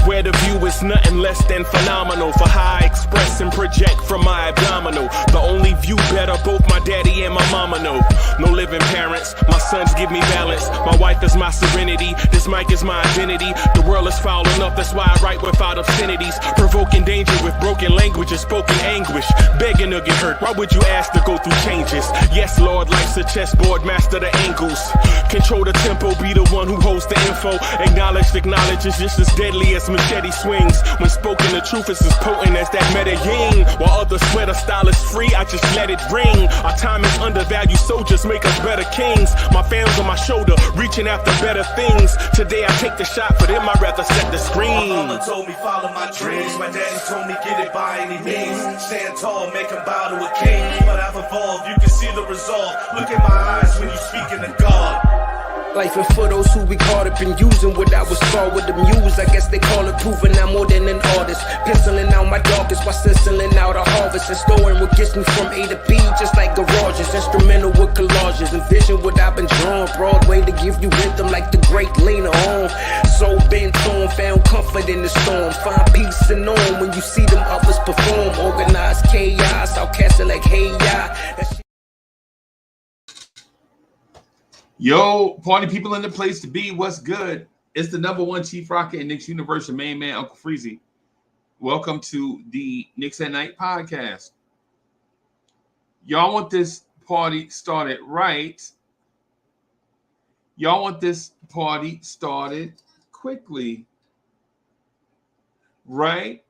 where the view is nothing less than phenomenal. For how I express and project from my abdominal. The only view better, both my daddy and my mama know. No living parents, my sons give me balance. My wife is my serenity, this mic is my identity. The world is foul enough, that's why I write without obscenities. Provoking danger with broken language and spoken anguish. Begging to get hurt, why would you ask to go through changes? Yes, Lord, life's a chessboard, master the angles. Control the tempo, be the one who holds the info. Acknowledge is just as deadly as machete swings. When spoken, the truth is as potent as that Medellin. While others swear the style is free, I just let it ring. Our time is undervalued, soldiers make us better kings. My fam's on my shoulder, reaching after better things. Today I take the shot, for them I'd rather set the screen. My mama told me follow my dreams. My daddy told me get it by any means. Stand tall, make him bow to a king. But I've evolved, you can see the resolve. Look in my eyes when you speaking to God. Life and for those who we caught up in using what I was taught with the muse. I guess they call it proving I'm more than an artist. Penciling out my darkest while stenciling out a harvest. And storing what gets me from A to B just like garages. Instrumental with collages. Envision what I've been drawing. Broadway to give you rhythm like the great Lena Horne. So bent on, found comfort in the storm. Find peace and on when you see them others perform. Organized chaos, I'll cast it like hey ya. Yo, party people in the place to be. What's good? It's the #1 Chief Rocker in Knicks Universe, your main man, Uncle Freezy. Welcome to the Knicks at Night podcast. Y'all want this party started right. Y'all want this party started quickly, right?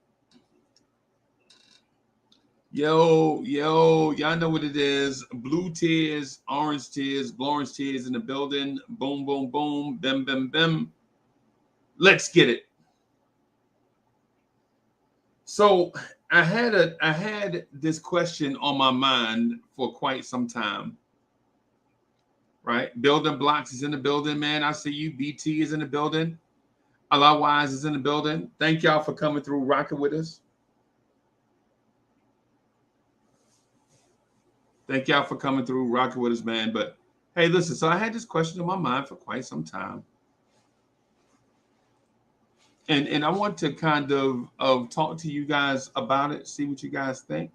Yo, y'all know what it is. Blue tears, orange tears, orange tears in the building. Boom, boom, boom, bim, bim, bim. Let's get it. So I had this question on my mind for quite some time. Right? Building Blocks is in the building, man. I see you. BT is in the building. Allah Wise is in the building. Thank y'all for coming through, rocking with us. Thank y'all for coming through, rocking with us, man. But hey, listen, so I had this question in my mind for quite some time. And I want to kind of talk to you guys about it, see what you guys think.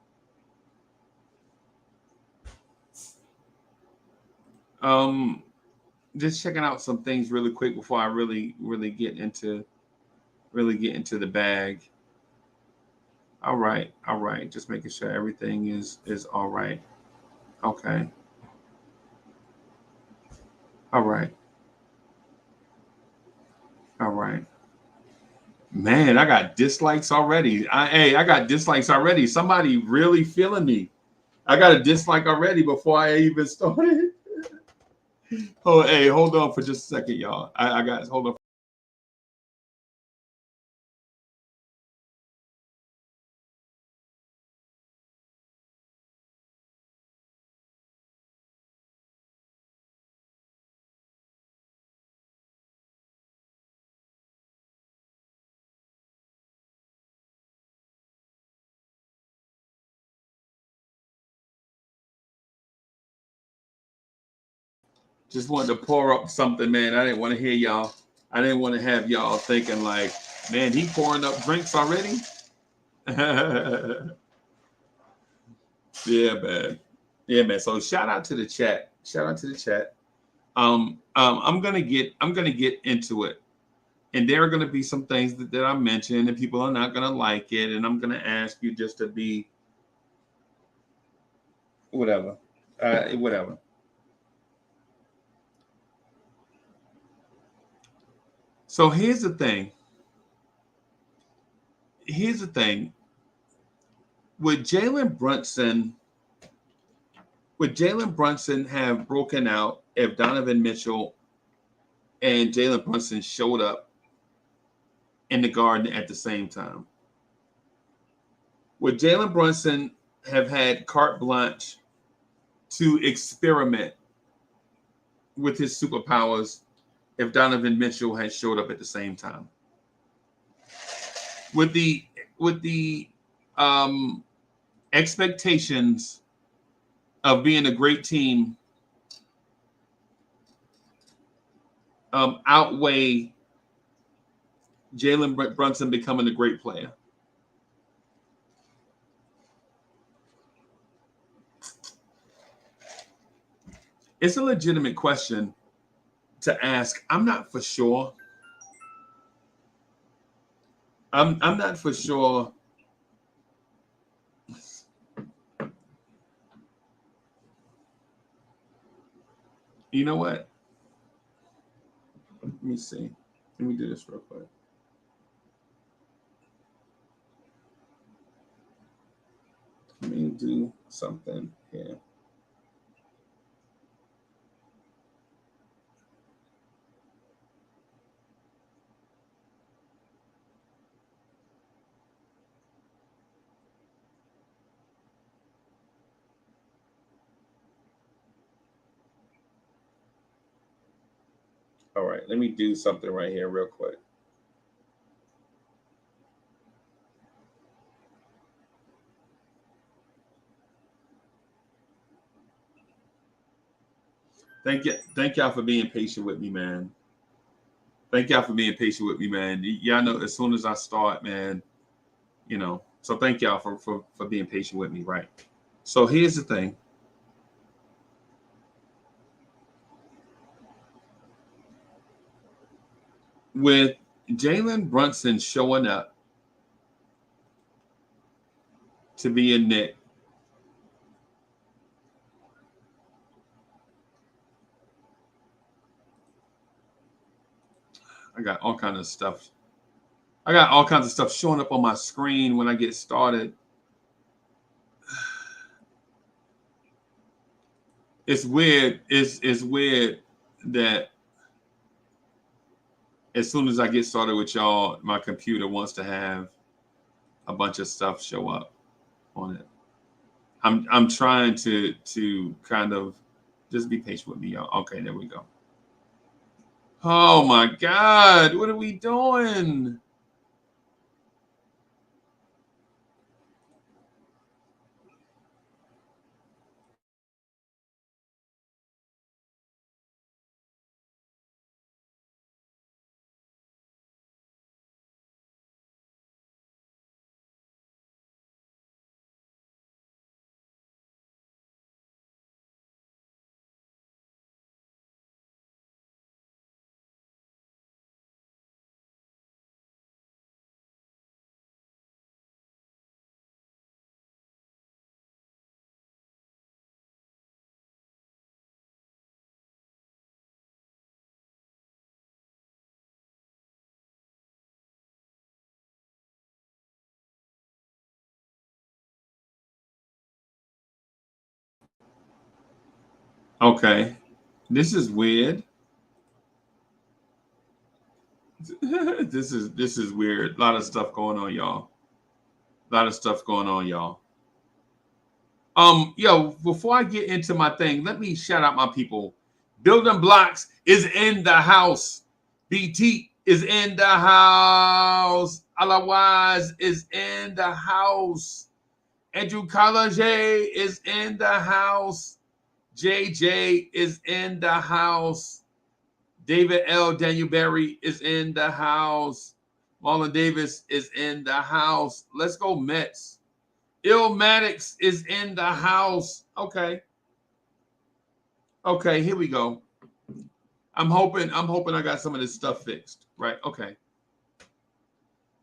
Just checking out some things really quick before I really get into the bag. All right. Just making sure everything is all right. Okay. All right. Man, I got dislikes already. I got dislikes already. Somebody really feeling me. I got a dislike already before I even started. Oh, hey, hold on for just a second, y'all. Hold on. Just wanted to pour up something, man. I didn't want to hear y'all. I didn't want to have y'all thinking like, man, he pouring up drinks already. Yeah, man. So shout out to the chat. I'm gonna get into it, and there are gonna be some things that I mentioned, and people are not gonna like it, and I'm gonna ask you just to be whatever. So here's the thing. Would Jalen Brunson have broken out if Donovan Mitchell and Jalen Brunson showed up in the Garden at the same time? Would Jalen Brunson have had carte blanche to experiment with his superpowers if Donovan Mitchell had showed up at the same time? With the expectations of being a great team outweigh Jalen Brunson becoming a great player? It's a legitimate question to ask. I'm not for sure. I'm not for sure. You know what? Let me see. Let me do this real quick. Let me do something here. All right, let me do something right here real quick. Thank y'all for being patient with me, man. Thank y'all for being patient with me, man. Y'all know as soon as I start, man, you know. So thank y'all for being patient with me, right? So here's the thing. With Jalen Brunson showing up to be a Knick, I got all kinds of stuff. I got all kinds of stuff showing up on my screen when I get started. It's weird. It's weird that as soon as I get started with y'all, my computer wants to have a bunch of stuff show up on it. I'm trying to kind of just be patient with me, y'all. Okay, there we go. Oh my God, what are we doing? Okay, this is weird. This is weird. A lot of stuff going on, y'all. A lot of stuff going on, y'all. Yo, before I get into my thing, let me shout out my people. Building Blocks is in the house. BT is in the house. Otherwise is in the house. Andrew College is in the house. JJ is in the house. David L. Daniel Berry is in the house. Marlon Davis is in the house. Let's go Mets. Illmatics is in the house. Okay. Okay, here we go. I'm hoping I got some of this stuff fixed. Right. Okay.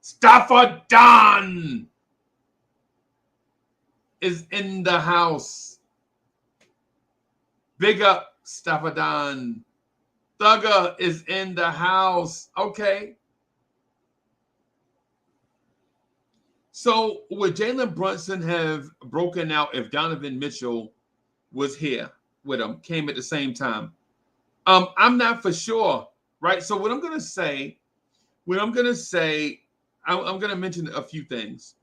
Staffa is in the house. Big up, Staffa. Thugger is in the house. Okay. So would Jalen Brunson have broken out if Donovan Mitchell was here with him, came at the same time? I'm not for sure, right? So what I'm gonna say, I'm gonna mention a few things.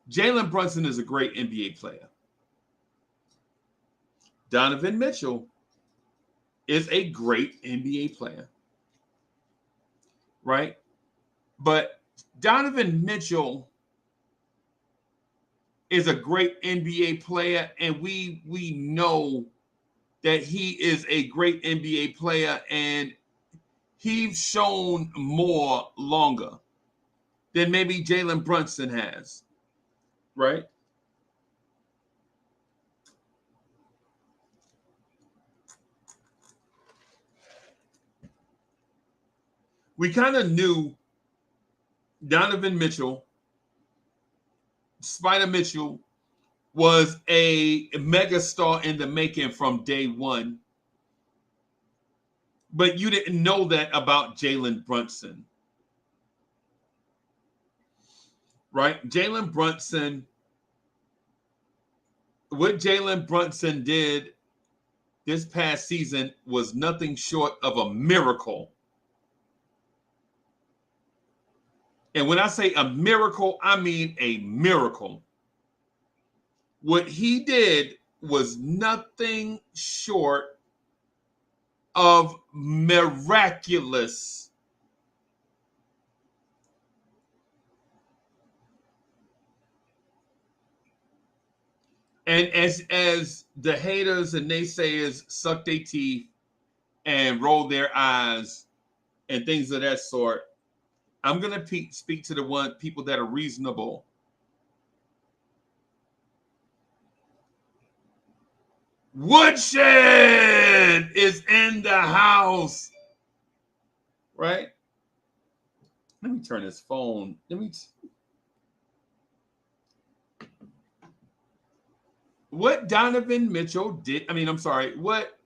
Jalen Brunson is a great NBA player. Donovan Mitchell is a great NBA player, right? But Donovan Mitchell is a great NBA player, and we know that he is a great NBA player, and he's shown more longer than maybe Jalen Brunson has, right? We kind of knew Donovan Mitchell, Spider Mitchell, was a megastar in the making from day one. But you didn't know that about Jalen Brunson, right? Jalen Brunson, what Jalen Brunson did this past season was nothing short of a miracle. And when I say a miracle, I mean a miracle. What he did was nothing short of miraculous. And as the haters and naysayers suck their teeth and roll their eyes and things of that sort, I'm gonna speak to the people that are reasonable. Woodshed is in the house, right? Let me turn this phone. What Donovan Mitchell did, what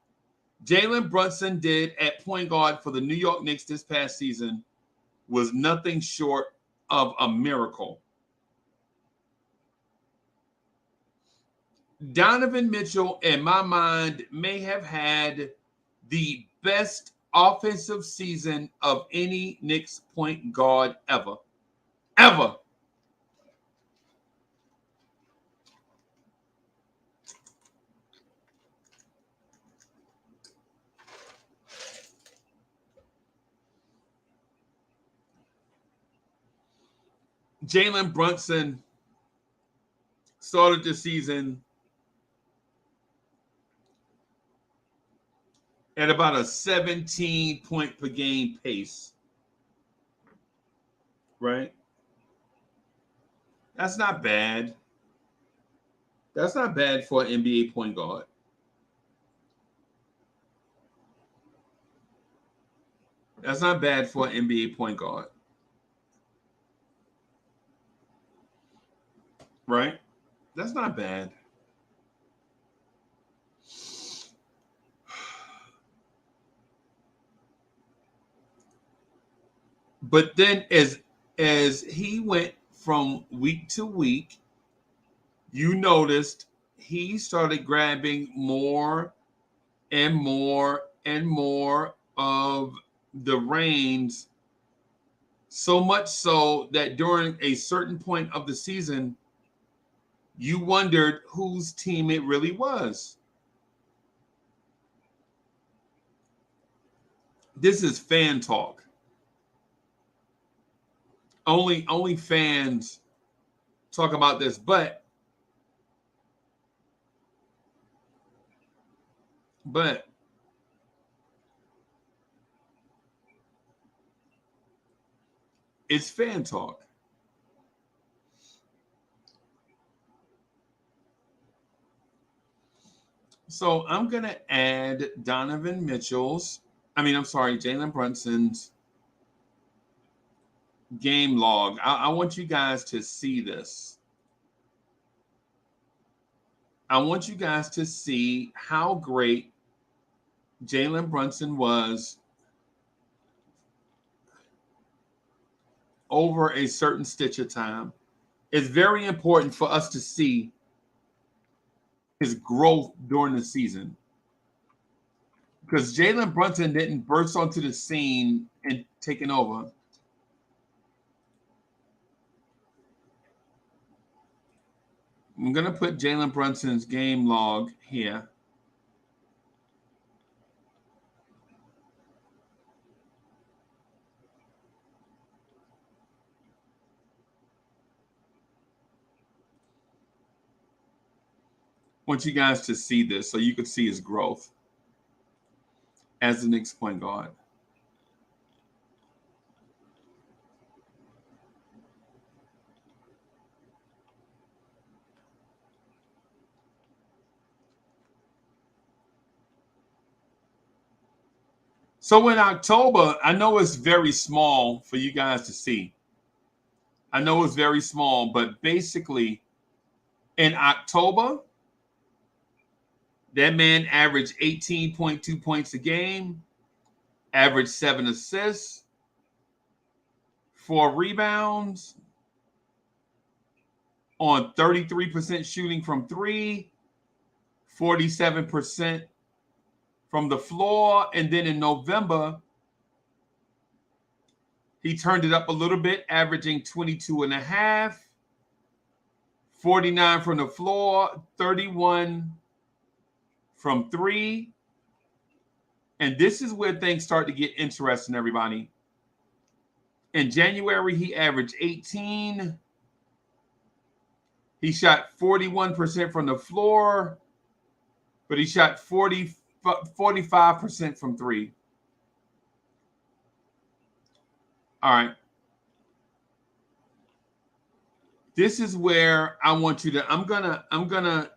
Jalen Brunson did at point guard for the New York Knicks this past season was nothing short of a miracle. Donovan Mitchell, in my mind, may have had the best offensive season of any Knicks point guard ever. Ever. Jalen Brunson started the season at about a 17-point per game pace, right? That's not bad. That's not bad for an NBA point guard. That's not bad for an NBA point guard. Right? That's not bad. But then as he went from week to week, you noticed he started grabbing more and more and more of the reins, so much so that during a certain point of the season, you wondered whose team it really was. This is fan talk. Only fans talk about this, but it's fan talk. So I'm going to add Jalen Brunson's game log. I want you guys to see this. I want you guys to see how great Jalen Brunson was over a certain stitch of time. It's very important for us to see his growth during the season, because Jalen Brunson didn't burst onto the scene and taking over. I'm going to put Jalen Brunson's game log here. I want you guys to see this so you can see his growth. as the Knicks point guard. So in October, I know it's very small for you guys to see. I know it's very small, but basically in October, that man averaged 18.2 points a game, averaged 7 assists, 4 rebounds, on 33% shooting from 3, 47% from the floor. And then in November, he turned it up a little bit, averaging 22.5, 49 from the floor, 31 from 3. And this is where things start to get interesting, everybody. In January, he averaged 18. He shot 41% from the floor, but he shot 45% from 3. All right. This is where I want you to, I'm gonna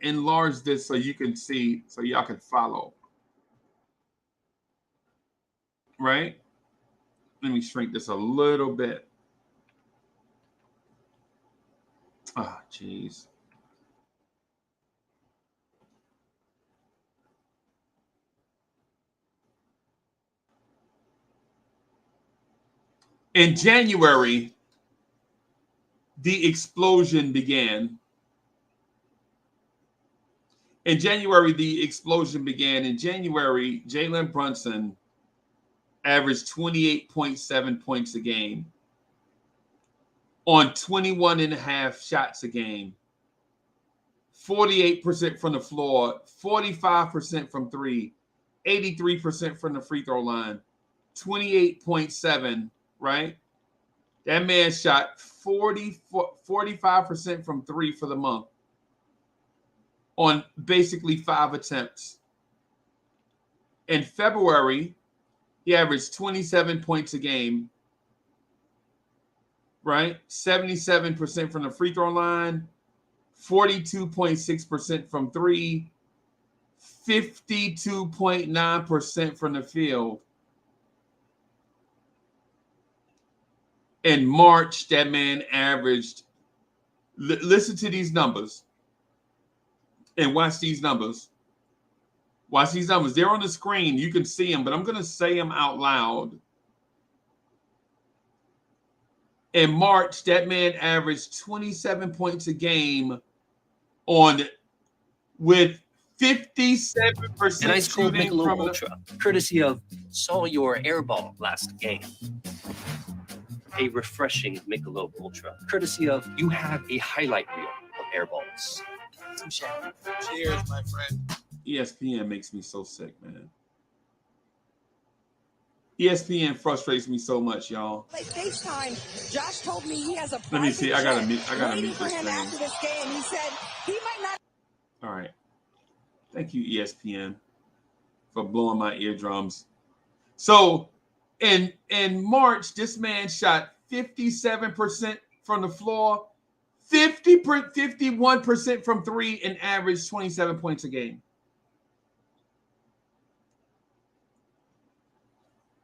enlarge this so you can see, so y'all can follow. Right? Let me shrink this a little bit. Oh, geez. In January, the explosion began. In January, Jalen Brunson averaged 28.7 points a game on 21.5 shots a game, 48% from the floor, 45% from 3, 83% from the free throw line, 28.7, right? That man shot 45% from 3 for the month on basically 5 attempts. In February, he averaged 27 points a game, right? 77% from the free throw line, 42.6% from 3, 52.9% from the field. In March, that man averaged, listen to these numbers and watch these numbers. Watch these numbers. They're on the screen. You can see them, but I'm going to say them out loud. In March, that man averaged 27 points a game with 57% An ice cold shooting Michelob from Ultra, courtesy of Saw Your Airball last game. A refreshing Michelob Ultra, courtesy of you have a highlight reel of airballs. Cheers, my friend. ESPN makes me so sick, man. ESPN frustrates me so much, y'all. Like FaceTime, Josh told me he has a private Let me see. I gotta mute waiting this for him thing. after this game. He said he might not. All right. Thank you, ESPN, for blowing my eardrums. So in March, this man shot 57% from the floor, 51% from 3, and averaged 27 points a game.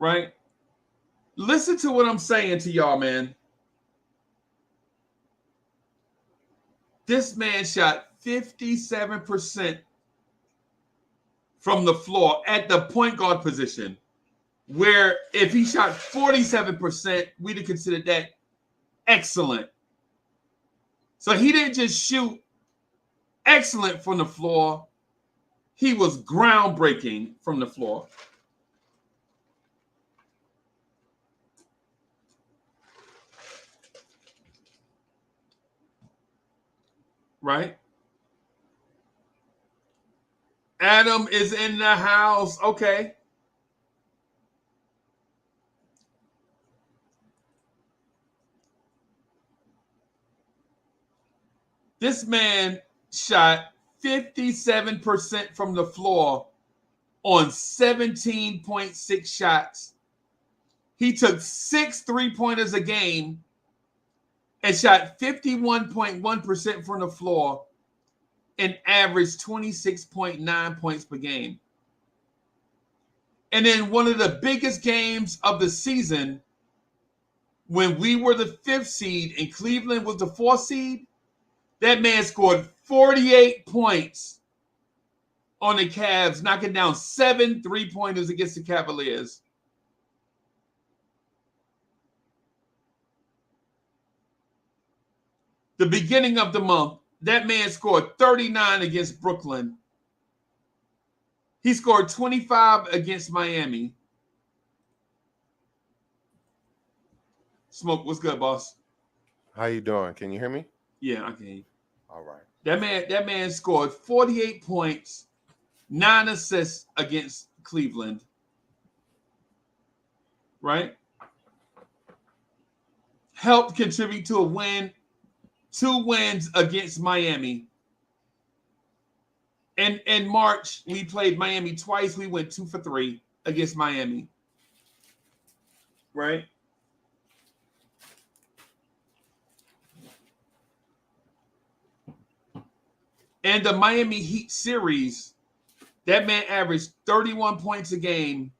Right? Listen to what I'm saying to y'all, man. This man shot 57% from the floor at the point guard position, where if he shot 47%, we'd have considered that excellent. So he didn't just shoot excellent from the floor. He was groundbreaking from the floor. Right? Adam is in the house. Okay. This man shot 57% from the floor on 17.6 shots. He took 6 3-pointers a game and shot 51.1% from the floor and averaged 26.9 points per game. And in one of the biggest games of the season, when we were the 5th seed and Cleveland was the 4th seed, that man scored 48 points on the Cavs, knocking down 7 3-pointers against the Cavaliers. The beginning of the month, that man scored 39 against Brooklyn. He scored 25 against Miami. Smoke, what's good, boss? How you doing? Can you hear me? Yeah, I can hear you. All right. That man scored 48 points, 9 assists against Cleveland. Right? Helped contribute to a win, 2 wins against Miami. And in March, we played Miami twice. We went 2 for 3 against Miami. Right? And the Miami Heat series, that man averaged 31 points a game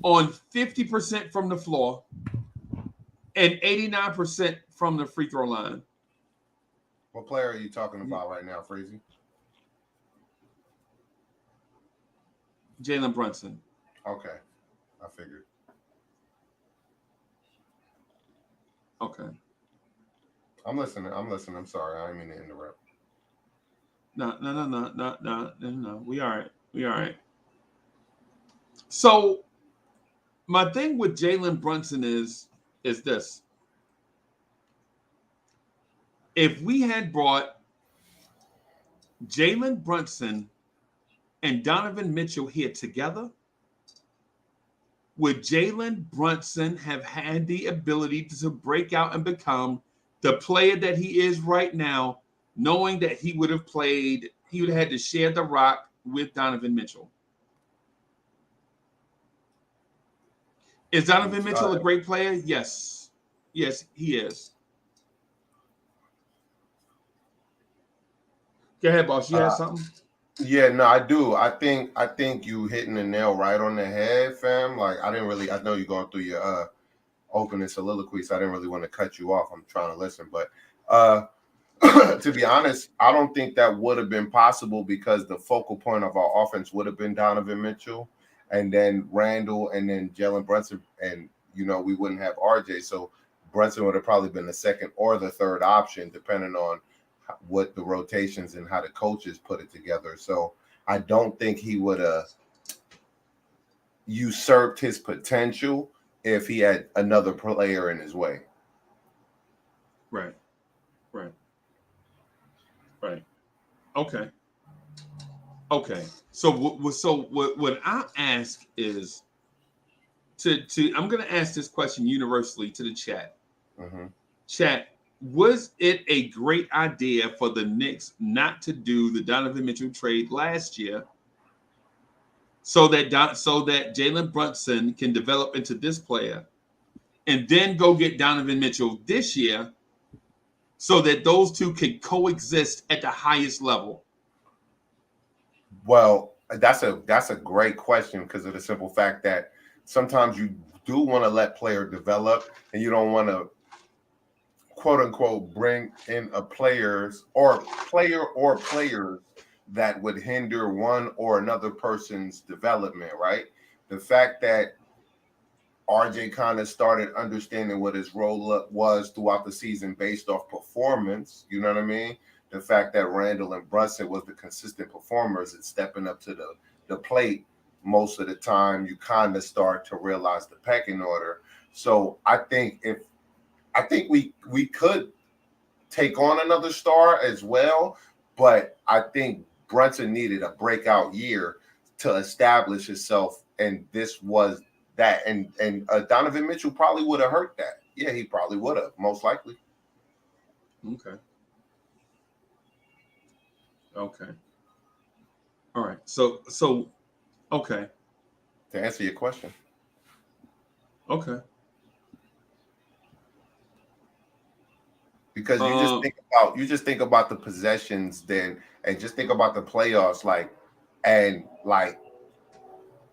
on 50% from the floor and 89% from the free throw line. What player are you talking about right now, Freezy? Jalen Brunson. Okay. I figured. Okay. I'm listening. I'm sorry. I didn't mean to interrupt. No. We all right. So my thing with Jalen Brunson is this. If we had brought Jalen Brunson and Donovan Mitchell here together, would Jalen Brunson have had the ability to break out and become the player that he is right now, knowing that he would have had to share the rock with Donovan Mitchell? Is Donovan Mitchell a great player? Yes. Yes, he is. Go ahead, boss. You have something? Yeah, no, I do. I think you hitting the nail right on the head, fam. Like I know you're going through your opening soliloquy, so I didn't really want to cut you off. I'm trying to listen, but to be honest, I don't think that would have been possible because the focal point of our offense would have been Donovan Mitchell and then Randall and then Jalen Brunson, and we wouldn't have RJ. So Brunson would have probably been the second or the third option, depending on what the rotations and how the coaches put it together. So I don't think he would have usurped his potential if he had another player in his way. Right. Okay. So what I ask is to I'm going to ask this question universally to the chat. Mm-hmm. Chat, was it a great idea for the Knicks not to do the Donovan Mitchell trade last year so that Jalen Brunson can develop into this player and then go get Donovan Mitchell this year so that those two can coexist at the highest level? Well, that's a great question because of the simple fact that sometimes you do want to let player develop and you don't want to quote unquote bring in players that would hinder one or another person's development, right? The fact that RJ kind of started understanding what his role was throughout the season based off performance, you know what I mean? The fact that Randall and Brunson was the consistent performers and stepping up to the plate most of the time, you kind of start to realize the pecking order. So I think we could take on another star as well, but I think Brunson needed a breakout year to establish himself, and this was that. And Donovan Mitchell probably would have hurt that. Yeah, he probably would have, most likely. Okay. All right. So Okay. To answer your question. Okay. Because you just think about the possessions then, and just think about the playoffs, like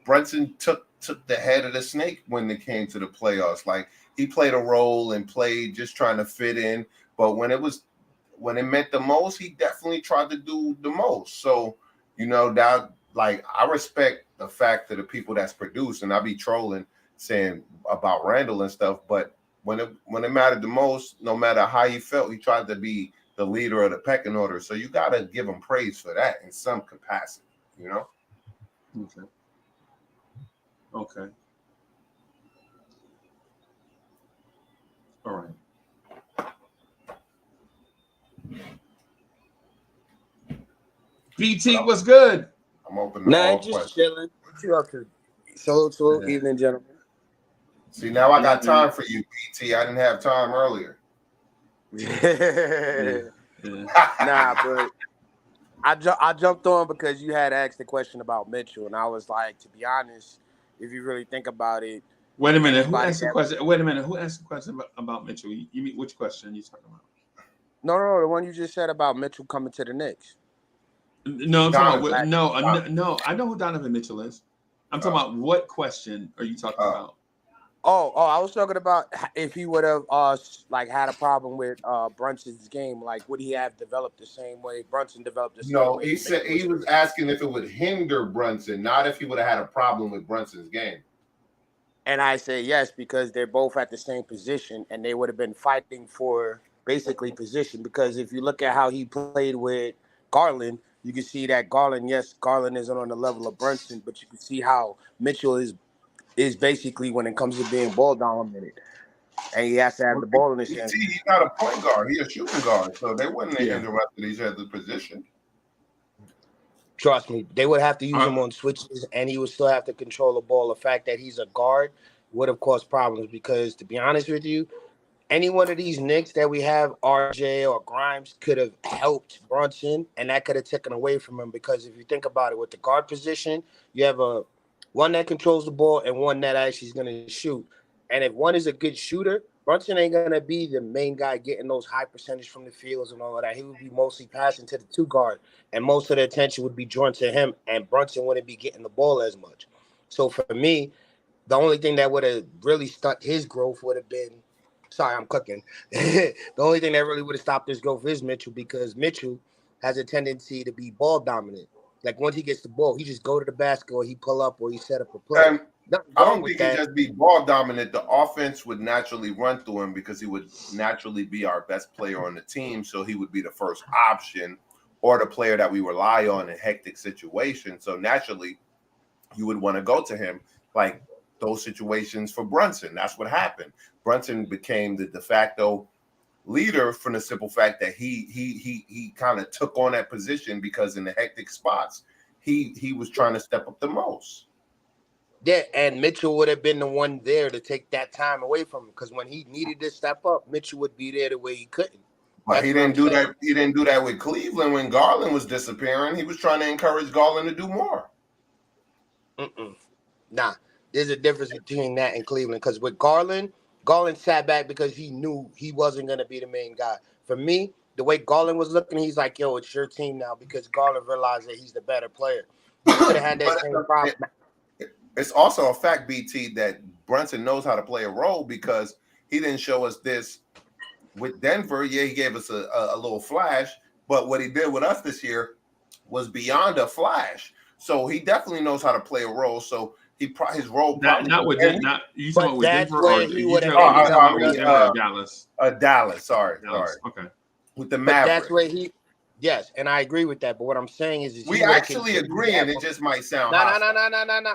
Brunson took the head of the snake when it came to the playoffs. Like he played a role and played just trying to fit in, but when it meant the most, he definitely tried to do the most. So that, like, I respect the fact that the people that's produced, and I be trolling saying about Randall and stuff, but when it mattered the most, no matter how he felt, he tried to be the leader of the pecking order. So you got to give him praise for that in some capacity, Okay. Okay. All right. BT, what's good? I'm open to Nah, all just questions. chilling. What you up to? Salute, evening, gentlemen. See, now I got time for you, BT. I didn't have time earlier. Yeah. Nah, but I jumped on because you had asked the question about Mitchell, and I was like, to be honest, if you really think about it, Wait a minute. Who anybody asked the that- question? Wait a minute. Who asked the question about Mitchell? You mean which question are you talking about? No, the one you just said about Mitchell coming to the Knicks. No, I'm talking about Donovan. no. I know who Donovan Mitchell is. I'm talking about what question are you talking about? Oh, I was talking about if he would have had a problem with Brunson's game, like would he have developed the same way Brunson developed the same No, way? he said he was asking if it would hinder Brunson, not if he would have had a problem with Brunson's game. And I say yes, because they're both at the same position and they would have been fighting for basically position. Because if you look at how he played with Garland, you can see that Garland isn't on the level of Brunson, but you can see how Mitchell is basically when it comes to being ball dominant. And he has to have the ball in his hands. He's not a point guard, he's a shooting guard. So they wouldn't have Yeah. interrupted each other's position. Trust me, they would have to use him on switches, and he would still have to control the ball. The fact that he's a guard would have caused problems because, to be honest with you, any one of these Knicks that we have, RJ or Grimes, could have helped Brunson, and that could have taken away from him. Because if you think about it, with the guard position, you have one that controls the ball and one that actually is going to shoot. And if one is a good shooter, Brunson ain't going to be the main guy getting those high percentage from the fields and all of that. He would be mostly passing to the two guard, and most of the attention would be drawn to him, and Brunson wouldn't be getting the ball as much. So for me, the only thing that would have really stuck his growth would have been – sorry, I'm cooking. The only thing that really would have stopped his growth is Mitchell, because Mitchell has a tendency to be ball dominant. Like once he gets the ball, he just go to the basket or he pull up or he set up a play. I don't think he'd just be ball dominant. The offense would naturally run through him because he would naturally be our best player on the team. So he would be the first option or the player that we rely on in hectic situations. So naturally, you would want to go to him. Like those situations for Brunson. That's what happened. Brunson became the de facto leader from the simple fact that he kind of took on that position because in the hectic spots, he was trying to step up the most. Yeah, and Mitchell would have been the one there to take that time away from him, because when he needed to step up, Mitchell would be there the way he couldn't. But he didn't do that. He didn't do that with Cleveland when Garland was disappearing. He was trying to encourage Garland to do more. Nah, there's a difference between that and Cleveland, because with Garland sat back because he knew he wasn't going to be the main guy. For me, the way Garland was looking, he's like, yo, it's your team now, because Garland realized that he's the better player. You could have had that same problem. It's also a fact, BT, that Brunson knows how to play a role, because he didn't show us this with Denver. Yeah, he gave us a little flash, but what he did with us this year was beyond a flash. So he definitely knows how to play a role. So his role probably not with Denver. Not you talking about with Denver or you talking about Denver or Dallas? Dallas. Sorry. Okay. With the Mavericks. That's where he. Yes, and I agree with that. But what I'm saying is we actually agree, and it just might sound. No.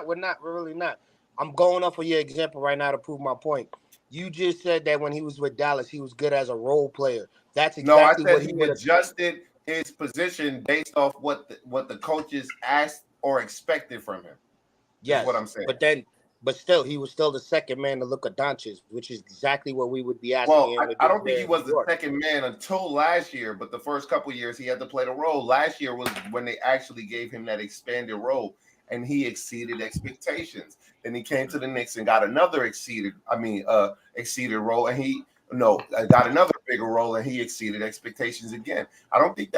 We're not. We're really not. I'm going off of your example right now to prove my point. You just said that when he was with Dallas, he was good as a role player. That's exactly what he adjusted his position based off what the coaches asked or expected from him. Yes, is what I'm saying. But still, he was still the second man to Luka Doncic, which is exactly what we would be asking. Well, I don't think he was the second man until last year, but the first couple of years he had to play the role. Last year was when they actually gave him that expanded role. and he exceeded expectations. Then he came to the Knicks and got another exceeded role, and he got another bigger role, and he exceeded expectations again. I don't think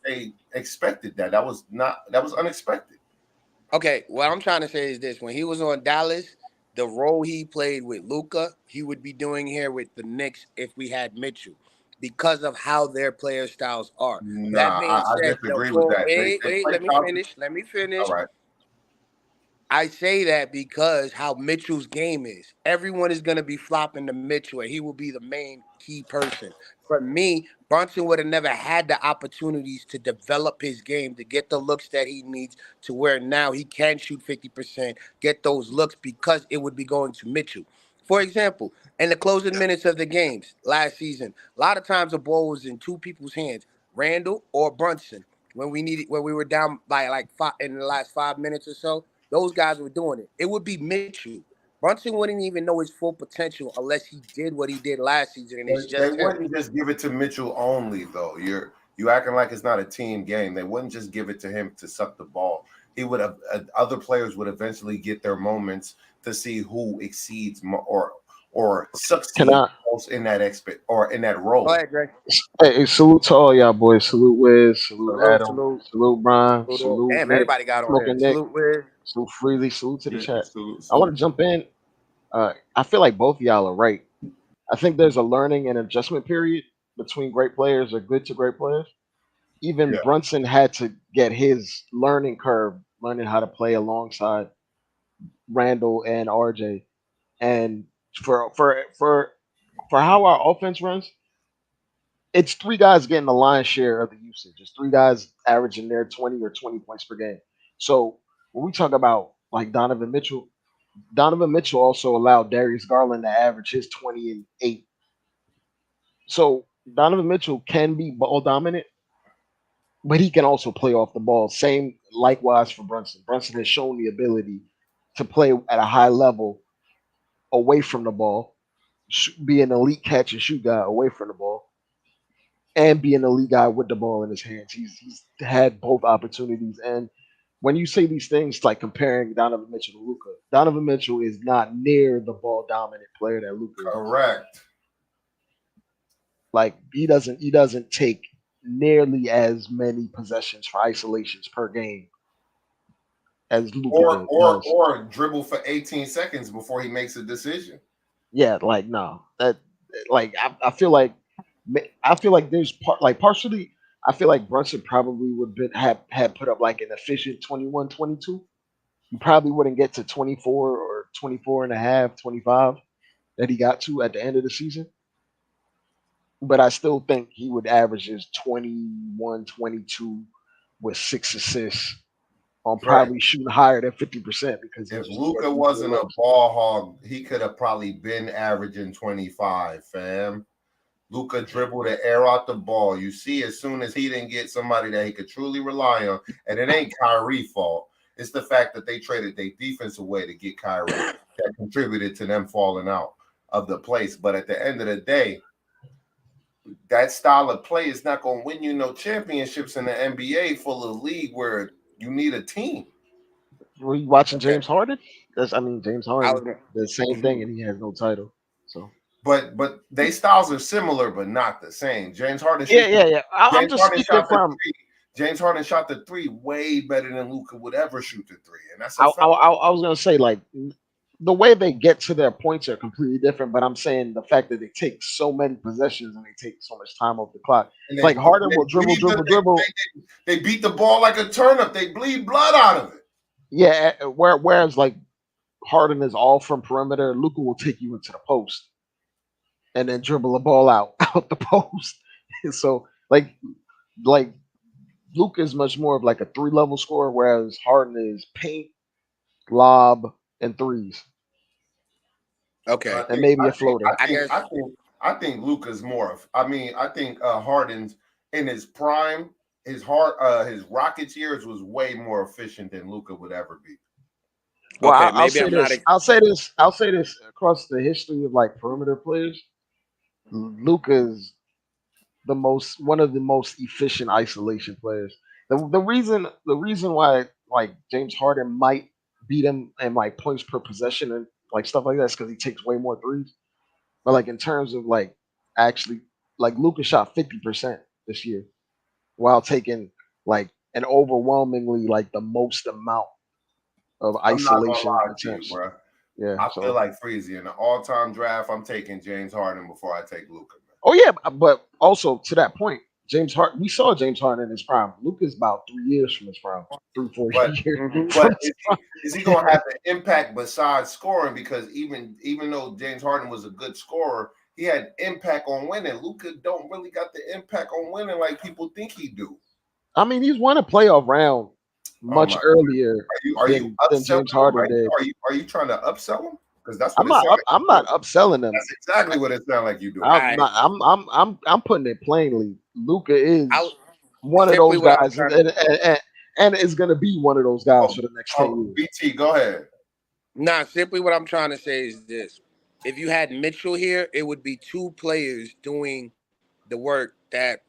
they expected that. That was unexpected. Okay, what I'm trying to say is this: when he was on Dallas, the role he played with Luka, he would be doing here with the Knicks if we had Mitchell, because of how their player styles are. That Nah, being I said, disagree with that. They let me play finish. Let me finish. all right. I say that because how Mitchell's game is. Everyone is going to be flopping to Mitchell, and he will be the main key person. For me, Brunson would have never had the opportunities to develop his game, to get the looks that he needs, to where now he can shoot 50%, get those looks, because it would be going to Mitchell. For example, in the closing minutes of the games last season, a lot of times the ball was in two people's hands, Randall or Brunson. When we were down by like five in the last 5 minutes or so, those guys were doing it. It would be Mitchell. Brunson wouldn't even know his full potential unless he did what he did last season, and it's They just him. wouldn't just give it to Mitchell only, though. You acting like it's not a team game. They wouldn't just give it to him to suck the ball. He would have other players would eventually get their moments to see who exceeds or succeeds most in that in that role. Go ahead, Dre. Hey, salute to all y'all boys. Salute Wiz. Salute Salute, Adam. salute. Salute Brian. Salute Damn, Nick. everybody got on here. Smoking Nick. Salute, Wiz. Salute Freely. Salute to the Yeah, chat. salute. I want to jump in. I feel like both of y'all are right. I think there's a learning and adjustment period between great players or good to great players. Even Yeah. Brunson had to get his learning curve, learning how to play alongside Randall and RJ. And for how our offense runs, it's three guys getting the lion's share of the usage. It's three guys averaging their 20 or 20 points per game. So when we talk about like Donovan Mitchell also allowed Darius Garland to average his 20 and 8. So Donovan Mitchell can be ball dominant, but he can also play off the ball. Same likewise for Brunson. Brunson has shown the ability to play at a high level away from the ball, be an elite catch and shoot guy away from the ball, and be an elite guy with the ball in his hands. He's had both opportunities. And when you say these things like comparing Donovan Mitchell to Luka, Donovan Mitchell is not near the ball dominant player that Luka is. Correct. Like he doesn't take nearly as many possessions for isolations per game as Luka does. Or dribble for 18 seconds before he makes a decision. Yeah, like no. That like I feel like there's partially I feel like Brunson probably would had put up like an efficient 21, 22. He probably wouldn't get to 24 or 24 and a half, 25 that he got to at the end of the season. But I still think he would average his 21, 22 with 6 assists on probably shooting higher than 50% because if Luka wasn't a ball hog, he could have probably been averaging 25, fam. Luka dribbled the air out the ball. You see, as soon as he didn't get somebody that he could truly rely on, and it ain't Kyrie's fault. It's the fact that they traded their defense away to get Kyrie that contributed to them falling out of the place. But at the end of the day, that style of play is not going to win you no championships in the NBA full of league where you need a team. Were you watching James Harden? James Harden, the same thing, and he has no title. So, but they styles are similar, but not the same. James Harden, James Harden shot the three way better than Luka would ever shoot the three, and that's. I was gonna say like the way they get to their points are completely different, but I'm saying the fact that they take so many possessions and they take so much time off the clock. Like Harden will dribble. They beat the ball like a turnip. They bleed blood out of it. Yeah, whereas like Harden is all from perimeter, Luka will take you into the post and then dribble the ball out the post. And so like Luka is much more of like a 3-level scorer, whereas Harden is paint, lob, and threes. Okay, and maybe a floater. I think Luka's more of. I think Harden's in his prime, his Rockets years was way more efficient than Luka would ever be. Well, I'll say this across the history of like perimeter players, Luka's one of the most efficient isolation players. The reason why like James Harden might beat him in like points per possession and like stuff like that because he takes way more threes. But like in terms of like actually, like Luka shot 50% this year while taking like an overwhelmingly like the most amount of I'm not gonna isolation lie to you, attempts. bro. Yeah. I feel So like Freezy in the all-time draft. I'm taking James Harden before I take Luka. oh yeah, but also to that point, James Harden. We saw James Harden in his prime. Luka's about 3 years from his prime, 3-4 But years but from his prime. is he gonna have the impact besides scoring? Because even though James Harden was a good scorer, he had impact on winning. Luka don't really got the impact on winning like people think he do. I mean, he's won a playoff round Oh much my! earlier Are you than upselling James him Harden right did. now? Are you trying to upsell him? Because that's what it sounds like. I'm not upselling them. That's exactly what it sounds like you doing. I'm not. I'm putting it plainly. Luca is I one of simply those what I'm guys, trying to and is going to be one of those guys for the next 10 years. BT, go ahead. simply what I'm trying to say is this: if you had Mitchell here, it would be two players doing the work that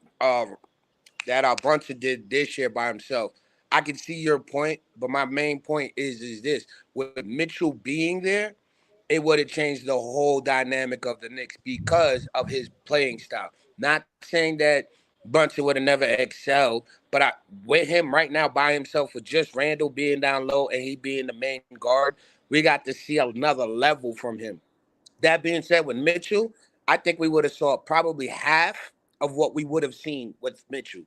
Brunson did this year by himself. I can see your point, but my main point is this: with Mitchell being there, it would have changed the whole dynamic of the Knicks because of his playing style. Not saying that Brunson would have never excelled, but with him right now by himself with just Randall being down low and he being the main guard, we got to see another level from him. That being said, with Mitchell, I think we would have saw probably half of what we would have seen with Mitchell.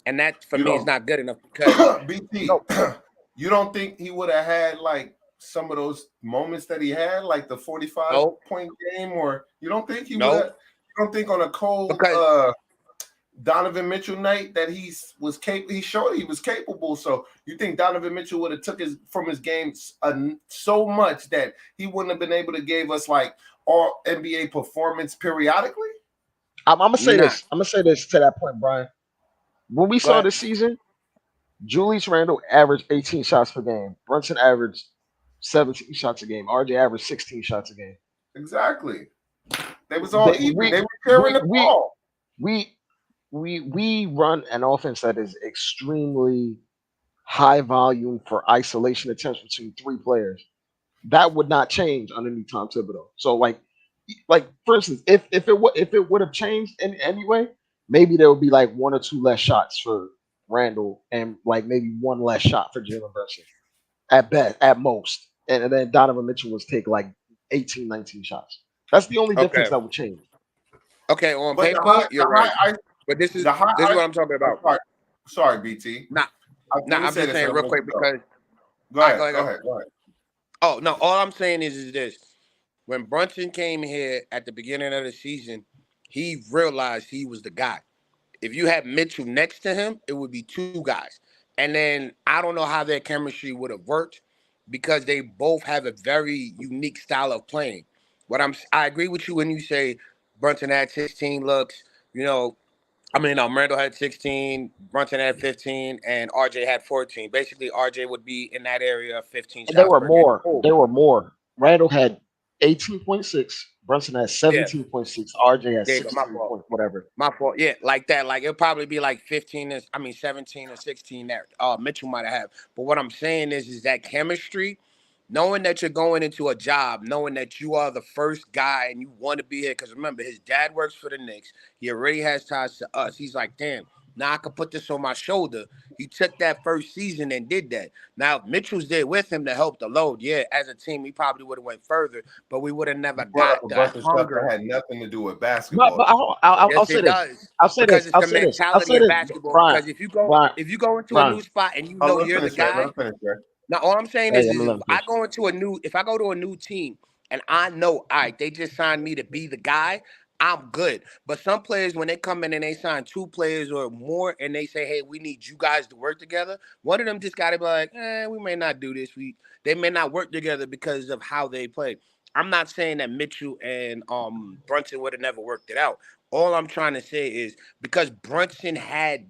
And that for You me is don't not good enough because BT, no, you don't think he would have had like some of those moments that he had, like the 45 no, point game, or you don't think he would no, have? You don't think on a cold because Donovan Mitchell night that he showed he was capable. So you think Donovan Mitchell would have took from his game so much that he wouldn't have been able to give us like all NBA performance periodically? I'm gonna say nah. this. I'm gonna say this to that point, Brian. When we Go saw ahead. this season, Julius Randle averaged 18 shots per game. Brunson averaged 17 shots a game. RJ averaged 16 shots a game. Exactly. They was all They, even. They were we, sharing the we, ball. we, we run an offense that is extremely high volume for isolation attempts between three players. That would not change underneath Tom Thibodeau. So like for instance, if it would have changed in any way, maybe there would be like one or two less shots for Randall and like maybe one less shot for Jalen Brunson at best, at most. And then Donovan Mitchell was take like 18, 19 shots. That's the only difference Okay. that would change. Okay, on But paper, you're right. But this is what I'm talking about. Sorry, BT. Nah, I'm just saying real quick because Go ahead. oh no, all I'm saying is this: when Brunson came here at the beginning of the season, he realized he was the guy. If you had Mitchell next to him, it would be two guys. And then I don't know how their chemistry would have worked because they both have a very unique style of playing. I agree with you when you say Brunson had 16 looks, Randall had 16, Brunson had 15, and RJ had 14. Basically, RJ would be in that area of 15 And there shots were per more. game. There were more. Randall had 18.6. Brunson had Yeah. 17.6. RJ had There you go. 16 point whatever. My fault. Yeah, like that. Like it'll probably be like 17 or 16 that Mitchell might have. But what I'm saying is that chemistry, knowing that you're going into a job, knowing that you are the first guy and you want to be here. Because remember, his dad works for the Knicks. He already has ties to us. He's like, damn, now I can put this on my shoulder. He took that first season and did that. Now, if Mitchell's there with him to help the load, yeah, as a team, we probably would have went further, but we would have never got A the bunch of stuff hunger. that had nothing to do with But, basketball. but I'll Yes, say it this. does. I'll say Because this. it's I'll the say this. I'll mentality say of this. basketball. Brian, Because if you go into a Brian. new spot and you Oh, know let me you're the finish that. guy. Let me finish that. Now, all I'm saying Hey, is I'm gonna if let him I finish. if I go to a new team and I know, all right, they just signed me to be the guy, I'm good. But some players, when they come in and they sign two players or more, and they say, hey, we need you guys to work together, one of them just got to be like, we may not do this. They may not work together because of how they play. I'm not saying that Mitchell and Brunson would have never worked it out. All I'm trying to say is because Brunson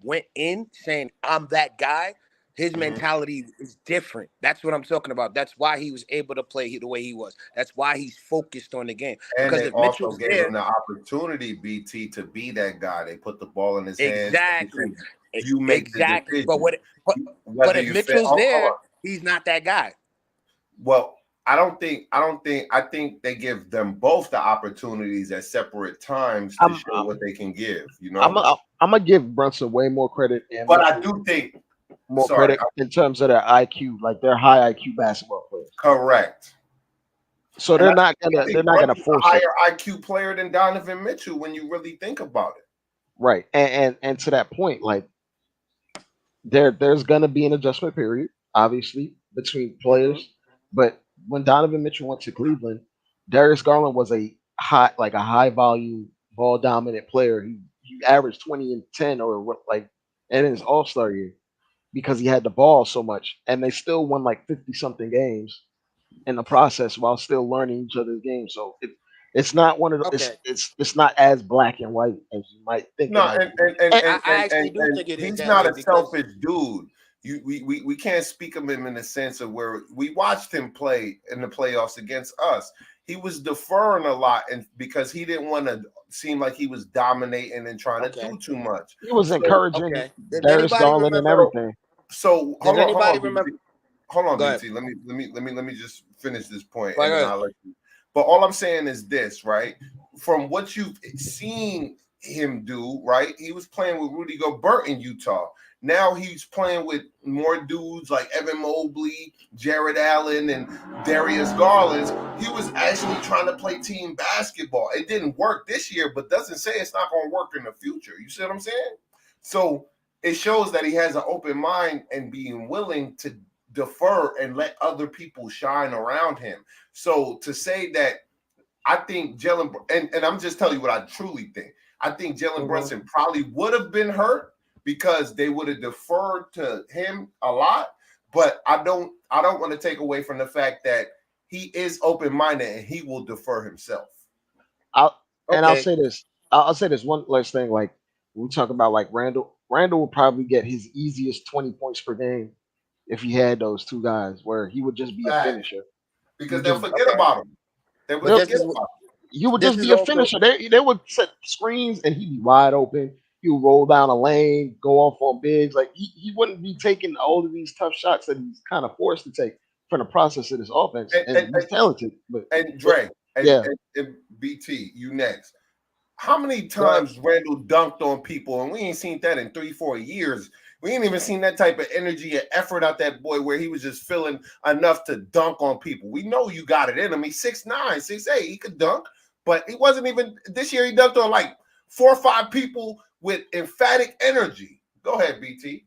went in saying, I'm that guy, his mentality is different. That's what I'm talking about. That's why he was able to play the way he was. That's why he's focused on the game. And Because they if also Mitchell's gave there, him the opportunity, BT, to be that guy. They put the ball in his hands. exactly, You make the exactly. decision. But Whether if you Mitchell's hold there, on. he's not that guy. Well, I think they give them both the opportunities at separate times to show what they can give, you know. I'm gonna give Brunson way more credit and But I Mitchell do think, more sorry, credit in terms of their IQ, like they're high IQ basketball players. correct. So And they're I not think gonna Brunson's a force higher it. IQ player than Donovan Mitchell when you really think about it. Right. And to that point, like there's gonna be an adjustment period, obviously, between players. But when Donovan Mitchell went to Cleveland, Darius Garland was a high volume ball dominant player. He averaged 20 and 10 or what like in his all-star year because he had the ball so much. And they still won like 50 something games in the process while still learning each other's game. So it's not one of the Okay. it's not as black and white as you might think it No, might and be. and and I and, and, actually and, do and think it is he's that not way a because selfish dude. We can't speak of him in the sense of where we watched him play in the playoffs against us. He was deferring a lot, and because he didn't want to seem like he was dominating and trying to okay. do too much. He was So, encouraging Okay. Does Darius anybody Garland and remember? everything. so Does hold anybody on, remember? BT. Hold on, Go ahead. BT. Let me just finish this point, Go and then ahead. I'll let you. But all I'm saying is this, right? From what you've seen him do, right? He was playing with Rudy Gobert in Utah. Now he's playing with more dudes like Evan Mobley, Jared Allen, and Darius Garland. He was actually trying to play team basketball. It didn't work this year, but doesn't say it's not going to work in the future. You see what I'm saying? So it shows that he has an open mind and being willing to defer and let other people shine around him. So to say that I think Jalen, and I'm just telling you what I truly think. I think Jalen Brunson probably would have been hurt because they would have deferred to him a lot. But I don't want to take away from the fact that he is open-minded and he will defer himself. I'll Okay. say this. I'll say this one last thing. Like we talk about like Randall. Randall will probably get his easiest 20 points per game if he had those two guys, where he would just be a Fact. finisher. He Because would they'll just forget Okay. about him. They would But this forget is about him. you would this just is be a also finisher. They would set screens and he'd be wide open. He would roll down a lane, go off on bigs. Like he wouldn't be taking all of these tough shots that he's kind of forced to take from the process of this offense. And, And he's talented, but and Dre, yeah, and BT, you next. How many go ahead. times Randall dunked on people, and we ain't seen that in 3-4 years. We ain't even seen that type of energy and effort out that boy where he was just feeling enough to dunk on people. We know you got it in him. He's 6'9", 6'8". He could dunk, but he wasn't even this year. He dunked on like 4 or 5 people with emphatic energy. Go ahead, BT.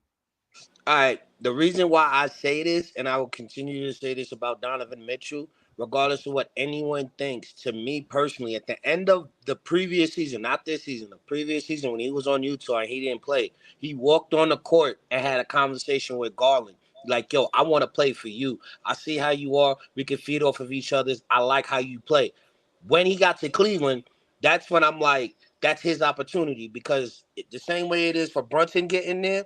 All right. The reason why I say this, and I will continue to say this about Donovan Mitchell, regardless of what anyone thinks, to me personally, at the end of the previous season, not this season, the previous season when he was on Utah and he didn't play, he walked on the court and had a conversation with Garland. Like, yo, I want to play for you. I see how you are. We can feed off of each other's. I like how you play. When he got to Cleveland, that's when I'm like, that's his opportunity because the same way it is for Brunson getting there,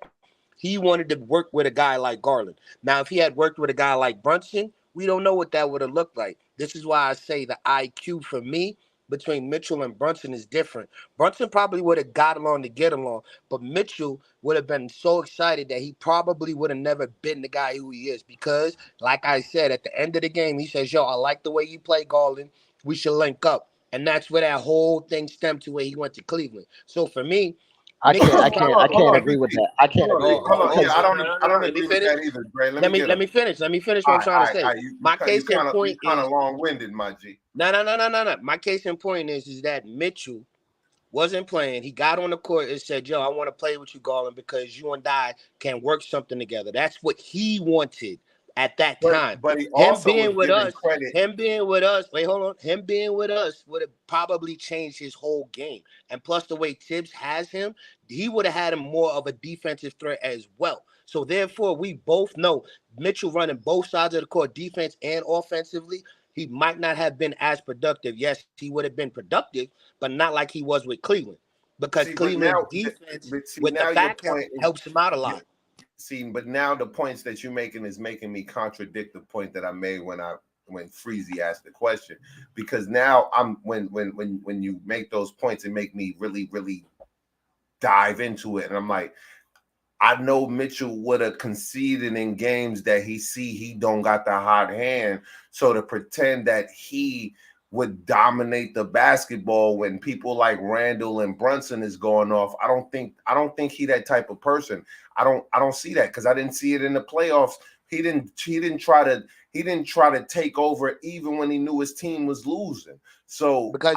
he wanted to work with a guy like Garland. Now, if he had worked with a guy like Brunson, we don't know what that would have looked like. This is why I say the IQ for me between Mitchell and Brunson is different. Brunson probably would have got along to get along, but Mitchell would have been so excited that he probably would have never been the guy who he is because, like I said, at the end of the game, he says, yo, I like the way you play, Garland. We should link up. And that's where that whole thing stemmed to where he went to Cleveland. So for me, Mitchell I Hold can't on, agree with BT. that. I can't agree with that Hold on. Yeah, because I don't Let me agree with finish. that either, Dre. Let Let me me get let him. me finish. Let me finish what All I'm right, trying to all say. right. My case in You point kind is of long-winded, my G. no. My case in point is that Mitchell wasn't playing. He got on the court and said, "Yo, I want to play with you, Garland, because you and I can work something together." That's what he wanted at that time. But he also was given credit. Him being with us. Wait, hold on. Him being with us would have probably changed his whole game. And plus, the way Tibbs has him, he would have had him more of a defensive threat as well. So therefore, we both know Mitchell running both sides of the court, defense and offensively. He might not have been as productive. Yes, he would have been productive, but not like he was with Cleveland. Because See, but Cleveland's now, defense but see, with the now your backup point is, helps him out a lot. see, but now the points that you're making is making me contradict the point that I made when Freezy asked the question, because now I'm when you make those points and make me really dive into it, and I'm like, I know Mitchell would have conceded in games that he don't got the hot hand. So to pretend that he would dominate the basketball when people like Randall and Brunson is going off, I don't think he that type of person. I don't see that because I didn't see it in the playoffs. He didn't try to take over even when he knew his team was losing. So Because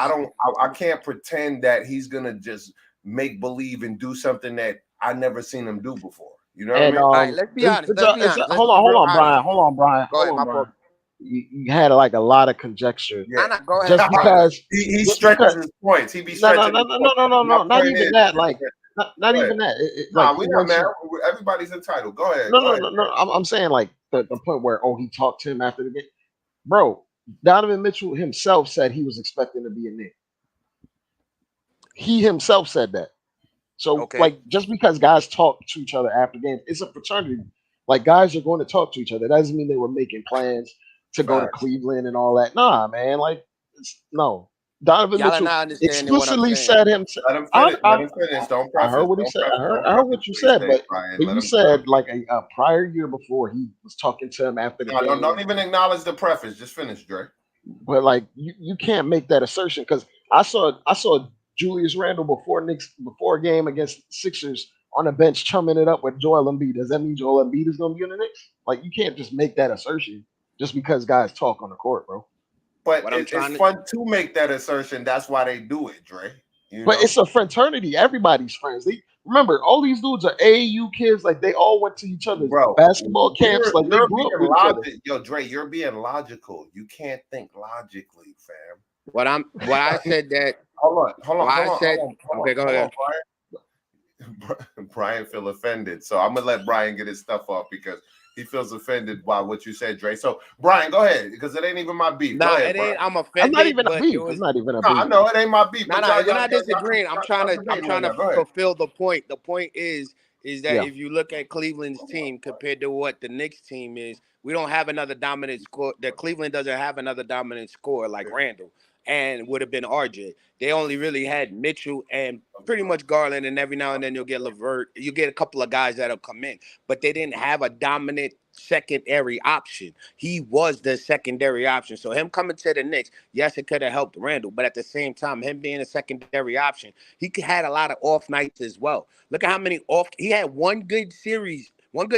I can't pretend that he's gonna just make believe and do something that I never seen him do before. You know what I And mean? all right, let's be honest. Let's be honest. Let's hold be real on, Brian. honest. Hold on, Brian. Go ahead, my Brian. fault. You had like a lot of conjecture. Yeah. Go ahead. Just because he stretches his points. He be stretching. no, not even that. Like, not even that. Nah, we know, man. Everybody's entitled. Go ahead. No. I'm saying like the point where he talked to him after the game, bro. Donovan Mitchell himself said he was expecting to be a Knick. He himself said that. So Okay. like, just because guys talk to each other after games, it's a fraternity. Like, guys are going to talk to each other. That doesn't mean they were making plans to go to Cleveland and all that. Nah, man. Like, no. Donovan Y'all are Mitchell not understanding what I'm explicitly saying. said himself. Let him finish. Let him finish. Don't I heard preface. what he Don't said. preface. I Don't heard what preface you what he said, said, but Brian. you Let him said like a prior year before he was talking to him after the No, game. don't even acknowledge the preface. Just finish, Dre. But like, you can't make that assertion because I saw Julius Randle before a game against Sixers on the bench chumming it up with Joel Embiid. Does that mean Joel Embiid is going to be in the Knicks? Like, you can't just make that assertion just because guys talk on the court, bro. But it's fun to make that assertion. That's why they do it, Dre. But it's a fraternity. Everybody's friends. Remember, all these dudes are AAU kids. Like, they all went to each other's basketball camps. Like, they grew up with each other. Yo, Dre, you're being logical. You can't think logically, fam. What I said that. Hold on. Okay, go ahead. Brian feel offended, so I'm gonna let Brian get his stuff off because he feels offended by what you said, Dre. So Brian, go ahead because it ain't even my beef. Nah, ahead, it ain't. Brian. I'm offended. I'm not even a beef. It was, it's not even a No, beef. I know it ain't my beef. No, we're not disagreeing. I'm trying to fulfill the point. The point is that if you look at Cleveland's team compared to what the Knicks team is, we don't have another dominant score. That Cleveland doesn't have another dominant scorer like Randall and would have been RJ. They only really had Mitchell and pretty much Garland, and every now and then you'll get LeVert. You get a couple of guys that'll come in, but they didn't have a dominant secondary option. He was the secondary option. So him coming to the Knicks, yes, it could have helped Randall, but at the same time, him being a secondary option, he had a lot of off nights as well. Look at how many he had one good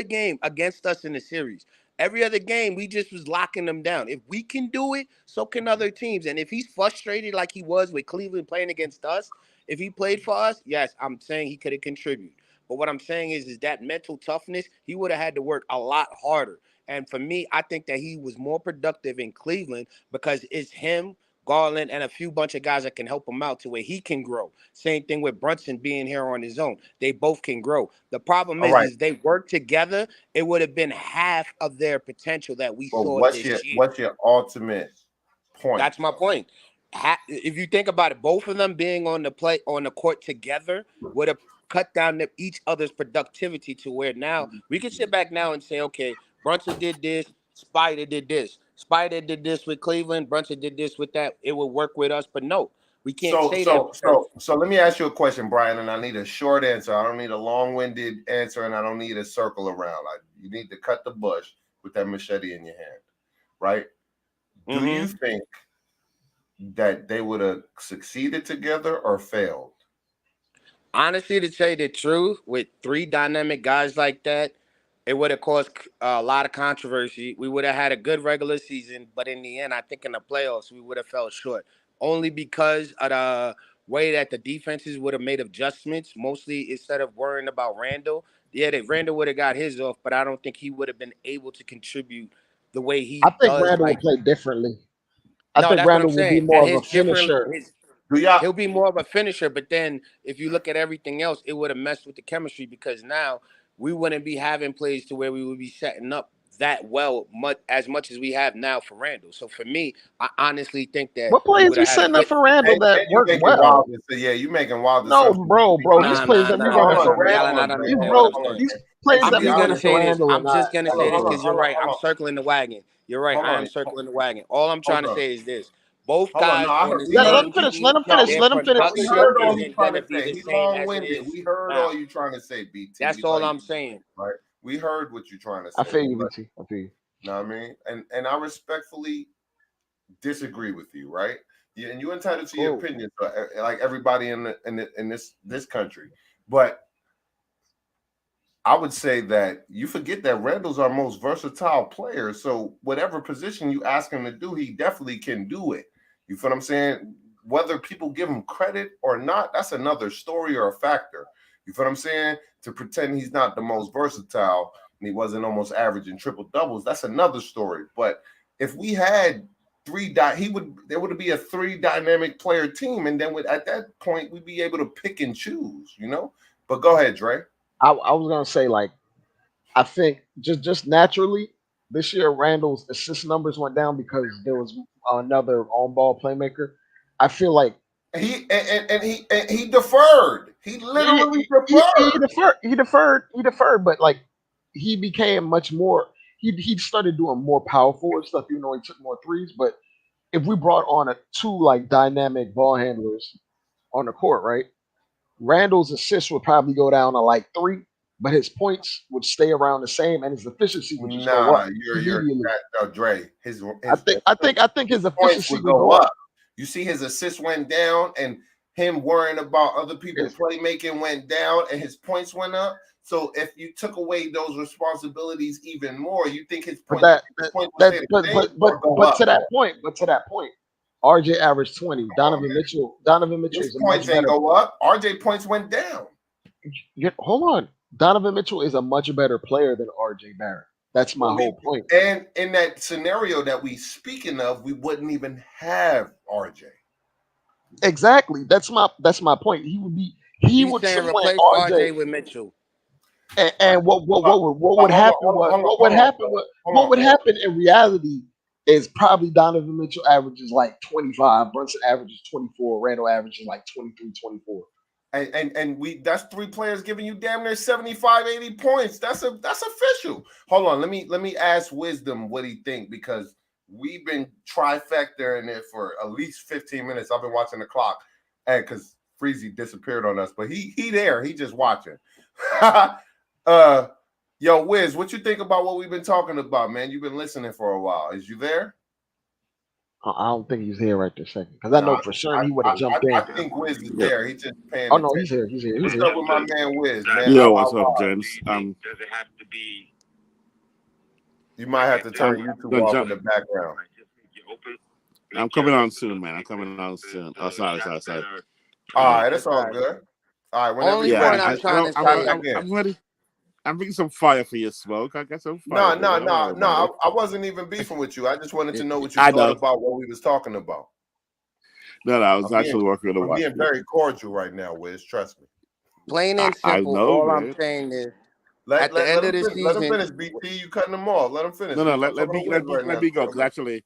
game against us in the series. Every other game, we just was locking them down. If we can do it, so can other teams. And if he's frustrated like he was with Cleveland playing against us, if he played for us, yes, I'm saying he could have contributed. But what I'm saying is that mental toughness, he would have had to work a lot harder. And for me, I think that he was more productive in Cleveland because it's him, Garland, and a few bunch of guys that can help him out to where he can grow. Same thing with Brunson being here on his own. They both can grow. The problem is they work together. It would have been half of their potential that we saw this year. What's your ultimate point? That's my point. If you think about it, both of them being on the court together would have cut down each other's productivity to where now we can sit back now and say, okay, Brunson did this, Syda did this. Syda did this with Cleveland, Brunson did this with that. It would work with us, but no, we can't say that. So let me ask you a question, Brian, and I need a short answer. I don't need a long-winded answer, and I don't need a circle around. You need to cut the bush with that machete in your hand, right? Do you think that they would have succeeded together or failed? Honestly, to tell you the truth, with three dynamic guys like that, it would have caused a lot of controversy. We would have had a good regular season, but in the end, I think in the playoffs, we would have fell short. Only because of the way that the defenses would have made adjustments, mostly instead of worrying about Randall. Yeah, that Randall would have got his off, but I don't think he would have been able to contribute the way he does. I think Randall would play differently. I think that's Randall what I'm would be saying. more of a finisher. He'll be more of a finisher, but then if you look at everything else, it would have messed with the chemistry because now we wouldn't be having plays to where we would be setting up that well as much as we have now for Randall. So for me, I honestly think that what plays we setting up for Randall that work well? You making wild. No, bro. These plays that we running for Randall, these plays that we running for Randall. I'm just gonna say this because you're right. I'm circling the wagon. You're right. I am circling the wagon. All I'm trying to say is this. both Hold on, guys no, I on heard, the we Let heard, him same finish. team, Let him finish. their Let him finish. we production heard all you isn't trying gonna to be say. the He same as it long-winded. is We heard now. all you trying to say, BT. That's all Like, I'm saying. right? We heard what you're trying to I say. feel you, But, BT. I feel you. you know what I mean? And I respectfully disagree with you, right? Yeah, and you're entitled to your Cool. opinion, like everybody in this country. But I would say that you forget that Randall's our most versatile player. So whatever position you ask him to do, he definitely can do it. You feel what I'm saying? Whether people give him credit or not, that's another story or a factor. You feel what I'm saying? To pretend he's not the most versatile and he wasn't almost averaging triple doubles, that's another story. But if we had there would be a 3 dynamic player team, and then at that point we'd be able to pick and choose, you know. But go ahead, Dre. I was gonna say like I think just naturally this year Randall's assist numbers went down because there was another on ball playmaker. I feel like He deferred. He literally he deferred. deferred. He deferred. But like he became much more. He started doing more power forward stuff. Even though he took more threes. But if we brought on two like dynamic ball handlers on the court, right? Randall's assists would probably go down to like 3, but his points would stay around the same, and his efficiency would just go Nah, up you're immediately. Dre. His I think his points efficiency would would go go up. up. You see, his assists went down, and him worrying about other people's playmaking went down, and his points went up. So if you took away those responsibilities even more, you think his But points would stay the same or go but up? to that point, RJ averaged 20. Come on, man. Donovan Mitchell His is a points much ain't better. go up. RJ points went down. Hold on, Donovan Mitchell is a much better player than RJ Barrett. That's my whole point. And in that scenario that we speaking of, we wouldn't even have RJ. Exactly. That's my point. He He's would saying supplant replace RJ. RJ with Mitchell. And what would happen? What would happen in reality is probably Donovan Mitchell averages like 25, Brunson averages 24, Randall averages like 23, 24. And that's 3 players giving you damn near 75, 80 points. That's official. Hold on, let me ask Wisdom what he think, because we've been trifecta in it for at least 15 minutes. I've been watching the clock, and because Freezy disappeared on us, but he there, he just watching. Yo, Wiz, what you think about what we've been talking about, man? You've been listening for a while. Is you there? I don't think he's here right this second because I know for sure he would have jumped in. I think Wiz is there. He's just paying Oh no, attention. he's here. He's here. What's up with my man Wiz, man? Yo, what's up, gents? Does it have to be? You might have to turn YouTube off in the background. I'm coming on soon, man. I'm coming on soon. Oh, sorry. All right, that's all good. All right, whenever Only you're point ready, I'm trying to say. I'm ready. I'm bringing some fire for your smoke. I got some fire. No. I wasn't even beefing with you. I just wanted to know what you thought about what we was talking about. No, I was actually working on the watch. I'm being very cordial right now, Wiz. Trust me. Plain and simple. All I'm saying is, at the end of the season, let him finish. BT, you cutting them off. Let him finish. No. Let me go. Because actually,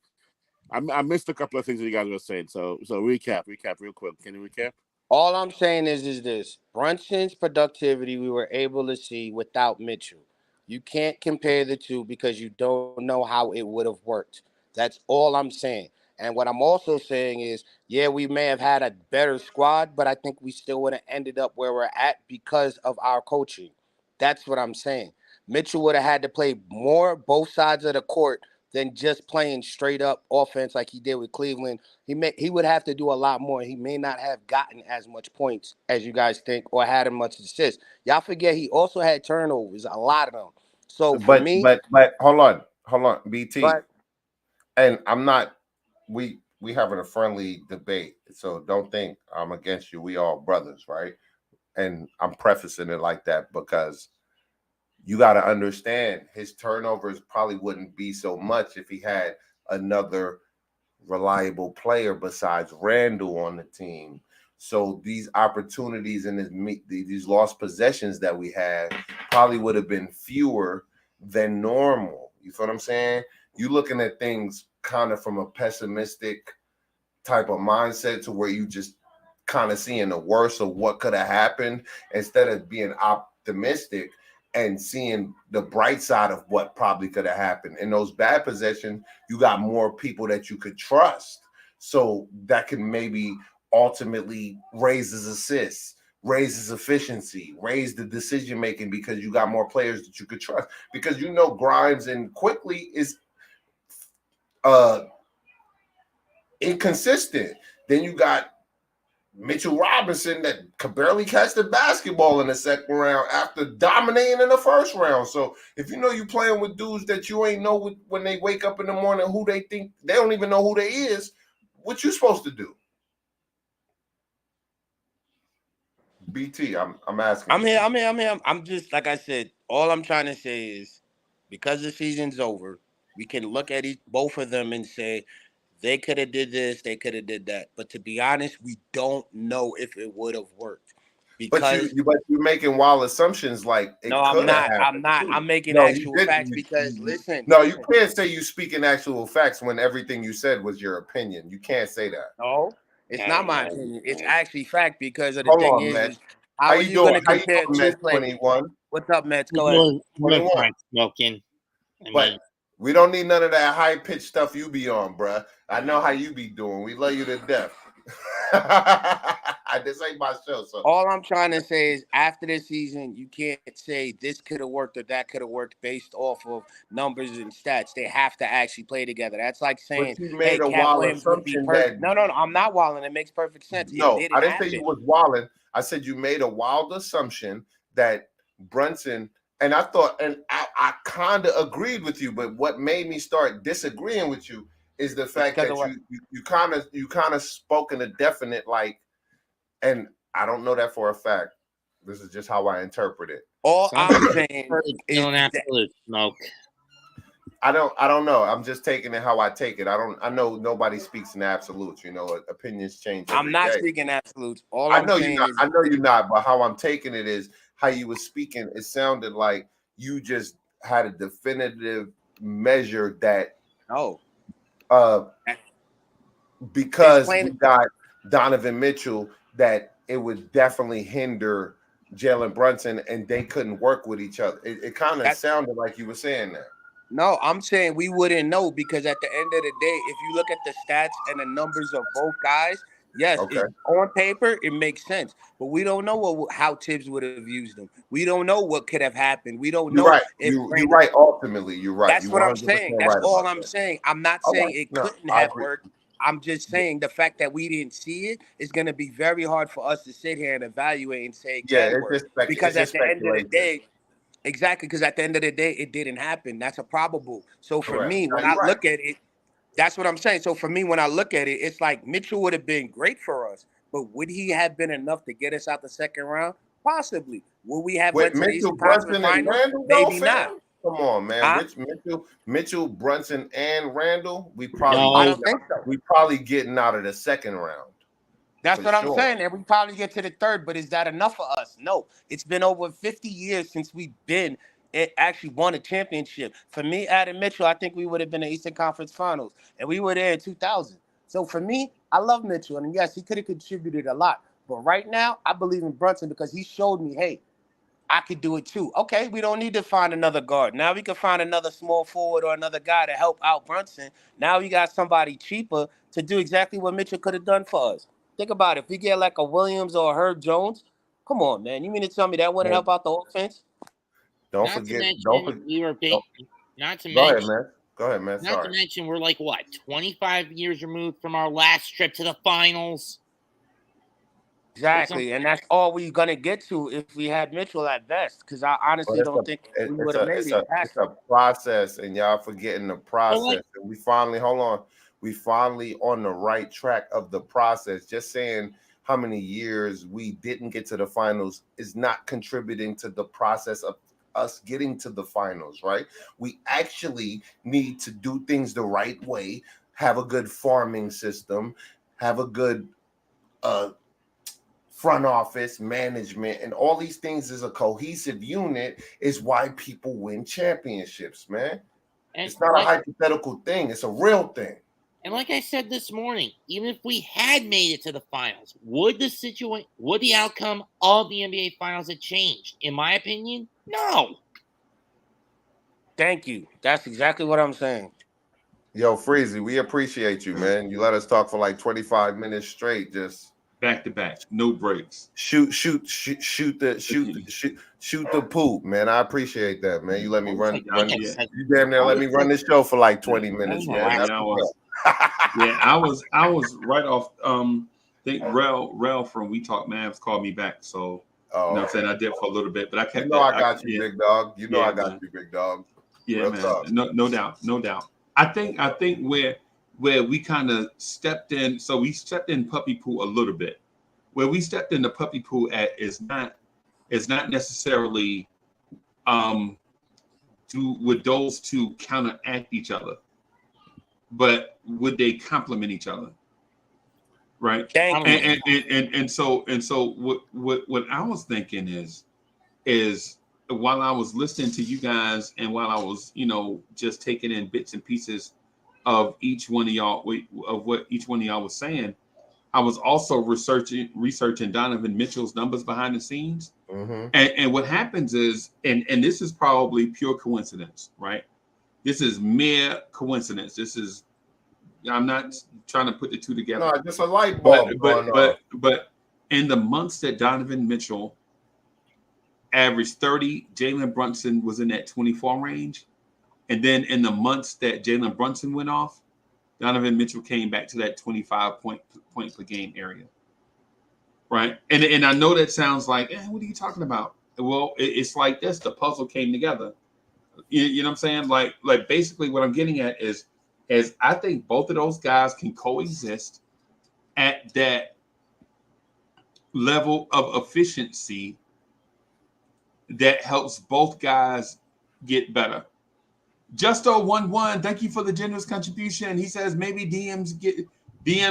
I missed a couple of things that you guys were saying. So recap real quick. Can you recap? all I'm saying is this. Brunson's productivity we were able to see without Mitchell. You can't compare the two because you don't know how it would have worked. That's all I'm saying. And what I'm also saying is, yeah, we may have had a better squad, but I think we still would have ended up where we're at because of our coaching. That's what I'm saying. Mitchell would have had to play more both sides of the court than just playing straight up offense like he did with Cleveland. He would have to do a lot more. He may not have gotten as much points as you guys think or had as much assists. Y'all forget he also had turnovers, a lot of them. So for me, but hold on, BT. And I'm not. We having a friendly debate, so don't think I'm against you. We all brothers, right? And I'm prefacing it like that because you got to understand his turnovers probably wouldn't be so much if he had another reliable player besides Randall on the team. So these opportunities and these lost possessions that we had probably would have been fewer than normal. You feel what I'm saying? You looking at things kind of from a pessimistic type of mindset to where you just kind of seeing the worst of what could have happened instead of being optimistic and seeing the bright side of what probably could have happened. In those bad possessions, you got more people that you could trust. So that can maybe ultimately raise his assists, raise his efficiency, raise the decision making because you got more players that you could trust. Because Grimes and Quickly is inconsistent. Then you got Mitchell Robinson that could barely catch the basketball in the second round after dominating in the first round. So if you're playing with dudes that you ain't know when they wake up in the morning who they think, they don't even know who they is, what you supposed to do? BT, I'm asking. I'm here. I'm just, like I said, all I'm trying to say is because the season's over, we can look at both of them and say they could have did this, they could have did that. But to be honest, we don't know if it would have worked. Because but you're making wild assumptions like it no, could I'm have not. happened. I'm making No, actual you facts didn't. because listen. You can't say you speaking actual facts when everything you said was your opinion. You can't say that. No, it's not my opinion. It's actually fact because of the Hold thing on, man. how are you going to compare two Mets players? 21? What's up, Mets? Go ahead. 21. Smoking. But we don't need none of that high pitched stuff you be on, bruh. I know how you be doing. We love you to death. This ain't my show. So all I'm trying to say is after this season, you can't say this could have worked or that could have worked based off of numbers and stats. They have to actually play together. That's like saying, hey, Cat Williams would be perfect. No, I'm not wilding. It makes perfect sense. No, I didn't say you was wilding. I said you made a wild assumption that Brunson, and I thought, and I kind of agreed with you, but what made me start disagreeing with you is the fact that you kind of spoke in a definite and I don't know that for a fact. This is just how I interpret it. All I'm saying is absolute smoke. I don't know. I'm just taking it how I take it. I know nobody speaks in absolutes. Opinions change. I'm not speaking absolutes. All I know you're not. I know you're not. But how I'm taking it is how you were speaking. It sounded like you just had a definitive measure that because we got Donovan Mitchell, that it would definitely hinder Jalen Brunson, and they couldn't work with each other. It kind of sounded like you were saying that. No, I'm saying we wouldn't know because at the end of the day, if you look at the stats and the numbers of both guys, yes, on paper it makes sense, but we don't know how Tibbs would have used them. We don't know what could have happened. We don't know. You're right. Ultimately, you're right. That's what I'm saying. That's all I'm saying. I'm not saying it couldn't have worked. I'm just saying the fact that we didn't see it is going to be very hard for us to sit here and evaluate and say it can work. Because at the end of the day, exactly, because at the end of the day, it didn't happen. That's a probable. So for me, when I look at it, that's what I'm saying. So for me, when I look at it, it's like Mitchell would have been great for us, but would he have been enough to get us out the second round? Possibly. Would we have went to the Eastern Conference Finals? Maybe not. Come on, man. Mitchell, Brunson, and Randall. I don't think so. We probably getting out of the second round. That's what I'm saying. And we probably get to the third, but is that enough for us? No. It's been over 50 years since we've been actually won a championship. For me, Adam Mitchell, I think we would have been in the Eastern Conference Finals, and we were there in 2000. So for me, I love Mitchell, and yes, he could have contributed a lot. But right now, I believe in Brunson because he showed me, hey, I could do it too. Okay, we don't need to find another guard. Now we can find another small forward or another guy to help out Brunson. Now we got somebody cheaper to do exactly what Mitchell could have done for us. Think about it. If we get like a Williams or a Herb Jones, come on, man. You mean to tell me that wouldn't help out the offense? Don't forget. We were big. Not to Go mention. Ahead, man. Go ahead, man. Not to mention, we're like what, 25 years removed from our last trip to the finals. Exactly, and that's all we're gonna get to if we had Mitchell at best. Because I honestly don't think we would have made it. It's a process, and y'all forgetting the process. And we finally on the right track of the process. Just saying how many years we didn't get to the finals is not contributing to the process of us getting to the finals, right? We actually need to do things the right way, have a good farming system, have a good front office management, and all these things as a cohesive unit is why people win championships, man. And it's not a hypothetical thing. It's a real thing. And like I said this morning, even if we had made it to the finals, would the outcome of the NBA finals have changed? In my opinion, no. Thank you. That's exactly what I'm saying. Yo, Freezy, we appreciate you, man. You let us talk for like 25 minutes straight. Just back to back, no breaks. Shoot the poop, man. I appreciate that, man. You let me run. You damn near let me run this show for like 20 minutes, man. That's I was right off. I think Rel from We Talk Mavs called me back, so you know what I'm saying, I did for a little bit, but I kept. I got you, big dog. You know I got you, big dog. Yeah, man. No doubt. I think where we kind of stepped in, so we stepped in puppy pool a little bit. Where we stepped in the puppy pool at is not necessarily would those two counteract each other, but would they complement each other? Right. And so what I was thinking is while I was listening to you guys and while I was, just taking in bits and pieces of each one of y'all, of what each one of y'all was saying, I was also researching Donovan Mitchell's numbers behind the scenes. Mm-hmm. And what happens is, and this is probably pure coincidence, right? This is mere coincidence. I'm not trying to put the two together. No, just a light bulb. But in the months that Donovan Mitchell averaged 30, Jalen Brunson was in that 24 range. And then in the months that Jalen Brunson went off, Donovan Mitchell came back to that 25 point per game area. Right. And I know that sounds like, what are you talking about? Well, it's like this. The puzzle came together. You know what I'm saying? Like basically what I'm getting at is I think both of those guys can coexist at that level of efficiency that helps both guys get better. Justo11, thank you for the generous contribution. He says maybe DM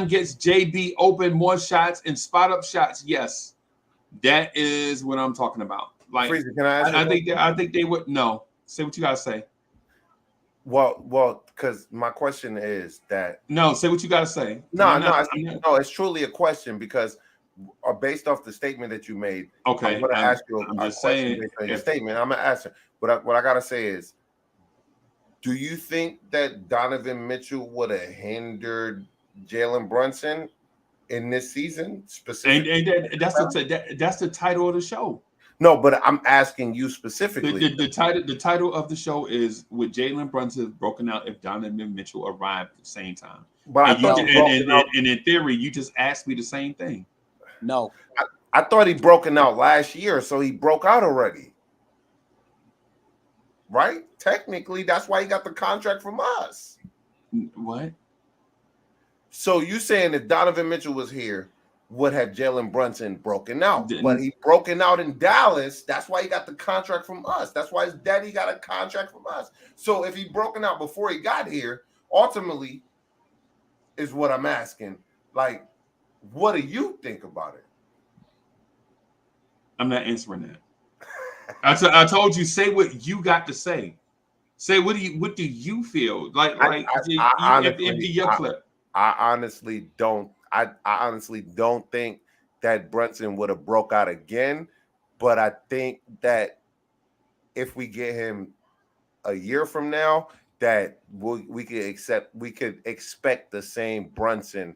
gets JB open more shots and spot up shots. Yes, that is what I'm talking about. Like, Freezy, can I ask I think they would. No, say what you gotta say. Well, because my question is that. No, say what you gotta say. No, it's truly a question because based off the statement that you made. Okay, I'm going to ask you a question based on your statement. I'm going to ask you. What I got to say is, do you think that Donovan Mitchell would have hindered Jalen Brunson in this season specifically? And that's the title of the show. No, but I'm asking you specifically. The title of the show is with Jalen Brunson broken out if Donovan Mitchell arrived at the same time. But and in theory, you just asked me the same thing. No. I thought he broken out last year, so he broke out already. Right? Technically, that's why he got the contract from us. What? So you saying if Donovan Mitchell was here, would have Jalen Brunson broken out? But he broken out in Dallas. That's why he got the contract from us. That's why his daddy got a contract from us. So if he broken out before he got here, ultimately is what I'm asking. Like, what do you think about it? I'm not answering that. I told you, say what you got to say. Say what do you feel like? Your clip. I honestly don't. I honestly don't think that Brunson would have broke out again, but I think that if we get him a year from now, that we could expect the same Brunson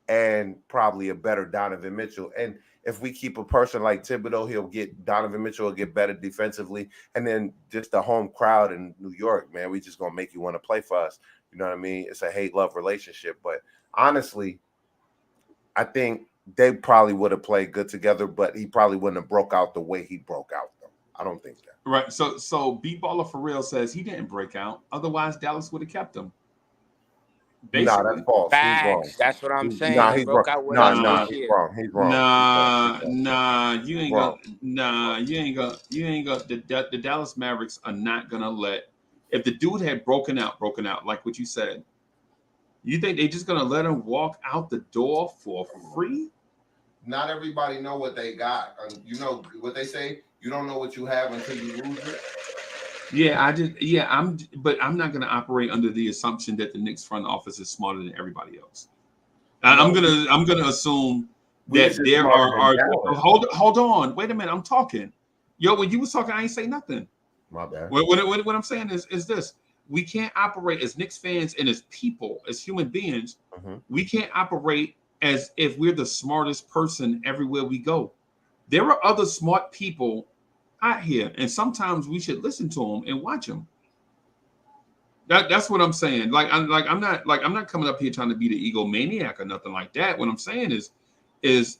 and probably a better Donovan Mitchell. And if we keep a person like Thibodeau, Donovan Mitchell will get better defensively. And then just the home crowd in New York, man, we just gonna make you want to play for us. You know what I mean? It's a hate-love relationship. But honestly, I think they probably would have played good together, but he probably wouldn't have broke out the way he broke out, though. I don't think that. Right. So B-Baller for real says he didn't break out. Otherwise, Dallas would have kept him. No, that's false. Facts. He's wrong. That's what I'm saying. Nah, he's wrong. He's wrong. He's wrong. You ain't gonna. The Dallas Mavericks are not gonna let. If the dude had broken out like what you said, you think they just gonna let him walk out the door for free? Not everybody know what they got. You know what they say. You don't know what you have until you lose it. But I'm not going to operate under the assumption that the Knicks front office is smarter than everybody else. I'm gonna assume that there are hold on, wait a minute, I'm talking. Yo, when you was talking, I ain't say nothing. My bad. What I'm saying is this: we can't operate as Knicks fans and as people, as human beings. We can't operate as if we're the smartest person everywhere we go. There are other smart people out here, and sometimes we should listen to them and watch them. That's what I'm saying. I'm not coming up here trying to be the egomaniac or nothing like that. What I'm saying is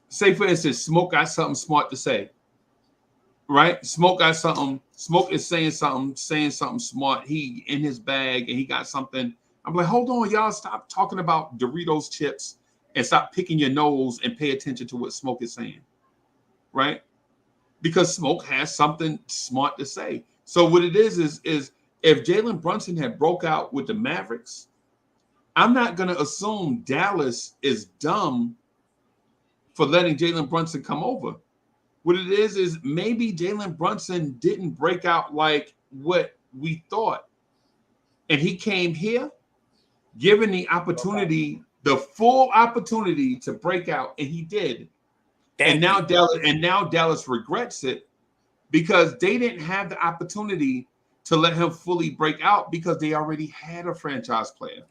say for instance, Smoke got something smart to say, right? Smoke got something. Smoke is saying something smart. He in his bag and he got something. I'm like, hold on, y'all, stop talking about Doritos chips and stop picking your nose and pay attention to what Smoke is saying, right? Because Smoke has something smart to say. So what it is if Jalen Brunson had broke out with the Mavericks, I'm not going to assume Dallas is dumb for letting Jalen Brunson come over. What it is maybe Jalen Brunson didn't break out like what we thought. And he came here given the opportunity, the full opportunity to break out, and he did. And now Dallas regrets it because they didn't have the opportunity to let him fully break out because they already had a franchise player.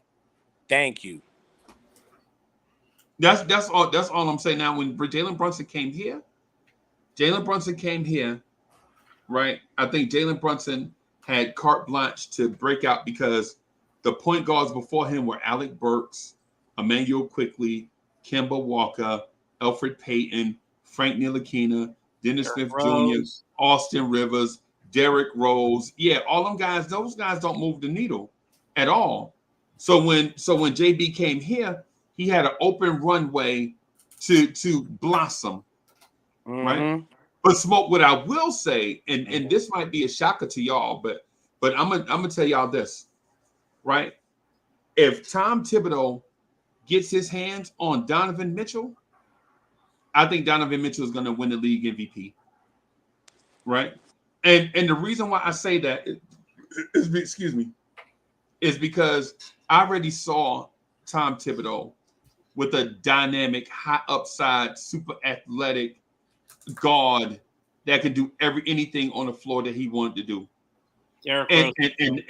Thank you. That's all I'm saying. Now, when Jalen Brunson came here, right? I think Jalen Brunson had carte blanche to break out because the point guards before him were Alec Burks, Emmanuel Quickley, Kemba Walker, Alfred Payton, Frank Ntilikina, Dennis Smith Jr., Austin Rivers, Derrick Rose. Yeah, all them guys, those guys don't move the needle at all. So when JB came here, he had an open runway to blossom, right? But Smoke, what I will say, and this might be a shocker to y'all, but I'm gonna tell y'all this, right? If Tom Thibodeau gets his hands on Donovan Mitchell, I think Donovan Mitchell is going to win the league MVP, right? And the reason why I say that is because I already saw Tom Thibodeau with a dynamic, high upside, super athletic guard that could do anything on the floor that he wanted to do. And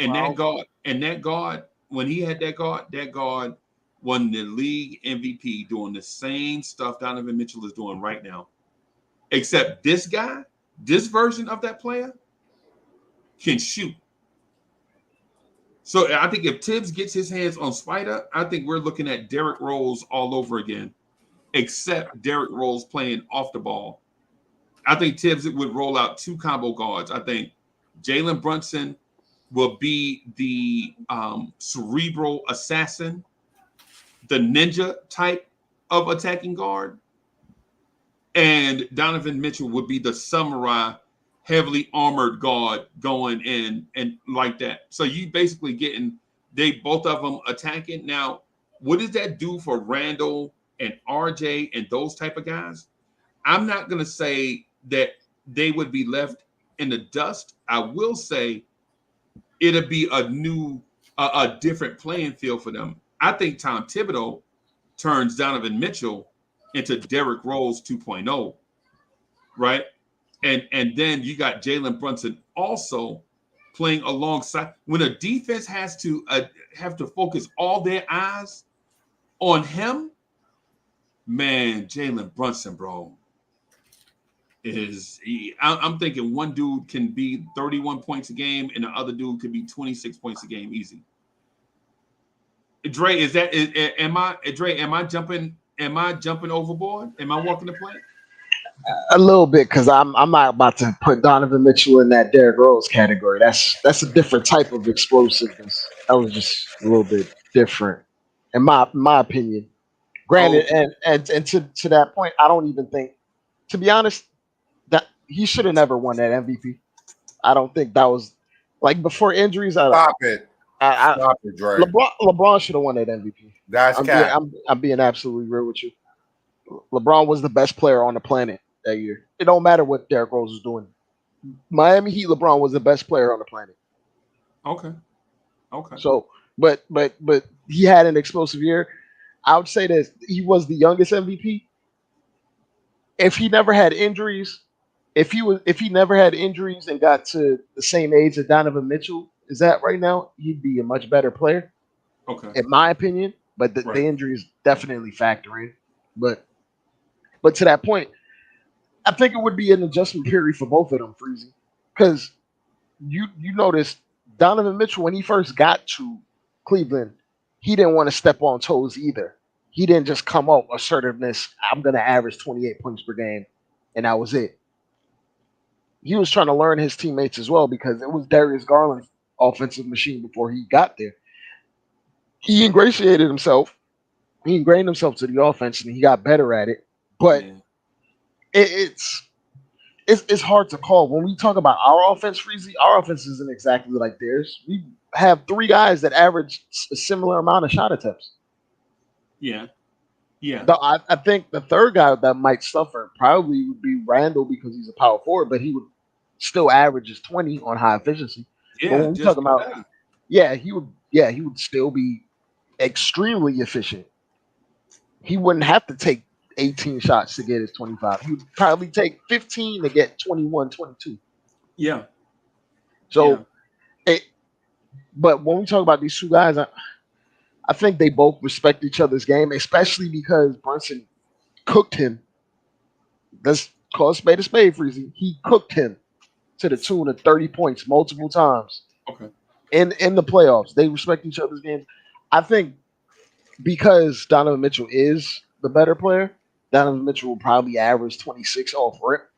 that guard, when he had that guard won the league MVP doing the same stuff Donovan Mitchell is doing right now. Except this guy, this version of that player can shoot. So I think if Tibbs gets his hands on Syda, I think we're looking at Derrick Rose all over again, except Derrick Rose playing off the ball. I think Tibbs would roll out two combo guards. I think Jalen Brunson will be the cerebral assassin, the ninja type of attacking guard. And Donovan Mitchell would be the samurai, heavily armored guard going in and like that. So you basically getting both of them attacking. Now, what does that do for Randall and RJ and those type of guys? I'm not going to say that they would be left in the dust. I will say it'll be a different playing field for them. I think Tom Thibodeau turns Donovan Mitchell into Derrick Rose 2.0, right? And then you got Jalen Brunson also playing alongside. When a defense has to focus all their eyes on him, man, Jalen Brunson, bro, I'm thinking one dude can be 31 points a game and the other dude could be 26 points a game easy. Dre, am I jumping overboard? Am I walking the plank? A little bit, because I'm not about to put Donovan Mitchell in that Derrick Rose category. That's a different type of explosiveness. That was just a little bit different, in my opinion. Granted, and to that point, I don't even think, to be honest, that he should have never won that MVP. I don't think that was like before injuries. Stop it, Dre. LeBron should have won that MVP. That's cap. I'm being absolutely real with you. LeBron was the best player on the planet that year. It don't matter what Derrick Rose was doing. Miami Heat LeBron was the best player on the planet. Okay. So, but he had an explosive year. I would say that he was the youngest MVP. If he never had injuries, if he never had injuries and got to the same age as Donovan Mitchell, is at right now, he'd be a much better player, Okay. in my opinion. But the Right. injuries definitely factor in. But to that point, I think it would be an adjustment period for both of them, Freezy, because you noticed Donovan Mitchell when he first got to Cleveland, he didn't want to step on toes either. He didn't just come out assertiveness. I'm going to average 28 points per game, and that was it. He was trying to learn his teammates as well because it was Darius Garland's offensive machine before he got there. He ingratiated himself. He ingrained himself to the offense, and he got better at it. But Yeah. it's hard to call when we talk about our offense. Freezy, our offense isn't exactly like theirs. We have three guys that average a similar amount of shot attempts. Yeah. Yeah. I think the third guy that might suffer probably would be Randall because he's a power forward, but he would still average his 20 on high efficiency. But Yeah. when we Just talk about, better. he would still be extremely efficient. He wouldn't have to take 18 shots to get his 25. He would probably take 15 to get 21, 22. Yeah. So, but when we talk about these two guys, I think they both respect each other's game, especially because Brunson cooked him. Let's call a spade, Freezy. He cooked him to the tune of 30 points multiple times. Okay. In the playoffs. They respect each other's games. I think because Donovan Mitchell is the better player, Donovan Mitchell will probably average 26 off rip.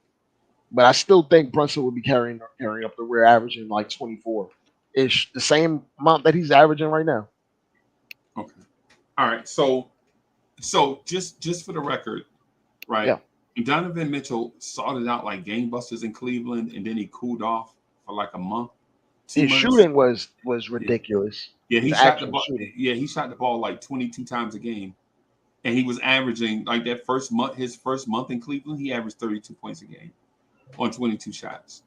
But I still think Brunson will be carrying up the rear, averaging like 24-ish, the same amount that he's averaging right now. Okay. All right. So just for the record, right? Yeah. Donovan Mitchell started out like gangbusters in Cleveland, and then he cooled off for like a month. His shooting was ridiculous. Yeah, he His shot the actual ball. shooting. Yeah, he shot the ball like 22 times a game, and he was averaging like that first month. His first month in Cleveland, he averaged 32 points a game on 22 shots.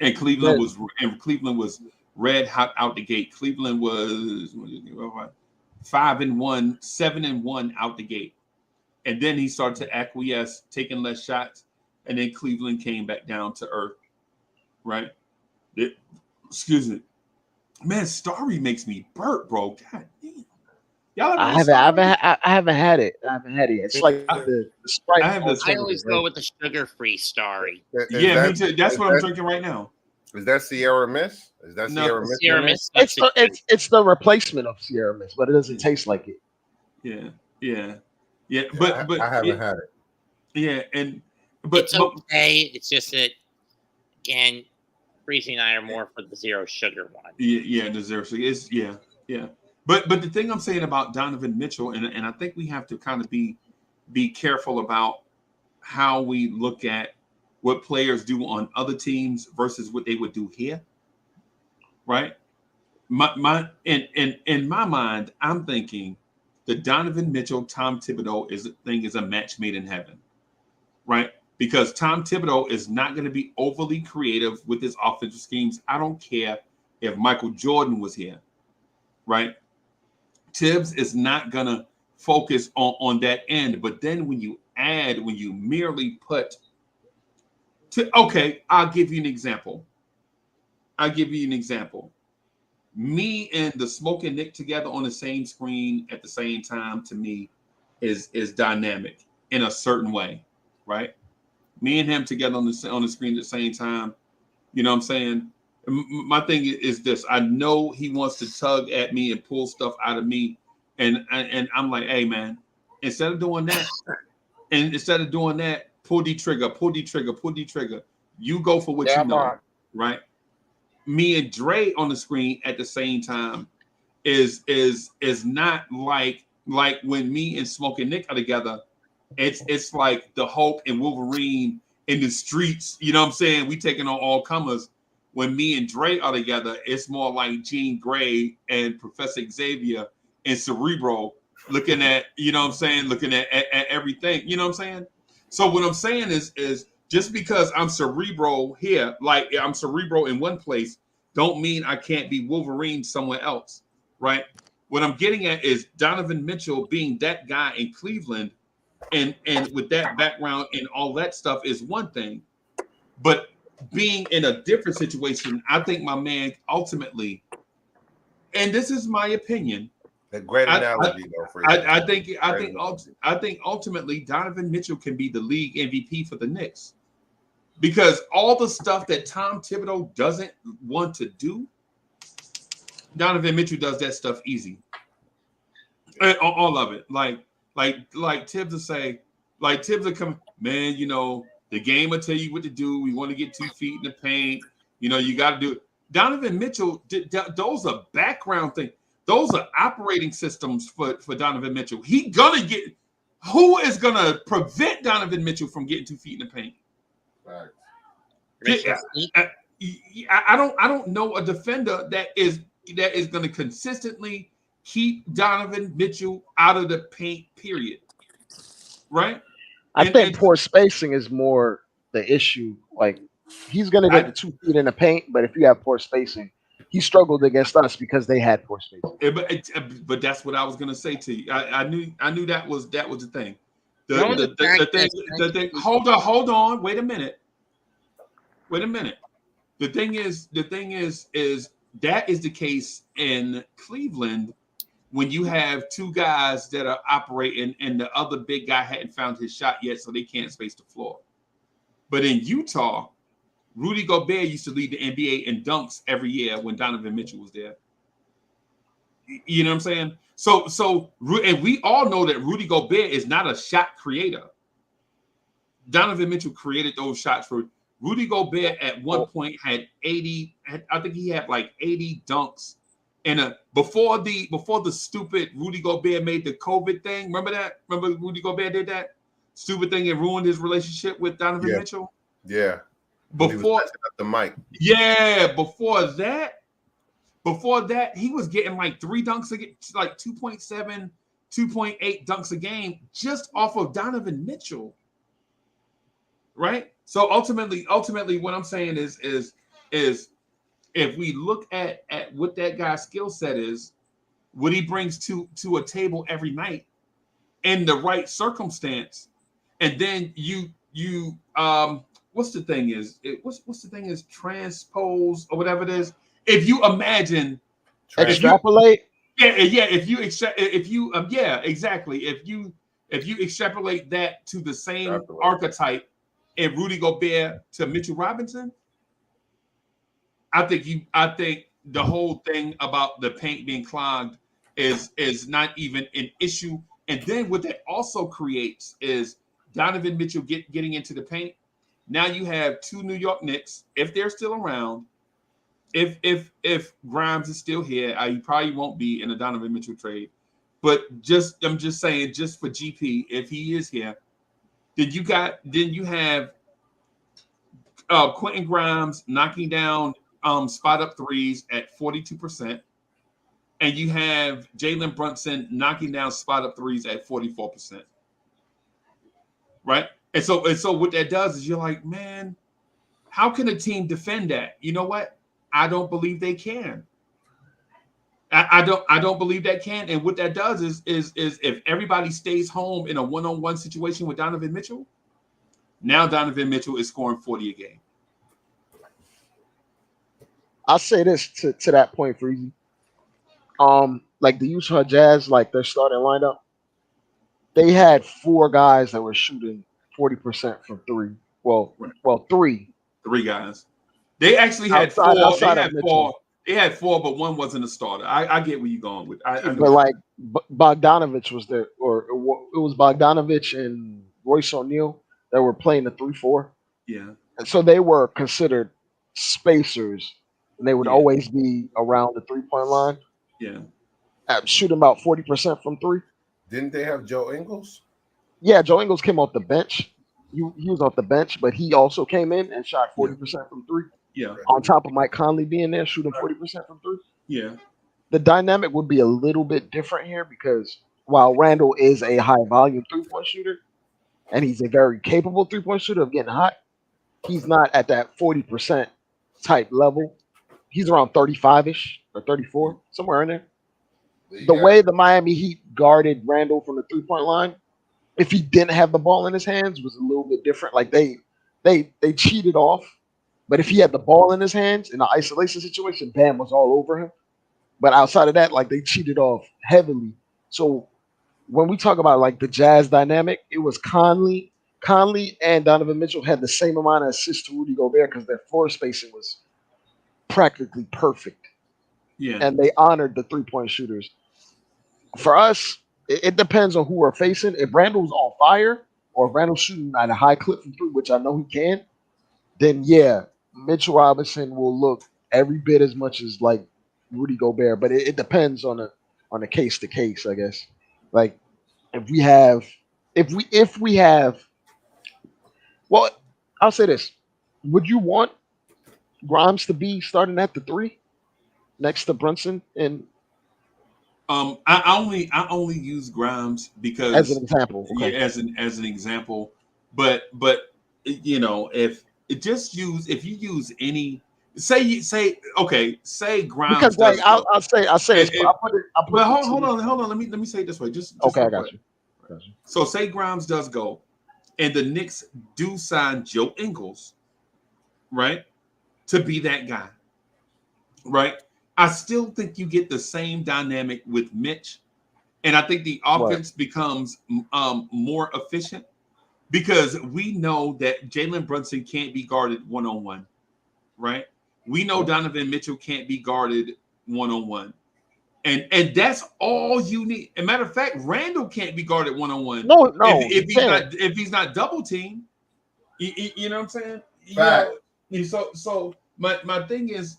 And Cleveland was red hot out the gate. Cleveland was 5-1, 7-1 out the gate, and then he started to acquiesce, taking less shots, and then Cleveland came back down to earth. Right? Excuse me. Man, Starry makes me burp, bro. God damn. Y'all I haven't had it. I haven't had it. It's like the Sprite. I always go with the sugar-free Starry. Yeah, me too. That's what I'm drinking right now. Is that Sierra Mist? Is that Sierra Mist? Sierra Mist. It's the replacement of Sierra Mist, but it doesn't taste like it. Yeah. But I haven't had it. Yeah, but it's okay. It's just that again, Freezy and I are more for the zero sugar one. Yeah, the zero sugar is yeah. But the thing I'm saying about Donovan Mitchell, and I think we have to kind of be careful about how we look at what players do on other teams versus what they would do here. Right? In my mind, I'm thinking the Donovan Mitchell, Tom Thibodeau is a match made in heaven. Right? Because Tom Thibodeau is not going to be overly creative with his offensive schemes. I don't care if Michael Jordan was here. Right? Tibbs is not going to focus on that end. But then when you merely put okay, I'll give you an example. Me and the Smoking Nick together on the same screen at the same time, to me, is dynamic in a certain way, right? Me and him together on the screen at the same time, you know what I'm saying? My thing is this: I know he wants to tug at me and pull stuff out of me, and I'm like, hey man, instead of doing that, pull the trigger. You go for what you know, right? Me and Dre on the screen at the same time is not like when me and Smoking Nick are together. It's like the Hulk and Wolverine in the streets. You know what I'm saying? We taking on all comers. When me and Dre are together, it's more like Jean Grey and Professor Xavier and Cerebro looking at, you know what I'm saying, looking at everything. You know what I'm saying? So what I'm saying is just because I'm Cerebro here, like I'm Cerebro in one place, don't mean I can't be Wolverine somewhere else, right? What I'm getting at is Donovan Mitchell being that guy in Cleveland and with that background and all that stuff is one thing. But being in a different situation, I think my man ultimately, and this is my opinion. A great analogy, though. Fraser. I think ultimately Donovan Mitchell can be the league MVP for the Knicks because all the stuff that Tom Thibodeau doesn't want to do, Donovan Mitchell does that stuff easy. All of it, like Tibbs will say, like Tibbs will come, man. You know the game will tell you what to do. We want to get 2 feet in the paint. You know you got to do it. Donovan Mitchell, those are background things. Those are operating systems for Donovan Mitchell. Who is gonna prevent Donovan Mitchell from getting 2 feet in the paint? Right. I don't know a defender that is going to consistently keep Donovan Mitchell out of the paint. Period. Right. I think poor spacing is more the issue. Like he's going to get the 2 feet in the paint, but if you have poor spacing, he struggled against us because they had poor spacing. But that's what I was going to say to you. I knew that was the thing. The thing. Hold on. Wait a minute. The thing is that is the case in Cleveland when you have 2 guys that are operating and the other big guy hadn't found his shot yet, so they can't space the floor. But in Utah, Rudy Gobert used to lead the NBA in dunks every year when Donovan Mitchell was there. You know what I'm saying? So, and we all know that Rudy Gobert is not a shot creator. Donovan Mitchell created those shots for Rudy Gobert. At one point had 80. I think he had like 80 dunks. And before the stupid Rudy Gobert made the COVID thing. Remember that? Remember Rudy Gobert did that stupid thing and ruined his relationship with Donovan Mitchell? Yeah. Before the mic. Yeah, before that, he was getting like 3 dunks a game, like 2.7, 2.8 dunks a game just off of Donovan Mitchell. Right? So ultimately, what I'm saying is if we look at what that guy's skill set is, what he brings to a table every night in the right circumstance, and then you what's the thing is transpose or whatever it is. If you imagine extrapolate, if you extrapolate that to the same archetype in Rudy Gobert to Mitchell Robinson, I think the whole thing about the paint being clogged is not even an issue. And then what that also creates is Donovan Mitchell getting into the paint. Now you have 2 New York Knicks, if they're still around. If Grimes is still here, he probably won't be in a Donovan Mitchell trade. But I'm just saying, just for GP, if he is here, then you have Quentin Grimes knocking down spot up threes at 42%, and you have Jalen Brunson knocking down spot up threes at 44%. Right? And so what that does is you're like, man, how can a team defend that? You know what? I don't believe they can. I don't believe that can. And what that does is if everybody stays home in a one-on-one situation with Donovan Mitchell, now Donovan Mitchell is scoring 40 a game. I'll say this to that point, Freezy. Like the Utah Jazz, like their starting lineup, they had 4 guys that were shooting 40% from 3. Well, 3 guys. They actually had 4. They had 4, but one wasn't a starter. I get where you're going with. But like Bogdanovich was there, or it was Bogdanovich and Royce O'Neal that were playing the 3-4. Yeah. And so they were considered spacers, and they would always be around the 3-point line. Yeah. Shooting about 40% from 3. Didn't they have Joe Ingles? Yeah, Joe Ingles came off the bench. He was off the bench, but he also came in and shot 40% from 3. Yeah. On top of Mike Conley being there, shooting 40% from 3. Yeah. The dynamic would be a little bit different here because while Randall is a high volume 3-point shooter, and he's a very capable 3-point shooter of getting hot, he's not at that 40% type level. He's around 35-ish or 34, somewhere in there. The way the Miami Heat guarded Randall from the 3-point line, if he didn't have the ball in his hands, was a little bit different. Like they cheated off But if he had the ball in his hands in an isolation situation, Bam was all over him. But outside of that, like they cheated off heavily. So when we talk about like the Jazz dynamic, it was Conley and Donovan Mitchell had the same amount of assists to Rudy Gobert because their floor spacing was practically perfect. Yeah. And they honored the 3-point shooters. For us, it depends on who we're facing. If Randall's on fire or if Randall's shooting at a high clip from three, which I know he can, then yeah, Mitchell Robinson will look every bit as much as like Rudy Gobert. But it depends on a case to case, I guess. Like if we have well, I'll say this. Would you want Grimes to be starting at the 3 next to Brunson and I only use Grimes because as an example? Okay. yeah, as an example. But you know, if you use any say Grimes Because like does go. I'll say this, If- I'll put But the hold team- on. Let me say it this way. Just Okay, I real got quick. you. So say Grimes does go, and the Knicks do sign Joe Ingles, right, to be that guy, right? I still think you get the same dynamic with Mitch, and I think the offense becomes more efficient because we know that Jalen Brunson can't be guarded one-on-one, right? We know Donovan Mitchell can't be guarded one-on-one. And that's all you need. As a matter of fact, Randall can't be guarded one-on-one. No, if he's not double teamed, you know what I'm saying? Fact. You know, so my thing is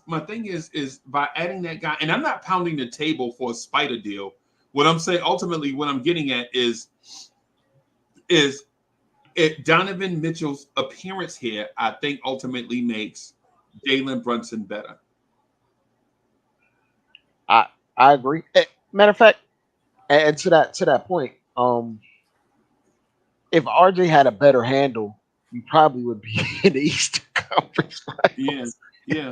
by adding that guy, and I'm not pounding the table for a Spider deal. What I'm saying ultimately, what I'm getting at is Donovan Mitchell's appearance here, I think ultimately makes Jalen Brunson better. I agree. Matter of fact, and to that point, if RJ had a better handle, we probably would be in the Eastern Conference. Finals. Yeah.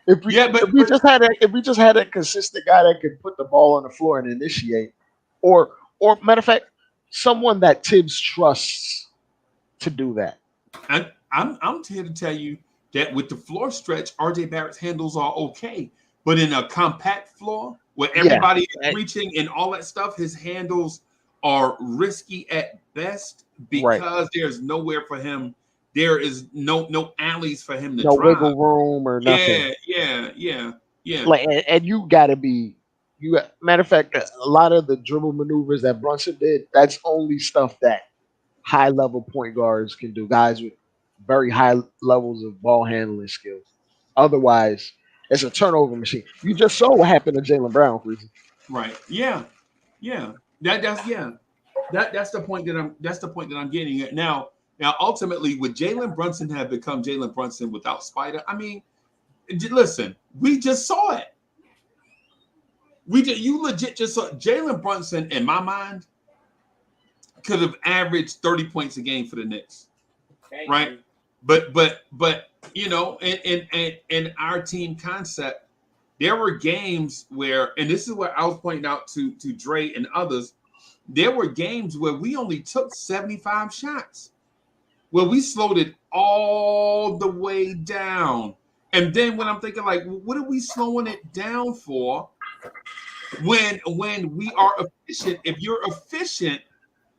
If we just had a consistent guy that could put the ball on the floor and initiate, or matter of fact, someone that Tibbs trusts to do that. I'm here to tell you that with the floor stretch, RJ Barrett's handles are okay, but in a compact floor where everybody is reaching and all that stuff, his handles are risky at best because there's nowhere for him. There is no alleys for him to no drive. wiggle room or nothing. Yeah. Like, and you gotta be. Matter of fact, a lot of the dribble maneuvers that Brunson did, that's only stuff that high level point guards can do. Guys with very high levels of ball handling skills. Otherwise, it's a turnover machine. You just saw what happened to Jalen Brown, Freezy. Right. Yeah. That's the point that I'm getting at now. Now, ultimately, would Jalen Brunson have become Jalen Brunson without Spider? I mean, listen, we just saw it. You legit just saw Jalen Brunson, in my mind, could have averaged 30 points a game for the Knicks, right? But you know, in our team concept, there were games where, and this is what I was pointing out to Dre and others, there were games where we only took 75 shots, where we slowed it all the way down. And then when I'm thinking, like, what are we slowing it down for? When we are efficient, if you're efficient,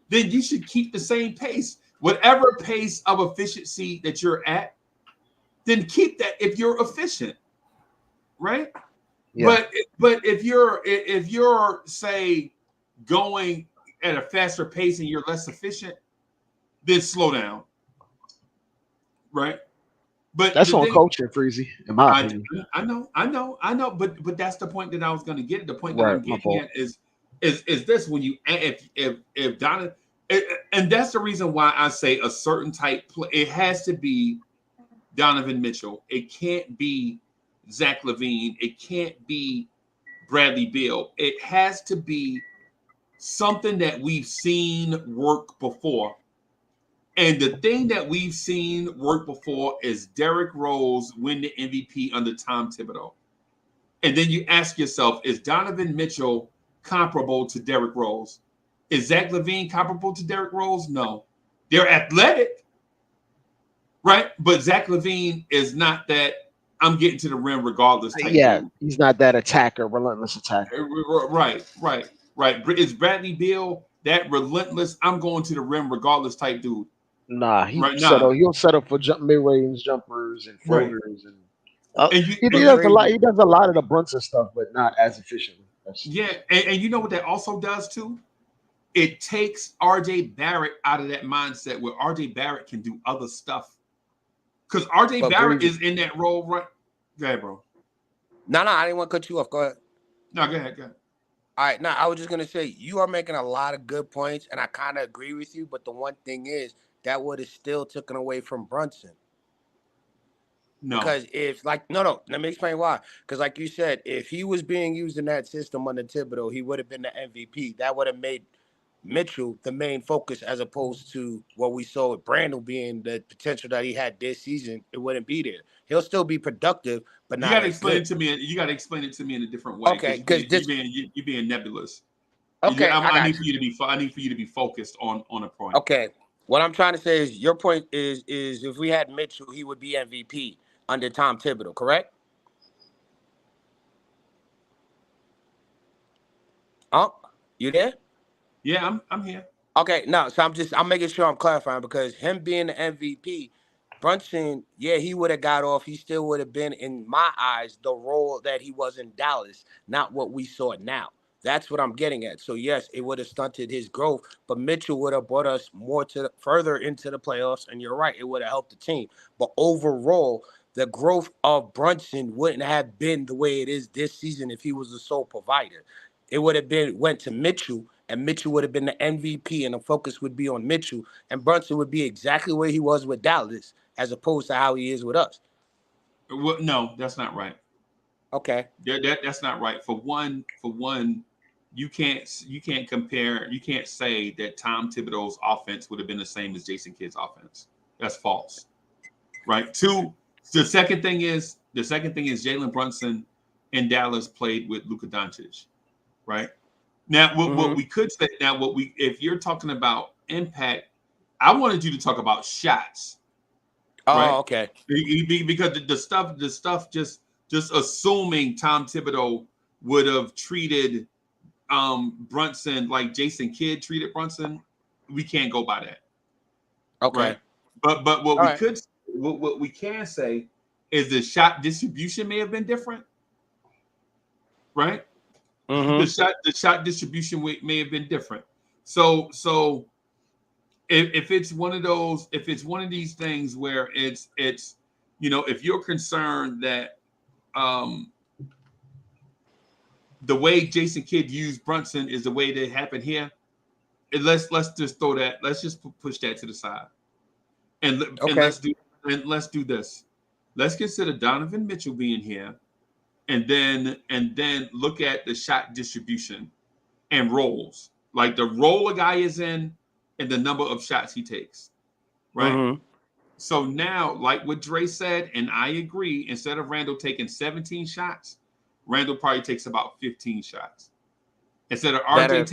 then you should keep the same pace. Whatever pace of efficiency that you're at, then keep that if you're efficient, right? Yeah. But if you're say going at a faster pace and you're less efficient, then slow down, right? But that's on coaching, Freezy, in my opinion. I know. But that's the point that I was going to get. The point that I'm getting at is this: when you if Donovan, and that's the reason why I say a certain type play. It has to be Donovan Mitchell. It can't be Zach LaVine. It can't be Bradley Beal. It has to be something that we've seen work before. And the thing that we've seen work before is Derrick Rose win the MVP under Tom Thibodeau. And then you ask yourself, is Donovan Mitchell comparable to Derrick Rose? Is Zach LaVine comparable to Derrick Rose? No. They're athletic. right? But Zach LaVine is not that I'm getting to the rim regardless type Yeah, dude. he's not that attacker, relentless attacker. Right. Is Bradley Beal that relentless? I'm going to the rim regardless type dude. Nah, Right now, He'll settle for mid-range jumpers and right. floaters, and And you, he and, does a lot. He does a lot of the Brunson stuff, but not as efficiently. yeah, and you know what that also does too? It takes RJ Barrett out of that mindset where RJ Barrett can do other stuff. Because RJ Barrett is in that role, right? Go ahead, bro. No, I didn't want to cut you off. Go ahead. No, go ahead. All right, now I was just gonna say you are making a lot of good points, and I kind of agree with you. But the one thing is that would have still taken away from Brunson. No, because if no, let me explain why. Because like you said, if he was being used in that system under Thibodeau, he would have been the MVP. That would have made Mitchell the main focus, as opposed to what we saw with Brandel being the potential that he had this season. It wouldn't be there. He'll still be productive, but you not got to as explain good. it to me. You got to explain it to me in a different way. Okay, because you're being nebulous. Okay, I need for you to be. I need for you to be focused on a point. Okay, what I'm trying to say is your point is if we had Mitchell, he would be MVP under Tom Thibodeau, correct? Oh, you there? Yeah, I'm here. Okay, no, so I'm making sure I'm clarifying, because him being the MVP, Brunson, yeah, he would have got off. He still would have been, in my eyes, the role that he was in Dallas, not what we saw now. That's what I'm getting at. So yes, it would have stunted his growth, but Mitchell would have brought us further into the playoffs. And you're right, it would have helped the team. But overall, the growth of Brunson wouldn't have been the way it is this season if he was the sole provider. It would have went to Mitchell, and Mitchell would have been the MVP, and the focus would be on Mitchell, and Brunson would be exactly where he was with Dallas, as opposed to how he is with us. Well, no, that's not right. Okay, that's not right. For one, you can't compare. You can't say that Tom Thibodeau's offense would have been the same as Jason Kidd's offense. That's false. Right. Two. The second thing is Jalen Brunson in Dallas played with Luka Doncic. Right. Now, what we could say if you're talking about impact, I wanted you to talk about shots. Oh, right? Okay. Because the stuff just assuming Tom Thibodeau would have treated Brunson like Jason Kidd treated Brunson, we can't go by that. Okay. Right? But what we can say is the shot distribution may have been different. Right? The shot distribution may have been different. So if it's one of these things where it's if you're concerned that the way Jason Kidd used Brunson is the way that happened here, let's just throw that. Let's just push that to the side, and let's do this. Let's consider Donovan Mitchell being here. And then look at the shot distribution and roles, like the role a guy is in and the number of shots he takes, right? So now, like what Dre said, and I agree, instead of Randall taking 17 shots, Randall probably takes about 15 shots. Instead of RJ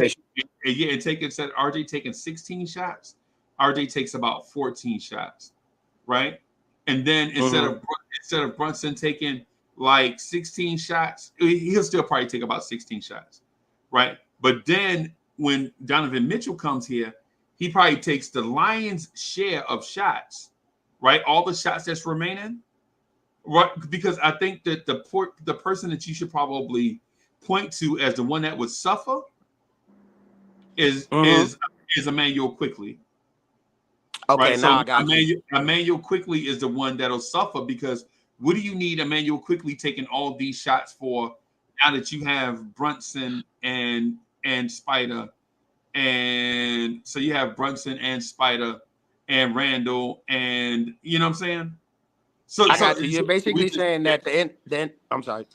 taking 16 shots, RJ takes about 14 shots, right? And then instead of Brunson taking like 16 shots, he'll still probably take about 16 shots, right? But then when Donovan Mitchell comes here, he probably takes the Lions' share of shots, right? All the shots that's remaining, right? Because I think that the person that you should probably point to as the one that would suffer is Emmanuel Quickly. Okay, right? now So I got you. Emmanuel Quickly is the one that'll suffer, because what do you need Emmanuel Quickly taking all these shots for now that you have Brunson and Spider? And so you have Brunson and Spider and Randall, and you know what I'm saying? I got you. You're basically saying that I'm sorry.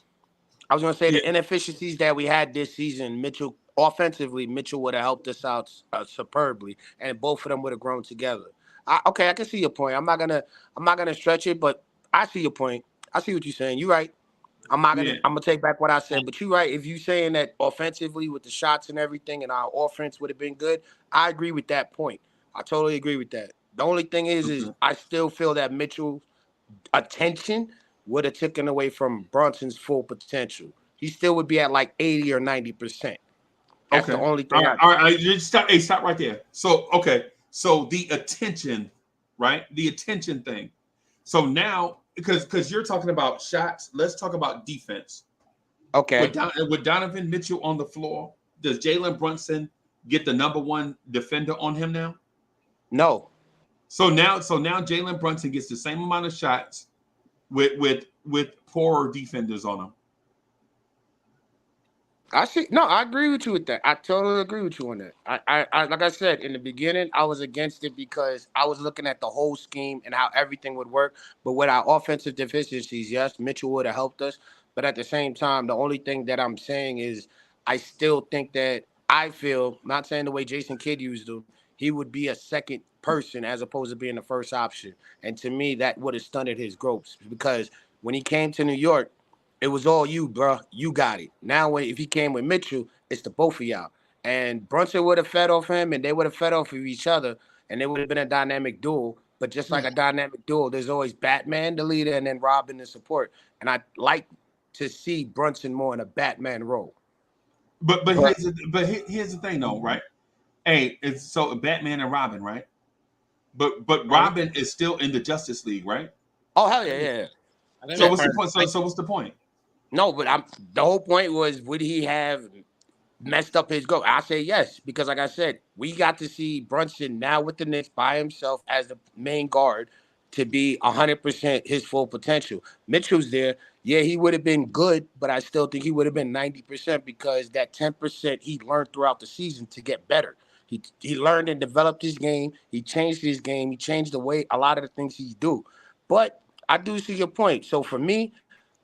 I was going to say the inefficiencies that we had this season, Mitchell would have helped us out superbly, and both of them would have grown together. I can see your point. I'm not gonna stretch it, but I see your point. I see what you're saying. You're right. I'm gonna take back what I said, but you're right. If you're saying that offensively with the shots and everything, and our offense would have been good, I agree with that point. I totally agree with that. The only thing is Okay. I still feel that Mitchell's attention would have taken away from Brunson's full potential. He still would be at like 80 or 90%. That's the Okay. only All thing right. All right. All right. Just stop. Hey, stop right there. So, okay. So the attention, right? The attention thing. So now, because you're talking about shots, let's talk about defense. Okay. With Donovan Mitchell on the floor, does Jalen Brunson get the number one defender on him now? No. So now Jalen Brunson gets the same amount of shots with poorer defenders on him. I agree with you with that. I totally agree with you on that. I like I said in the beginning, I was against it because I was looking at the whole scheme and how everything would work. But with our offensive deficiencies, yes, Mitchell would have helped us. But at the same time, the only thing that I'm saying is I still think that I feel, not saying the way Jason Kidd used him, he would be a second person as opposed to being the first option. And to me, that would have stunted his growth because when he came to New York, it was all you, bro. You got it. Now, if he came with Mitchell, it's the both of y'all. And Brunson would have fed off him, and they would have fed off of each other, and it would have been a dynamic duel. But just like a dynamic duel, there's always Batman, the leader, and then Robin, the support. And I like to see Brunson more in a Batman role. But here's the thing, though, right? Hey, it's so Batman and Robin, right? But Robin is still in the Justice League, right? Oh hell yeah. So what's the point? So what's the point? No, but the whole point was, would he have messed up his goal? I say yes, because like I said, we got to see Brunson now with the Knicks by himself as the main guard to be 100% his full potential. Mitchell's there. Yeah, he would have been good, but I still think he would have been 90% because that 10% he learned throughout the season to get better. He learned and developed his game. He changed his game. He changed the way a lot of the things he do. But I do see your point. So for me,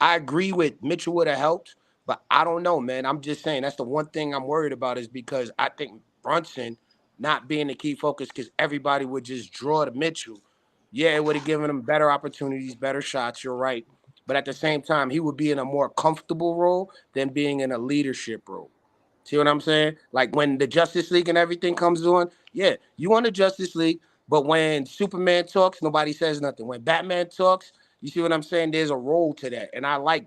I agree with Mitchell would have helped, but I don't know, man. I'm just saying that's the one thing I'm worried about is because I think Brunson not being the key focus because everybody would just draw to Mitchell. Yeah, it would have given him better opportunities, better shots. You're right. But at the same time, he would be in a more comfortable role than being in a leadership role. See what I'm saying? Like when the Justice League and everything comes on, yeah, you on the Justice League, but when Superman talks, nobody says nothing. When Batman talks, you see what I'm saying? There's a role to that. And I like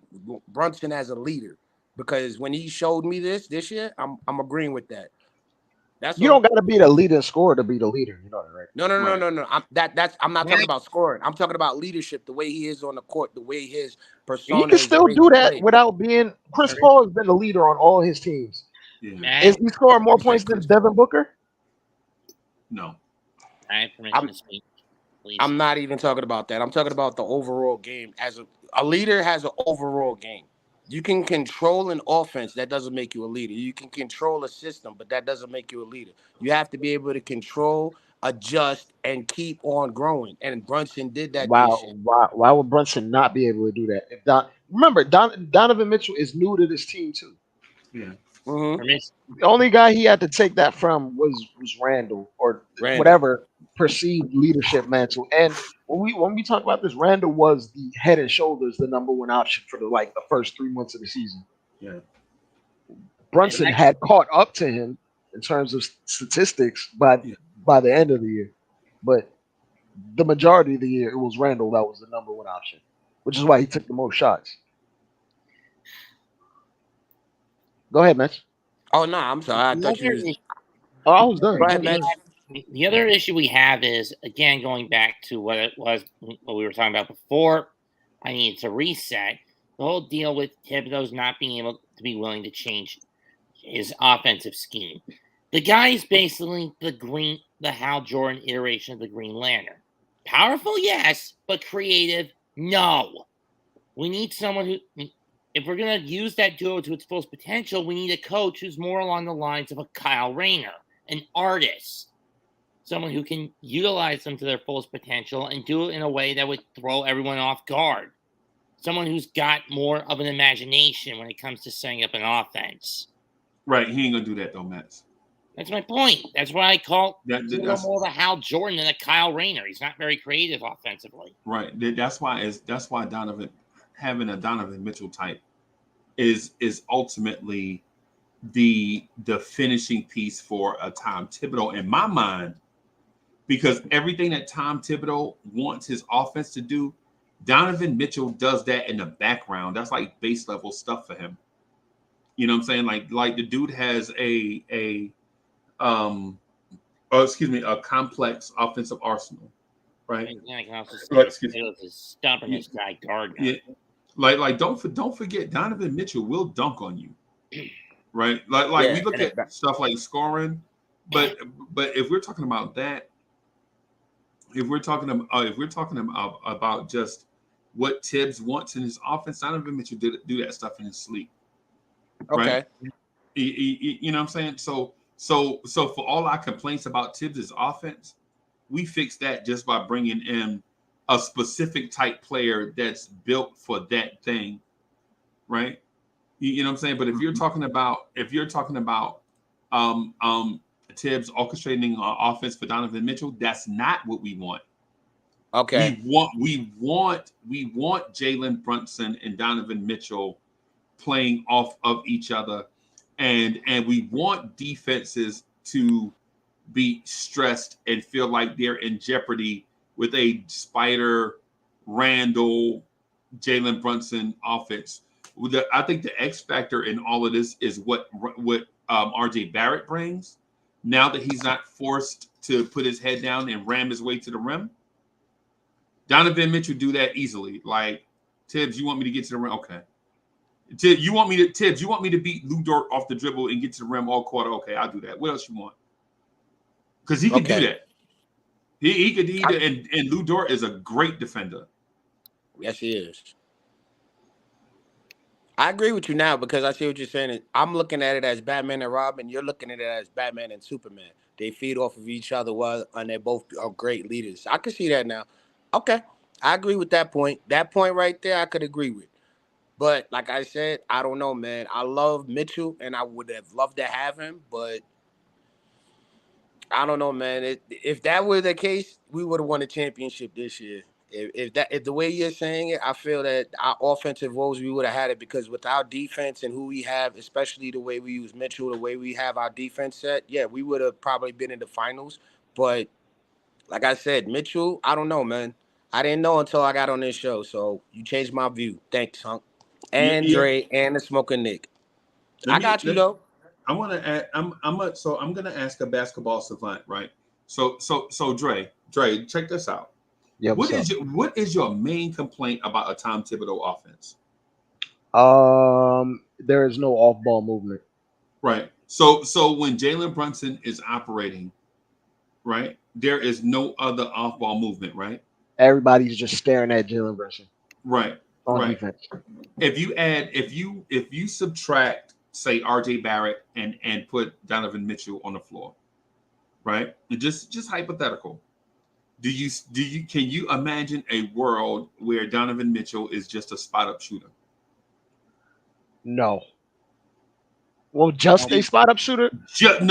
Brunson as a leader because when he showed me this year, I'm agreeing with that. That's You all. don't got to be the leading scorer to be the leader. You know that, right? No. I'm not talking about scoring. I'm talking about leadership, the way he is on the court, the way his persona You can is, still the way do he that plays. without being. Chris Paul has been the leader on all his teams. Yeah. Is he scoring more points than Devin Booker? No. I have permission to speak. Please. I'm not even talking about that. I'm talking about the overall game. As a leader has an overall game. You can control an offense. That doesn't make you a leader. You can control a system, but that doesn't make you a leader. You have to be able to control, adjust, and keep on growing. And Brunson did that this year. Why would Brunson not be able to do that? Remember, Donovan Mitchell is new to this team too. Yeah. Mm-hmm. The only guy he had to take that from was Randall or whatever perceived leadership mantle. And when we talk about this, Randall was the head and shoulders the number one option for the first 3 months of the season. Yeah. Brunson had caught up to him in terms of statistics by the end of the year, but the majority of the year it was Randall that was the number one option, which is why he took the most shots. Go ahead, Mitch. Oh no, I'm sorry. I thought you was. Oh, I was done. Go ahead, Mitch. The other issue we have is, again, going back to what it was, what we were talking about before. I need to reset the whole deal with Thibodeau's not being able to be willing to change his offensive scheme. The guy is basically the Hal Jordan iteration of the Green Lantern. Powerful, yes, but creative, no. We need someone who, if we're going to use that duo to its fullest potential, we need a coach who's more along the lines of a Kyle Rayner, an artist, someone who can utilize them to their fullest potential and do it in a way that would throw everyone off guard. Someone who's got more of an imagination when it comes to setting up an offense. Right, he ain't gonna do that though, Matt. That's my point. That's why I call that's more of a Hal Jordan than a Kyle Rayner. He's not very creative offensively. Right. That's why Donovan having a Donovan Mitchell type is ultimately the finishing piece for a Tom Thibodeau in my mind because everything that Tom Thibodeau wants his offense to do, Donovan Mitchell does that in the background. That's like base level stuff for him. You know what I'm saying? Like the dude has a complex offensive arsenal, right? And I can also say Right, it was a stubbornest guy, Gardner. Yeah, like don't forget Donovan Mitchell will dunk on you, right? Like we look at stuff like scoring, but if we're talking about that, if we're talking about just what Tibbs wants in his offense, Donovan Mitchell do that stuff in his sleep. Right? You know what I'm saying? So for all our complaints about Tibbs' offense, we fix that just by bringing in a specific type player that's built for that thing, right? You know what I'm saying? But if you're talking about Tibbs orchestrating offense for Donovan Mitchell, that's not what we want. Okay. We want Jalen Brunson and Donovan Mitchell playing off of each other, and we want defenses to be stressed and feel like they're in jeopardy with a Spider, Randall, Jalen Brunson offense. I think the X factor in all of this is what RJ Barrett brings. Now that he's not forced to put his head down and ram his way to the rim, Donovan Mitchell do that easily. Like, Tibbs, you want me to get to the rim? Okay. Tibbs, you want me to beat Lou Dort off the dribble and get to the rim all quarter? Okay, I'll do that. What else you want? Because he can do that. He could and Lou Dort is a great defender. Yes, he is. I agree with you now because I see what you're saying. I'm looking at it as Batman and Robin. You're looking at it as Batman and Superman. They feed off of each other and they both are great leaders. I can see that now. Okay. I agree with that point. That point right there, I could agree with. But like I said, I don't know, man. I love Mitchell, and I would have loved to have him, but I don't know, man. If that were the case, we would have won a championship this year. If the way you're saying it, I feel that our offensive woes, we would have had it because with our defense and who we have, especially the way we use Mitchell, the way we have our defense set, yeah, we would have probably been in the finals. But like I said, Mitchell, I don't know, man. I didn't know until I got on this show, so you changed my view. Thanks, Hunk. And Dre and the Smoking Nick. I got you though. I want to add. I'm going to ask a basketball savant, right? So Dre, check this out. Yeah. What is your main complaint about a Tom Thibodeau offense? There is no off-ball movement. Right. So when Jalen Brunson is operating, right, there is no other off-ball movement, right? Everybody's just staring at Jalen Brunson. Right. On defense. If you subtract, say, RJ Barrett and put Donovan Mitchell on the floor, right? Just hypothetical. Can you imagine a world where Donovan Mitchell is just a spot up shooter? No. Well, just a spot up shooter? Just a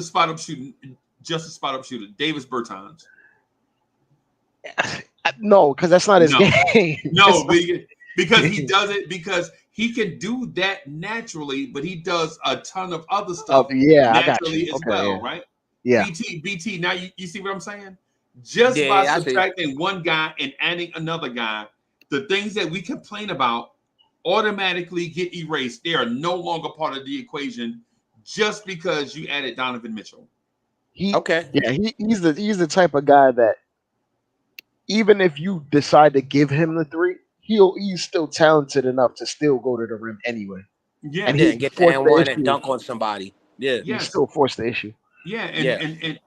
spot up shooter. Just a spot up shooter. Davis Bertans. No, because that's not his game. No, because he does it because he can do that naturally, but he does a ton of other stuff naturally as well, right? Yeah. BT. Now you see what I'm saying? Just by subtracting one guy and adding another guy, the things that we complain about automatically get erased. They are no longer part of the equation just because you added Donovan Mitchell. He's the type of guy that even if you decide to give him the three, he's still talented enough to still go to the rim anyway. Yeah, and get the N1 and dunk on somebody. Yeah, he's still forced the issue. Yeah,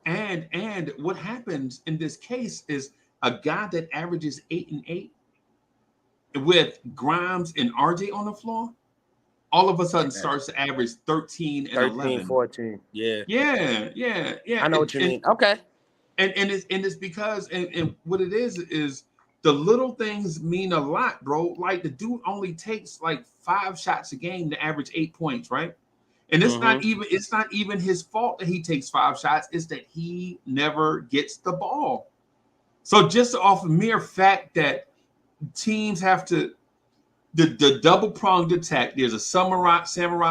and what happens in this case is a guy that averages 8 and 8 with Grimes and RJ on the floor, all of a sudden starts to average 13 and 11. 14. Yeah. I know what you mean. Okay. And it's because and what it is the little things mean a lot, bro. Like the dude only takes like 5 shots a game to average 8 points, right? And it's not even his fault that he takes 5 shots. It's that he never gets the ball. So just off of mere fact that teams have to the double pronged attack. There's a samurai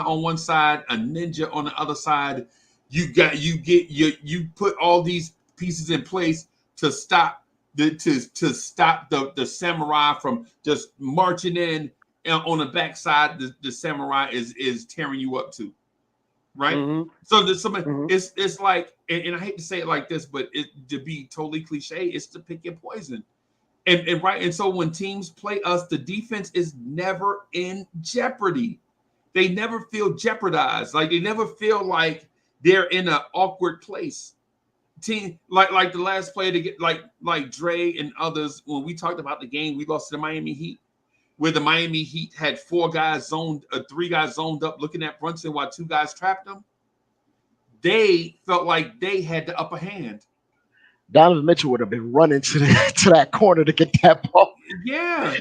on one side, a ninja on the other side. you put all these pieces in place to stop the samurai from just marching in, and on the backside the samurai is tearing you up too, right? So there's somebody, it's like, and I hate to say it like this, but to be totally cliche, it's to pick your poison. And right, and so when teams play us, the defense is never in jeopardy. They never feel jeopardized. Like, they never feel like they're in an awkward place. Team like the last play to get like Dre and others, when we talked about the game we lost to the Miami Heat, where the Miami Heat had 3 guys zoned up looking at Brunson while 2 guys trapped him. They felt like they had the upper hand. Donovan Mitchell would have been running to that corner to get that ball. Yeah.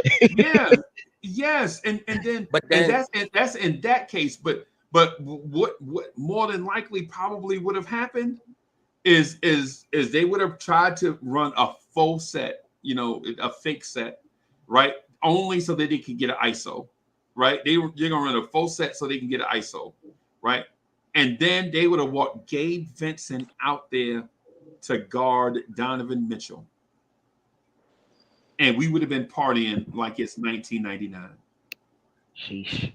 Yes. And then that's in that case. But what more than likely probably would have happened is they would have tried to run a full set, a fake set, right? Only so that they could get an ISO, right? They're gonna run a full set so they can get an ISO, right? And then they would have walked Gabe Vincent out there to guard Donovan Mitchell. And we would have been partying like it's 1999. Sheesh.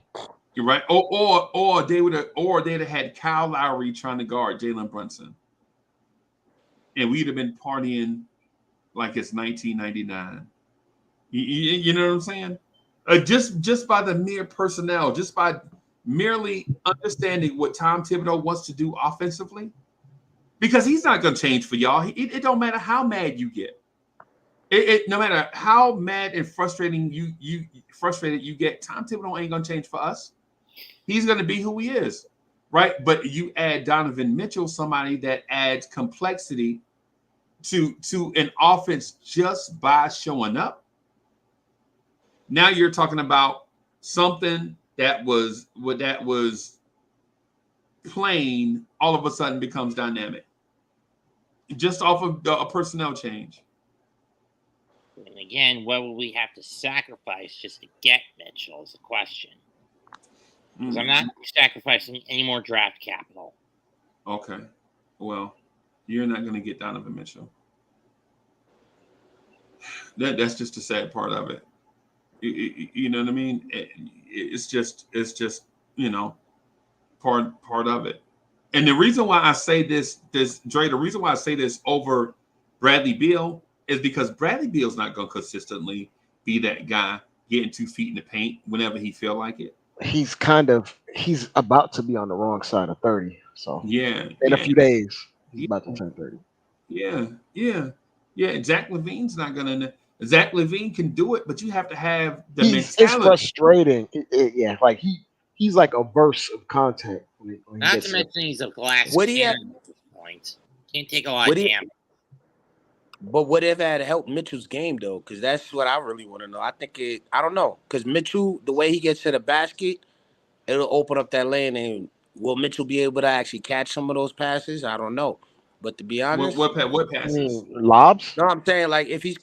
You're right. Or they'd have had Kyle Lowry trying to guard Jalen Brunson. And we'd have been partying like it's 1999. You know what I'm saying? Just by the mere personnel, just by merely understanding what Tom Thibodeau wants to do offensively, because he's not going to change for y'all. It don't matter how mad you get. No matter how mad and frustrated you get, Tom Thibodeau ain't going to change for us. He's going to be who he is, right? But you add Donovan Mitchell, somebody that adds complexity to an offense just by showing up. Now you're talking about something that was plain all of a sudden becomes dynamic, just off of a personnel change. And again, what will we have to sacrifice just to get Mitchell is the question. Because I'm not sacrificing any more draft capital. Okay. Well, you're not going to get Donovan Mitchell. That's just the sad part of it. You know what I mean? It's just part of it. And the reason why I say this, Dre, the reason why I say this over Bradley Beal is because Bradley Beal's not going to consistently be that guy getting 2 feet in the paint whenever he feel like it. He's about to be on the wrong side of 30. So in a few days, he's about to turn 30. Yeah. Zach LaVine's not going to. Zach LaVine can do it, but you have to have the mentality. It's frustrating. Like he's like a burst of content. When not to mention he's a glass cannon at this point. Can't take a lot of damage. But what if that helped Mitchell's game though? Because that's what I really want to know. I don't know. Because Mitchell, the way he gets to the basket, it'll open up that lane. And will Mitchell be able to actually catch some of those passes? I don't know. But to be honest, what passes? Lobs? No, I'm saying like if he's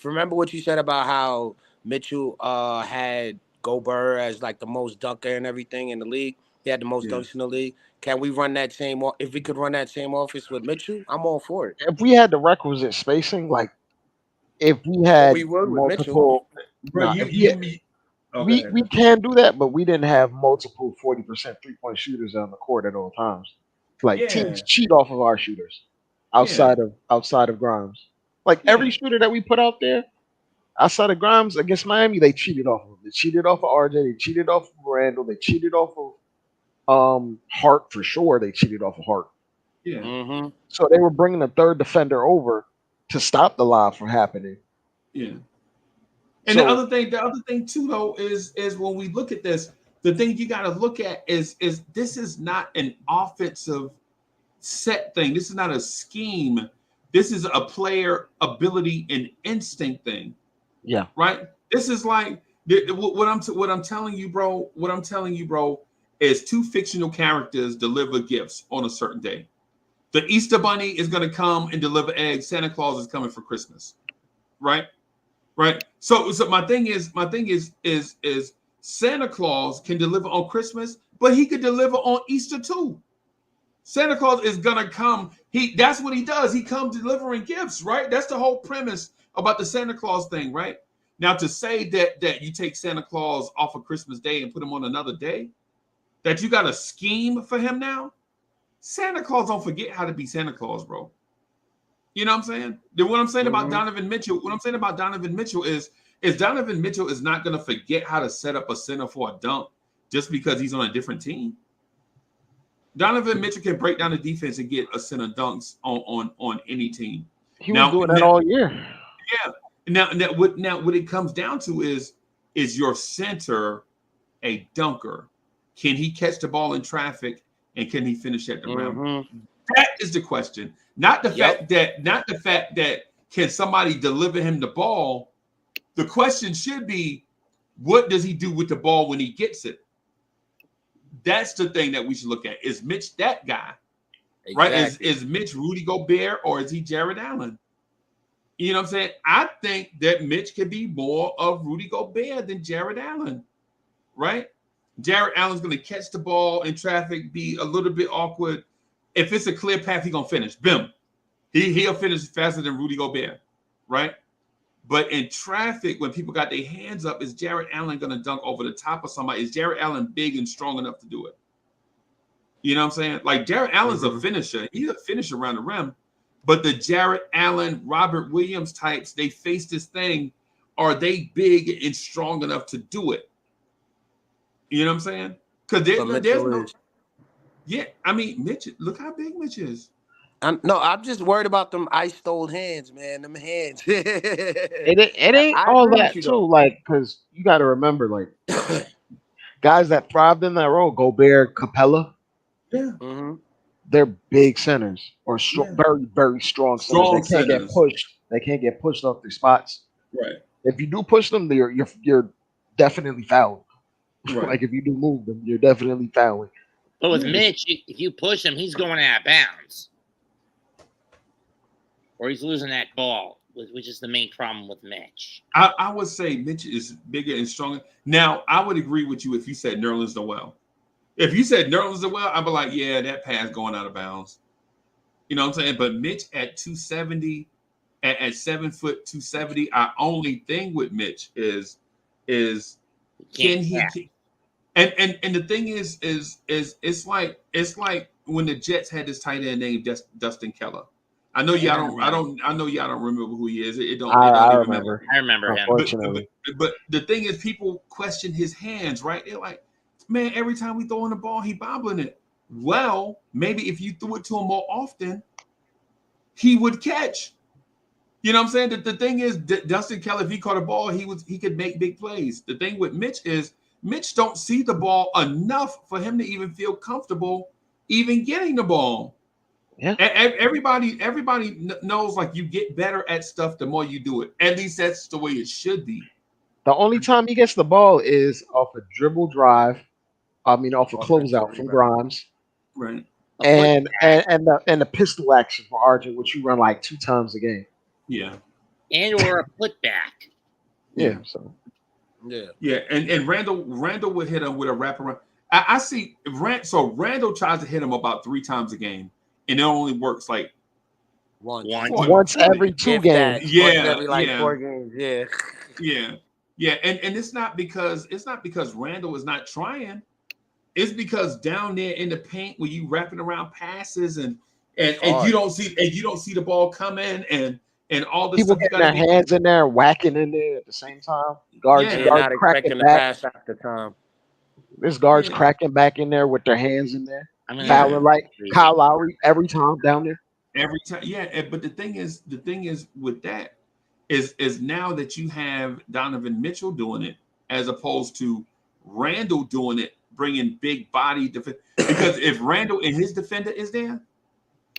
remember what you said about how Mitchell had Gobert as like the most dunker and everything in the league. He had the most dunks in the league. Can we run that same? If we could run that same offense with Mitchell, I'm all for it. If we had the requisite spacing, like if we had multiple, we can do that, but we didn't have multiple 40% 3-point shooters on the court at all times. Like teams cheat off of our shooters outside of Grimes. Like every shooter that we put out there outside of Grimes against Miami, they cheated off of him. They cheated off of RJ. They cheated off of Randall. They cheated off of Hart for sure. They cheated off of Hart. Yeah. Mm-hmm. So they were bringing a third defender over to stop the lob from happening. Yeah. And the other thing too, though, is when we look at this, the thing you got to look at is this is not an offensive set thing. This is not a scheme. This is a player ability and instinct thing. Yeah. Right. This is like what I'm telling you, bro. What I'm telling you, bro, is 2 fictional characters deliver gifts on a certain day. The Easter Bunny is going to come and deliver eggs. Santa Claus is coming for Christmas. Right. So my thing is Santa Claus can deliver on Christmas, but he could deliver on Easter too. Santa Claus is gonna come. That's what he does. He comes delivering gifts, right? That's the whole premise about the Santa Claus thing, right? Now to say that you take Santa Claus off of Christmas Day and put him on another day, that you got a scheme for him now. Santa Claus don't forget how to be Santa Claus, bro. You know what I'm saying? What I'm saying about Donovan Mitchell, is Donovan Mitchell is not going to forget how to set up a center for a dunk just because he's on a different team. Donovan Mitchell can break down the defense and get a center dunks on any team. He was doing that all year. Yeah. Now what it comes down to is your center a dunker? Can he catch the ball in traffic and can he finish at the rim? That is the question. Not the fact that can somebody deliver him the ball. The question should be, what does he do with the ball when he gets it? That's the thing that we should look at. Is Mitch that guy? Exactly. Right? Is Mitch Rudy Gobert or is he Jared Allen? You know what I'm saying? I think that Mitch could be more of Rudy Gobert than Jared Allen, right? Jared Allen's going to catch the ball in traffic, be a little bit awkward. If it's a clear path, he's going to finish. Bim. He'll finish faster than Rudy Gobert, right? But in traffic, when people got their hands up, is Jared Allen going to dunk over the top of somebody? Is Jared Allen big and strong enough to do it? You know what I'm saying? Like, Jared Allen's a finisher. He's a finisher around the rim. But the Jared Allen, Robert Williams types, they face this thing. Are they big and strong enough to do it? You know what I'm saying? Because there's no... Yeah, I mean, Mitch, look how big Mitch is. I'm just worried about them ice-stole hands, man. Them hands. it ain't all that, too. Like, because you got to remember, like, guys that thrived in that role, Gobert, Capella, they're big centers or very, very strong centers. They can't get pushed. They can't get pushed off their spots. Right. If you do push them, you're definitely fouling. Right. Like, if you do move them, you're definitely fouling. But with Mitch, if you push him, he's going out of bounds. Or he's losing that ball, which is the main problem with Mitch. I would say Mitch is bigger and stronger. Now, I would agree with you if you said Nerlens Noel. If you said Nerlens Noel, I'd be like, yeah, that pass going out of bounds. You know what I'm saying? But Mitch at 270, at 7 foot 270, our only thing with Mitch is can he? And the thing is it's like when the Jets had this tight end named Dustin Keller. I know y'all don't remember who he is. I remember him. Unfortunately. But the thing is, people question his hands, right? They're like, man, every time we throw in the ball, he bobbling it. Well, maybe if you threw it to him more often, he would catch. You know what I'm saying? The thing is, Dustin Keller, if he caught a ball, he could make big plays. The thing with Mitch is Mitch don't see the ball enough for him to even feel comfortable even getting the ball. Yeah. Everybody knows, like, you get better at stuff the more you do it. At least that's the way it should be. The only time he gets the ball is off a dribble drive. I mean, off a closeout from Grimes. Right. And the pistol action for RJ, which you run like 2 times a game. Yeah. And or a putback. Yeah. So. Yeah. And Randall would hit him with a wraparound. I see. So Randall tries to hit him about 3 times a game. And it only works like once every 2 games. Yeah, every 4 games. Yeah. And it's not because Randall is not trying. It's because down there in the paint where you wrapping around passes and you don't see the ball coming and all this people stuff. Getting their hands in there, whacking in there at the same time. Guards not cracking expecting the back. pass at the time. There's guards cracking back in there with their hands in there. Fouling like Kyle Lowry every time down there. Every time, yeah. But the thing is with that is now that you have Donovan Mitchell doing it as opposed to Randall doing it, bringing big body defense. Because if Randall and his defender is there,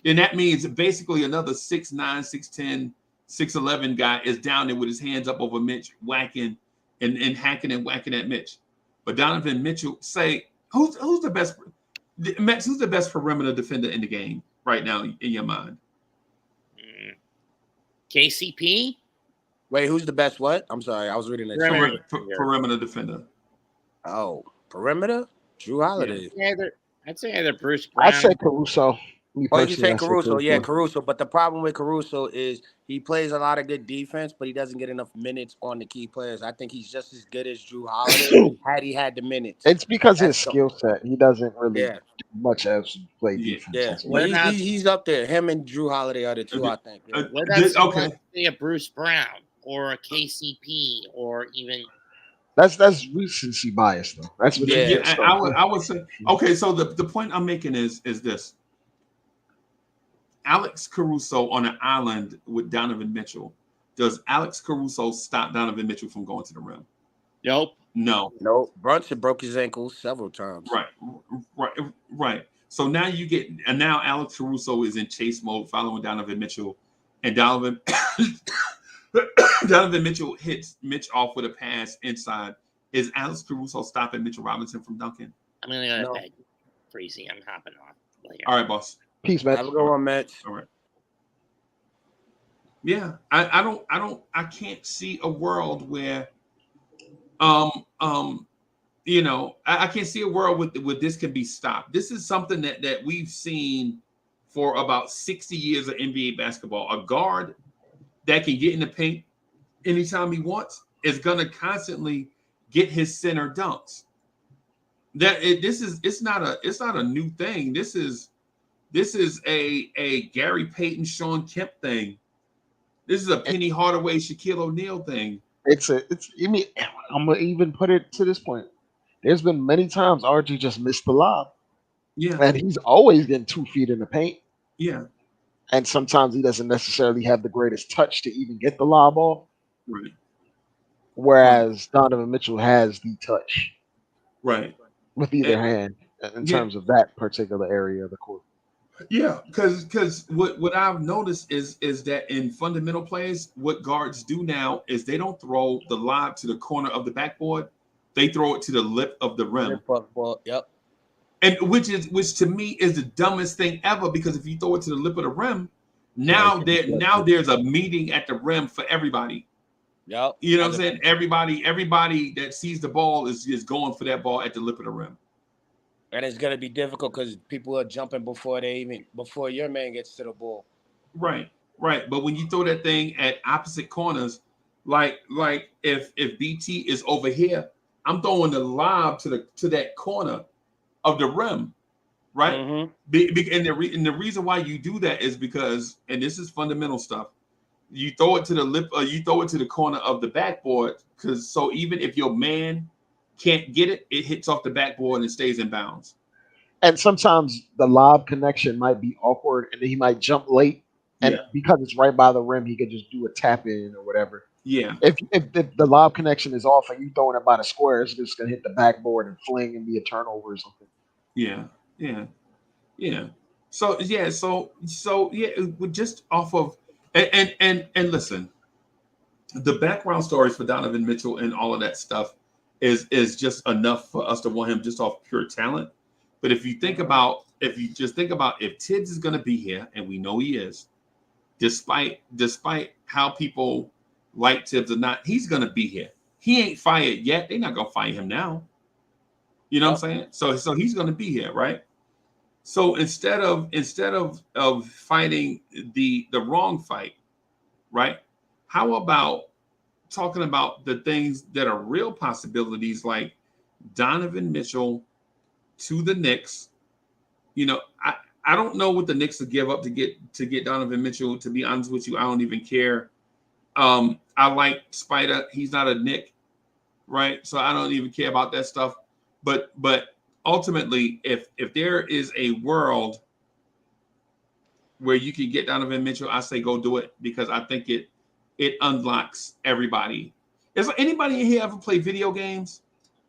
then that means basically another 6'9", 6'10", 6'11" guy is down there with his hands up over Mitch, whacking and hacking and whacking at Mitch. But Donovan Mitchell, say who's the best? Max, who's the best perimeter defender in the game right now in your mind? KCP? Wait, who's the best what? I'm sorry, I was reading that. Perimeter defender. Oh, perimeter? Drew Holiday. Yeah, I'd say either Bruce Brown. I said Caruso. Me Oh, you can personally, say I said Caruso. Yeah, Caruso. Caruso. But the problem with Caruso is he plays a lot of good defense, but he doesn't get enough minutes on the key players. I think he's just as good as Drew Holiday had he had the minutes. It's because his That's the skill set. He doesn't really yeah, do much else play Yeah. defense. yeah. That's But What it. about he's up there. Him and Drew Holiday are the two, I think. Yeah. what about someone Okay. say a Bruce Brown or a KCP or even That's recency bias, though. That's what you Yeah. get stuff. I would say okay. So the point I'm making is this: Alex Caruso on an island with Donovan Mitchell. Does Alex Caruso stop Donovan Mitchell from going to the rim? nope. No. No, Brunson broke his ankle several times. Right. So now you get, and now Alex Caruso is in chase mode, following Donovan Mitchell, and Donovan Mitchell hits Mitch off with a pass inside. Is Alex Caruso stopping Mitchell Robinson from dunking? I'm gonna go No. to bed. Freezy, I'm hopping on later. All right, boss. Peace, man. Have a good one, Mitch. All right. Yeah, I can't see a world where, you know, I can't see a world with this can be stopped. This is something that we've seen for about 60 years of NBA basketball. A guard that can get in the paint anytime he wants is gonna constantly get his center dunks. It's not a new thing. This is a Gary Payton, Sean Kemp thing. This is a Penny Hardaway, Shaquille O'Neal thing. You mean I'm gonna even put it to this point. There's been many times RG just missed the lob, Yeah, and he's always getting 2 feet in the paint. yeah, And sometimes he doesn't necessarily have the greatest touch to even get the lob off. right, Whereas Donovan Mitchell has the touch right. with either And- hand in yeah. terms of that particular area of the court. Yeah, because what I've noticed is that in fundamental plays, what guards do now is they don't throw the lob to the corner of the backboard, they throw it to the lip of the rim, Yep. and which to me is the dumbest thing ever. Because if you throw it to the lip of the rim, now there's a meeting at the rim for everybody. Yep. You know what I'm saying? Everybody that sees the ball is going for that ball at the lip of the rim. And it's gonna be difficult because people are jumping before your man gets to the ball. Right. But when you throw that thing at opposite corners, like if BT is over here, I'm throwing the lob to that corner of the rim, right? Mm-hmm. And the reason why you do that is because, and this is fundamental stuff, you throw it to the lip, you throw it to the corner of the backboard, because so even if your man can't get it, it hits off the backboard and stays in bounds. And sometimes the lob connection might be awkward, and then he might jump late, and because it's right by the rim, he could just do a tap in or whatever. Yeah. If the lob connection is off and you throwing it by the square, it's just gonna hit the backboard and fling and be a turnover or something. Yeah. So just off of and listen, the background stories for Donovan Mitchell and all of that stuff is just enough for us to want him just off pure talent. But if you just think about if Tibbs is going to be here, and we know he is, despite how people like Tibbs or not, he's going to be here. He ain't fired yet. They're not going to fire him now. You know what I'm saying? So he's going to be here, right? So instead of fighting the wrong fight, right? How about talking about the things that are real possibilities, like Donovan Mitchell to the Knicks? You know, I don't know what the Knicks would give up to get Donovan Mitchell. To be honest with you, I don't even care. I like Syda. He's not a Knick, right? So I don't even care about that stuff. But ultimately, if there is a world where you can get Donovan Mitchell, I say go do it, because I think it unlocks everybody. Is anybody in here ever play video games?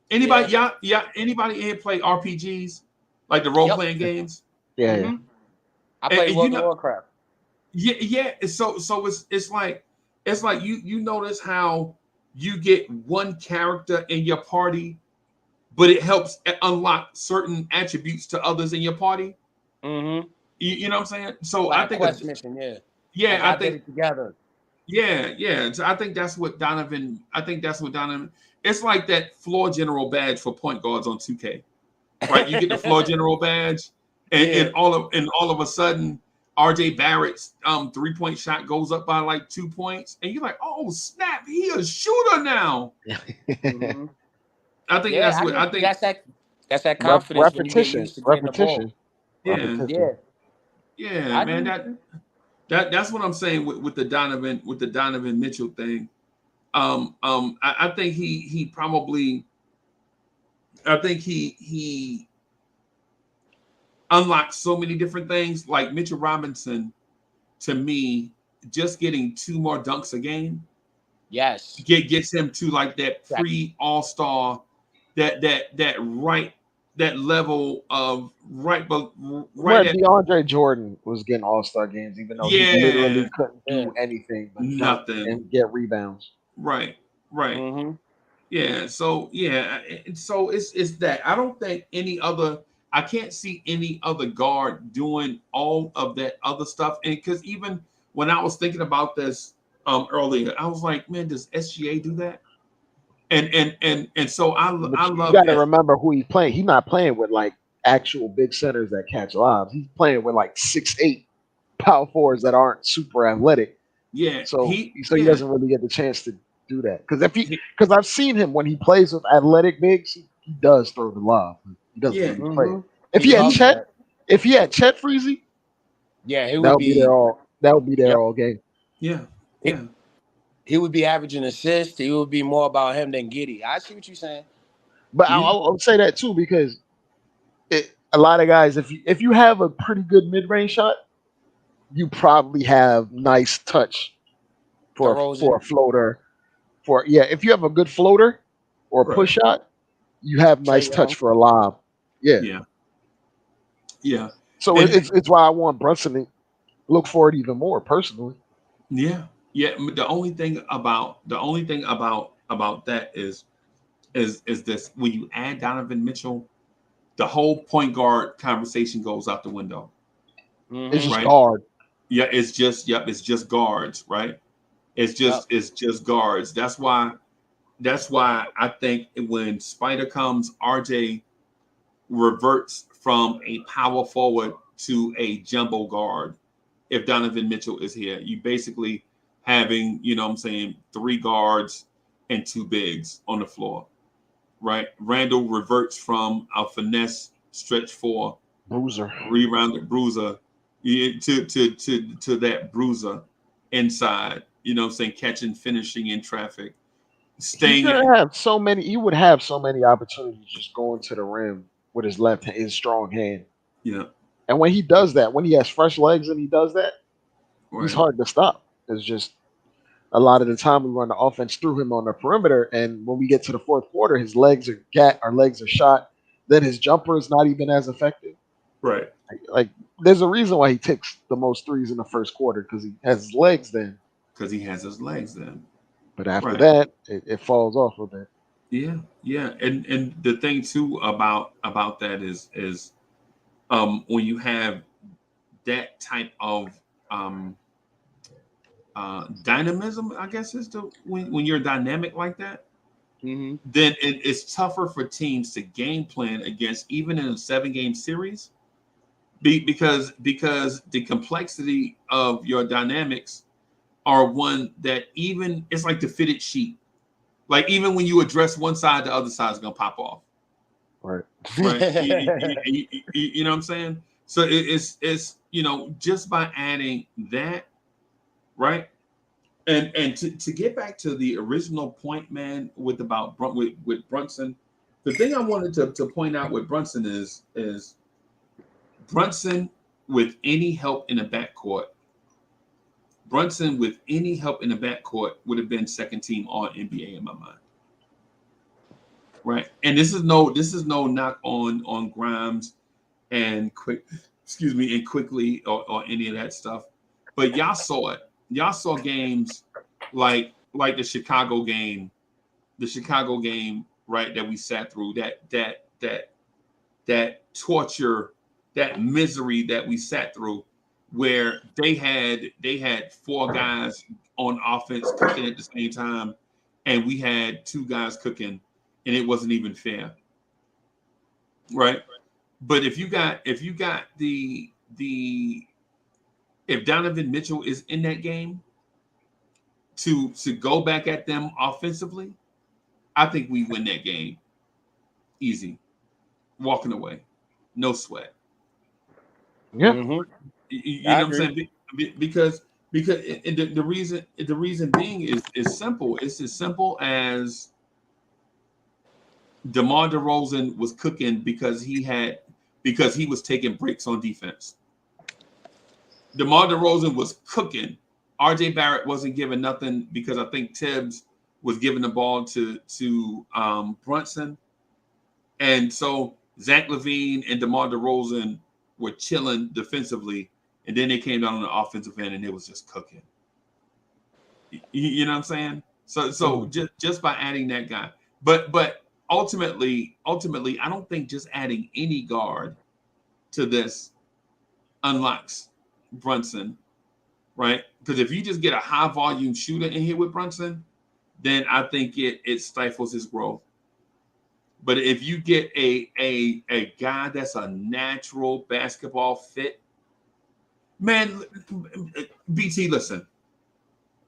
Anybody? Yeah. Anybody in here play RPGs, like the role playing games? Yeah. Mm-hmm. I play World of Warcraft. Yeah. So it's like you notice how you get one character in your party, but it helps unlock certain attributes to others in your party. Mm-hmm. You know what I'm saying? So like I think quest mission, I think did it together. Yeah. So I think that's what Donovan. It's like that floor general badge for point guards on 2K. right? You get the floor general badge, and all of a sudden, RJ Barrett's 3-point shot goes up by like 2 points, and you're like, oh snap, he a shooter now. Mm-hmm. I think that's what I think. That's that confidence when you get Repetition, used to getting the ball. Yeah, Yeah, man. That's what I'm saying with the Donovan Mitchell thing. I think he probably, I think he unlocked so many different things. Like Mitchell Robinson, to me, just getting 2 more dunks a game, gets him to like that pre-All-Star, that level of Where at DeAndre Jordan was getting All-Star games, even though he literally couldn't do anything but dunk nothing. and get rebounds. Right. Mm-hmm. Yeah. So so it's that. I don't think I can't see any other guard doing all of that other stuff. And because even when I was thinking about this earlier, I was like, man, does SGA do that? And so I You love got to remember who he's playing. He's not playing with like actual big centers that catch lobs. He's playing with like 6'8" power forwards that aren't super athletic. Yeah. So he doesn't really get the chance to do that. Because I've seen him when he plays with athletic bigs, he does throw the lob. He doesn't really play. If he had Chet Freezy, he would be there all game. Yeah. He would be averaging assists. It would be more about him than Giddey. I see what you're saying. But I'll say that too, because a lot of guys, if you have a pretty good mid-range shot, you probably have nice touch for a floater. If you have a good floater or a push shot, you have nice touch for a lob. Yeah. So it's why I want Brunson to look for it even more personally. Yeah. The only thing about that is this: when you add Donovan Mitchell, the whole point guard conversation goes out the window. It's just guard. Yeah, it's just guards, right? It's just guards. That's why I think when Spider comes, RJ reverts from a power forward to a jumbo guard. If Donovan Mitchell is here, you basically having, 3 guards and 2 bigs on the floor, right? Randall reverts from a finesse stretch 4 rebounded bruiser to that bruiser inside, catching, finishing in traffic, staying. He would have so many opportunities just going to the rim with his his strong hand. Yeah. And when he does that, when he has fresh legs and he does that, he's hard to stop. It's just a lot of the time we run the offense through him on the perimeter, and when we get to the fourth quarter, his legs are shot. Then his jumper is not even as effective. Right. Like there's a reason why he takes the most threes in the first quarter, because he has his legs then. But after that, it falls off a bit. Yeah. And the thing too about that is when you have that type of dynamism, I guess is when you're dynamic like that, then it's tougher for teams to game plan against, even in a 7-game series, because the complexity of your dynamics are one that even it's like the fitted sheet. Like even when you address one side, the other side is gonna pop off. Right. You know what I'm saying? So it's just by adding that, right? And to get back to the original point, man, with Brunson, the thing I wanted to point out with Brunson is Brunson with any help in the backcourt. Brunson with any help in the backcourt would have been second team All NBA in my mind. Right. And this is no knock on Grimes and Quickly or any of that stuff. But y'all saw it. Y'all saw games like the Chicago game, right, that we sat through, that torture, that misery that we sat through, where they had 4 guys on offense cooking at the same time, and we had 2 guys cooking, and it wasn't even fair. right? But if Donovan Mitchell is in that game to go back at them offensively, I think we win that game easy, walking away, no sweat. Yeah. You I know what I'm agree. saying? Because and the reason being is simple. It's as simple as DeMar DeRozan was cooking because he was taking breaks on defense. DeMar DeRozan was cooking. RJ Barrett wasn't giving nothing because I think Tibbs was giving the ball to Brunson. And so Zach LaVine and DeMar DeRozan were chilling defensively, and then they came down on the offensive end and it was just cooking. You know what I'm saying? So just by adding that guy, but ultimately, I don't think just adding any guard to this unlocks Brunson, right? Because if you just get a high volume shooter in here with Brunson, then I think it stifles his growth. But if you get a guy that's a natural basketball fit, man, BT, listen.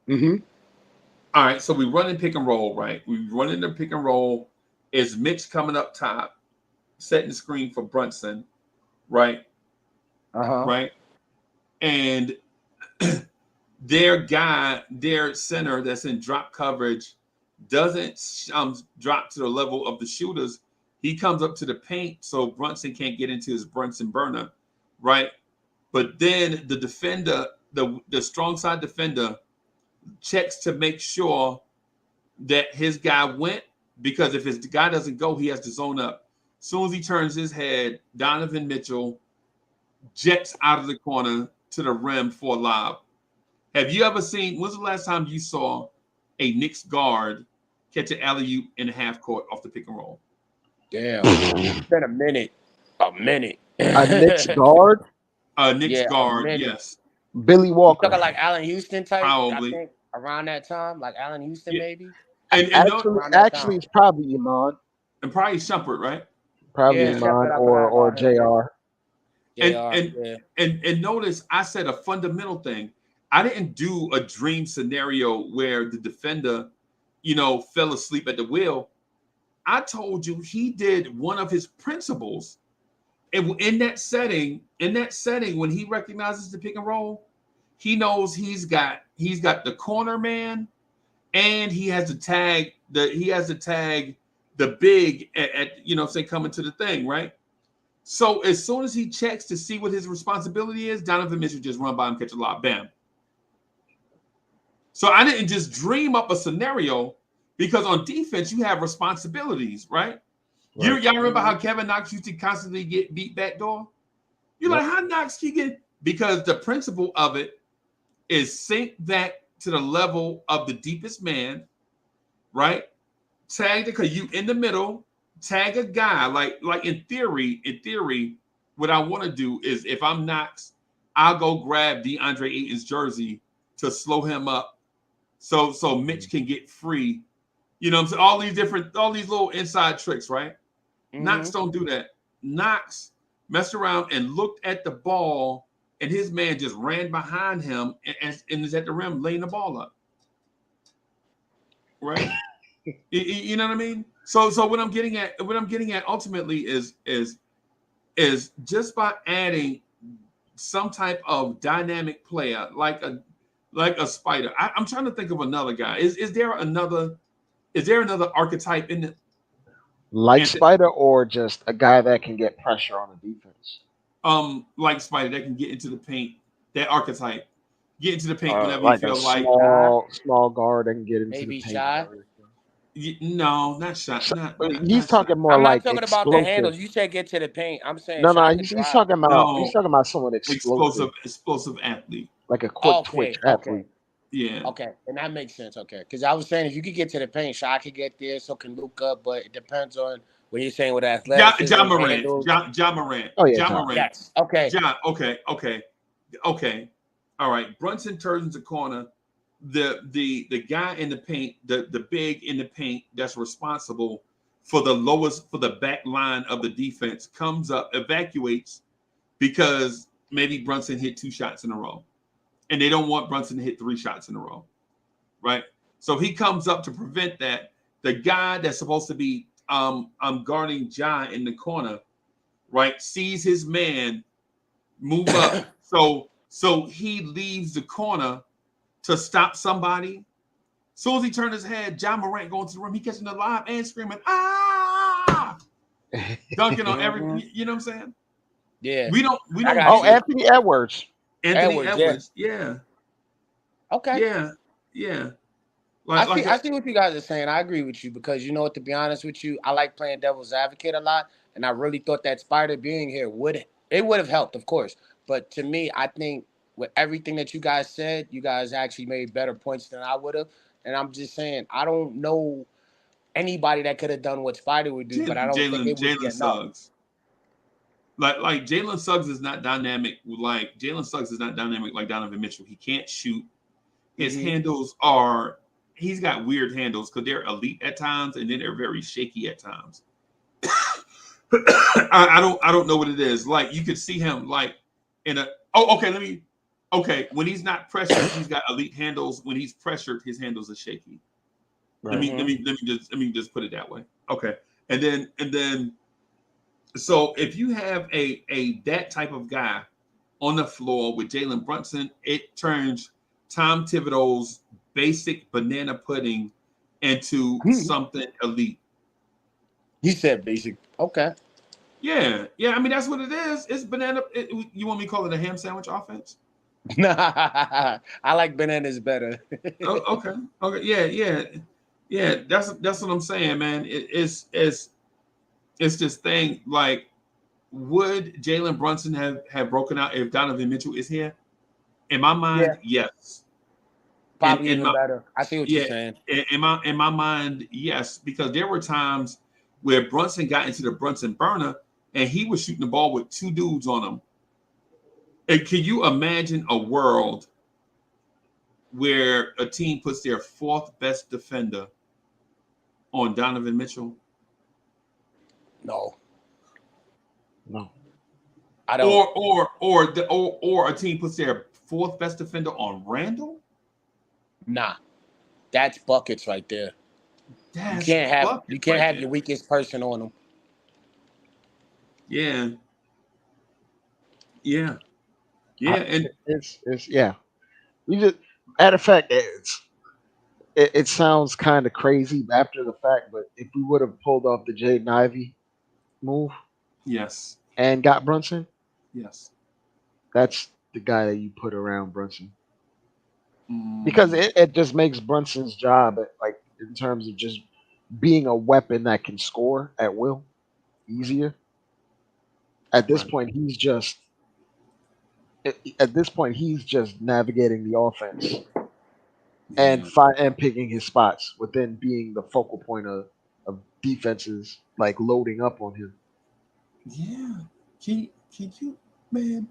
All right, so we run in pick and roll, right? We run in the pick and roll. Is Mitch coming up top, setting the screen for Brunson, right? Right. And their center that's in drop coverage doesn't drop to the level of the shooters. He comes up to the paint so Brunson can't get into his Brunson burner, right? But then the defender, the strong side defender, checks to make sure that his guy went, because if his guy doesn't go, he has to zone up. As soon as he turns his head, Donovan Mitchell jets out of the corner to the rim for a lob. Have you ever seen, when's the last time you saw a Knicks guard catch an alley-oop in the half court off the pick and roll? Damn. It's been a minute. A Knicks guard? A Knicks guard, yes. Billy Walker. You talking like Allen Houston type? Probably. I think around that time, like Allen Houston maybe. And actually, it's probably Iman. And probably Shumpert, right? Probably Iman or JR. And notice I said a fundamental thing. I didn't do a dream scenario where the defender, fell asleep at the wheel. I told you he did one of his principles. And in that setting, when he recognizes the pick and roll, he knows he's got the corner man, and he has to tag the big at say coming to the thing, right? So as soon as he checks to see what his responsibility is, Donovan Mitchell just run by him, catch a lob, bam. So I didn't just dream up a scenario, because on defense you have responsibilities, right? Y'all remember how Kevin Knox used to constantly get beat backdoor? You're like, how Knox can get? Because the principle of it is sink that to the level of the deepest man, right? Tag the, because you in the middle, tag a guy. Like in theory, what I want to do is, if I'm Knox, I'll go grab DeAndre Ayton's jersey to slow him up, so Mitch can get free. You know what I'm saying? All these little inside tricks, right? Knox don't do that. Knox messed around and looked at the ball, and his man just ran behind him and is at the rim laying the ball up. Right? You know what I mean? So what I'm getting at ultimately is just by adding some type of dynamic player like a Spider. I'm trying to think of another guy. Is there another archetype in it? Like Spider, or just a guy that can get pressure on the defense? Like Spider, that can get into the paint. That archetype, get into the paint whenever like you feel like small guard and get into maybe the paint. Shy. No, not Shot. He's talking more I'm like not talking explosive. about the handles. You said get to the paint. I'm saying No, Shy he's can talking about someone explosive athlete, like a quick twitch athlete. Yeah. Okay, and that makes sense. Okay, because I was saying if you could get to the paint, Shy could get there, so can Luka, but it depends on what you're saying with athleticism. John Morant. Oh yeah, John Morant. Yes. Okay. Okay. All right. Brunson turns the corner. The guy in the paint, the big in the paint that's responsible for the back line of the defense, comes up, evacuates because maybe Brunson hit 2 shots in a row. And they don't want Brunson to hit 3 shots in a row. Right? So he comes up to prevent that. The guy that's supposed to be guarding Ja in the corner, right, sees his man move up. So he leaves the corner to stop somebody. As soon as he turned his head, Ja Morant going to the rim. He catching the live and screaming, ah! Dunking on every, you know what I'm saying? Yeah. We don't Oh, Anthony Edwards. Anthony Edwards, yeah. Okay. Yeah. I see what you guys are saying. I agree with you because you know what, to be honest with you, I like playing devil's advocate a lot. And I really thought that Spider being here would have helped, of course. But to me, I think with everything that you guys said, you guys actually made better points than I would have. And I'm just saying, I don't know anybody that could have done what Spider would do, but I don't think it would be enough. Suggs. Like Jalen Suggs is not dynamic. Like Jalen Suggs is not dynamic like Donovan Mitchell. He can't shoot. His handles are. He's got weird handles because they're elite at times and then they're very shaky at times. I don't know what it is. Like you could see him like in a. When he's not pressured, he's got elite handles. When he's pressured, his handles are shaky. Right. Let me just put it that way. Okay, and then. So if you have a that type of guy on the floor with Jalen Brunson, it turns Tom Thibodeau's basic banana pudding into something elite. He said basic. Okay. Yeah. I mean, that's what it is. It's banana. You want me to call it a ham sandwich offense? Nah, I like bananas better. Okay. Yeah. That's what I'm saying, man. It's this thing like, would Jalen Brunson have broken out if Donovan Mitchell is here? In my mind, yes. Probably even better. I see what you're saying. In my mind, yes, because there were times where Brunson got into the Brunson burner and he was shooting the ball with 2 dudes on him. And can you imagine a world where a team puts their 4th best defender on Donovan Mitchell? No. I don't. Or a team puts their 4th best defender on Randall? Nah. That's buckets right there. You can't have your weakest person on them. Yeah. And it's We just, matter of fact, it sounds kind of crazy after the fact, but if we would have pulled off the Jaden Ivey move, yes, and got Brunson, yes, that's the guy that you put around Brunson, because it just makes Brunson's job, like in terms of just being a weapon that can score at will, easier. At this point, he's just navigating the offense and picking his spots within being the focal point of defenses like loading up on him. Yeah. Can you, man?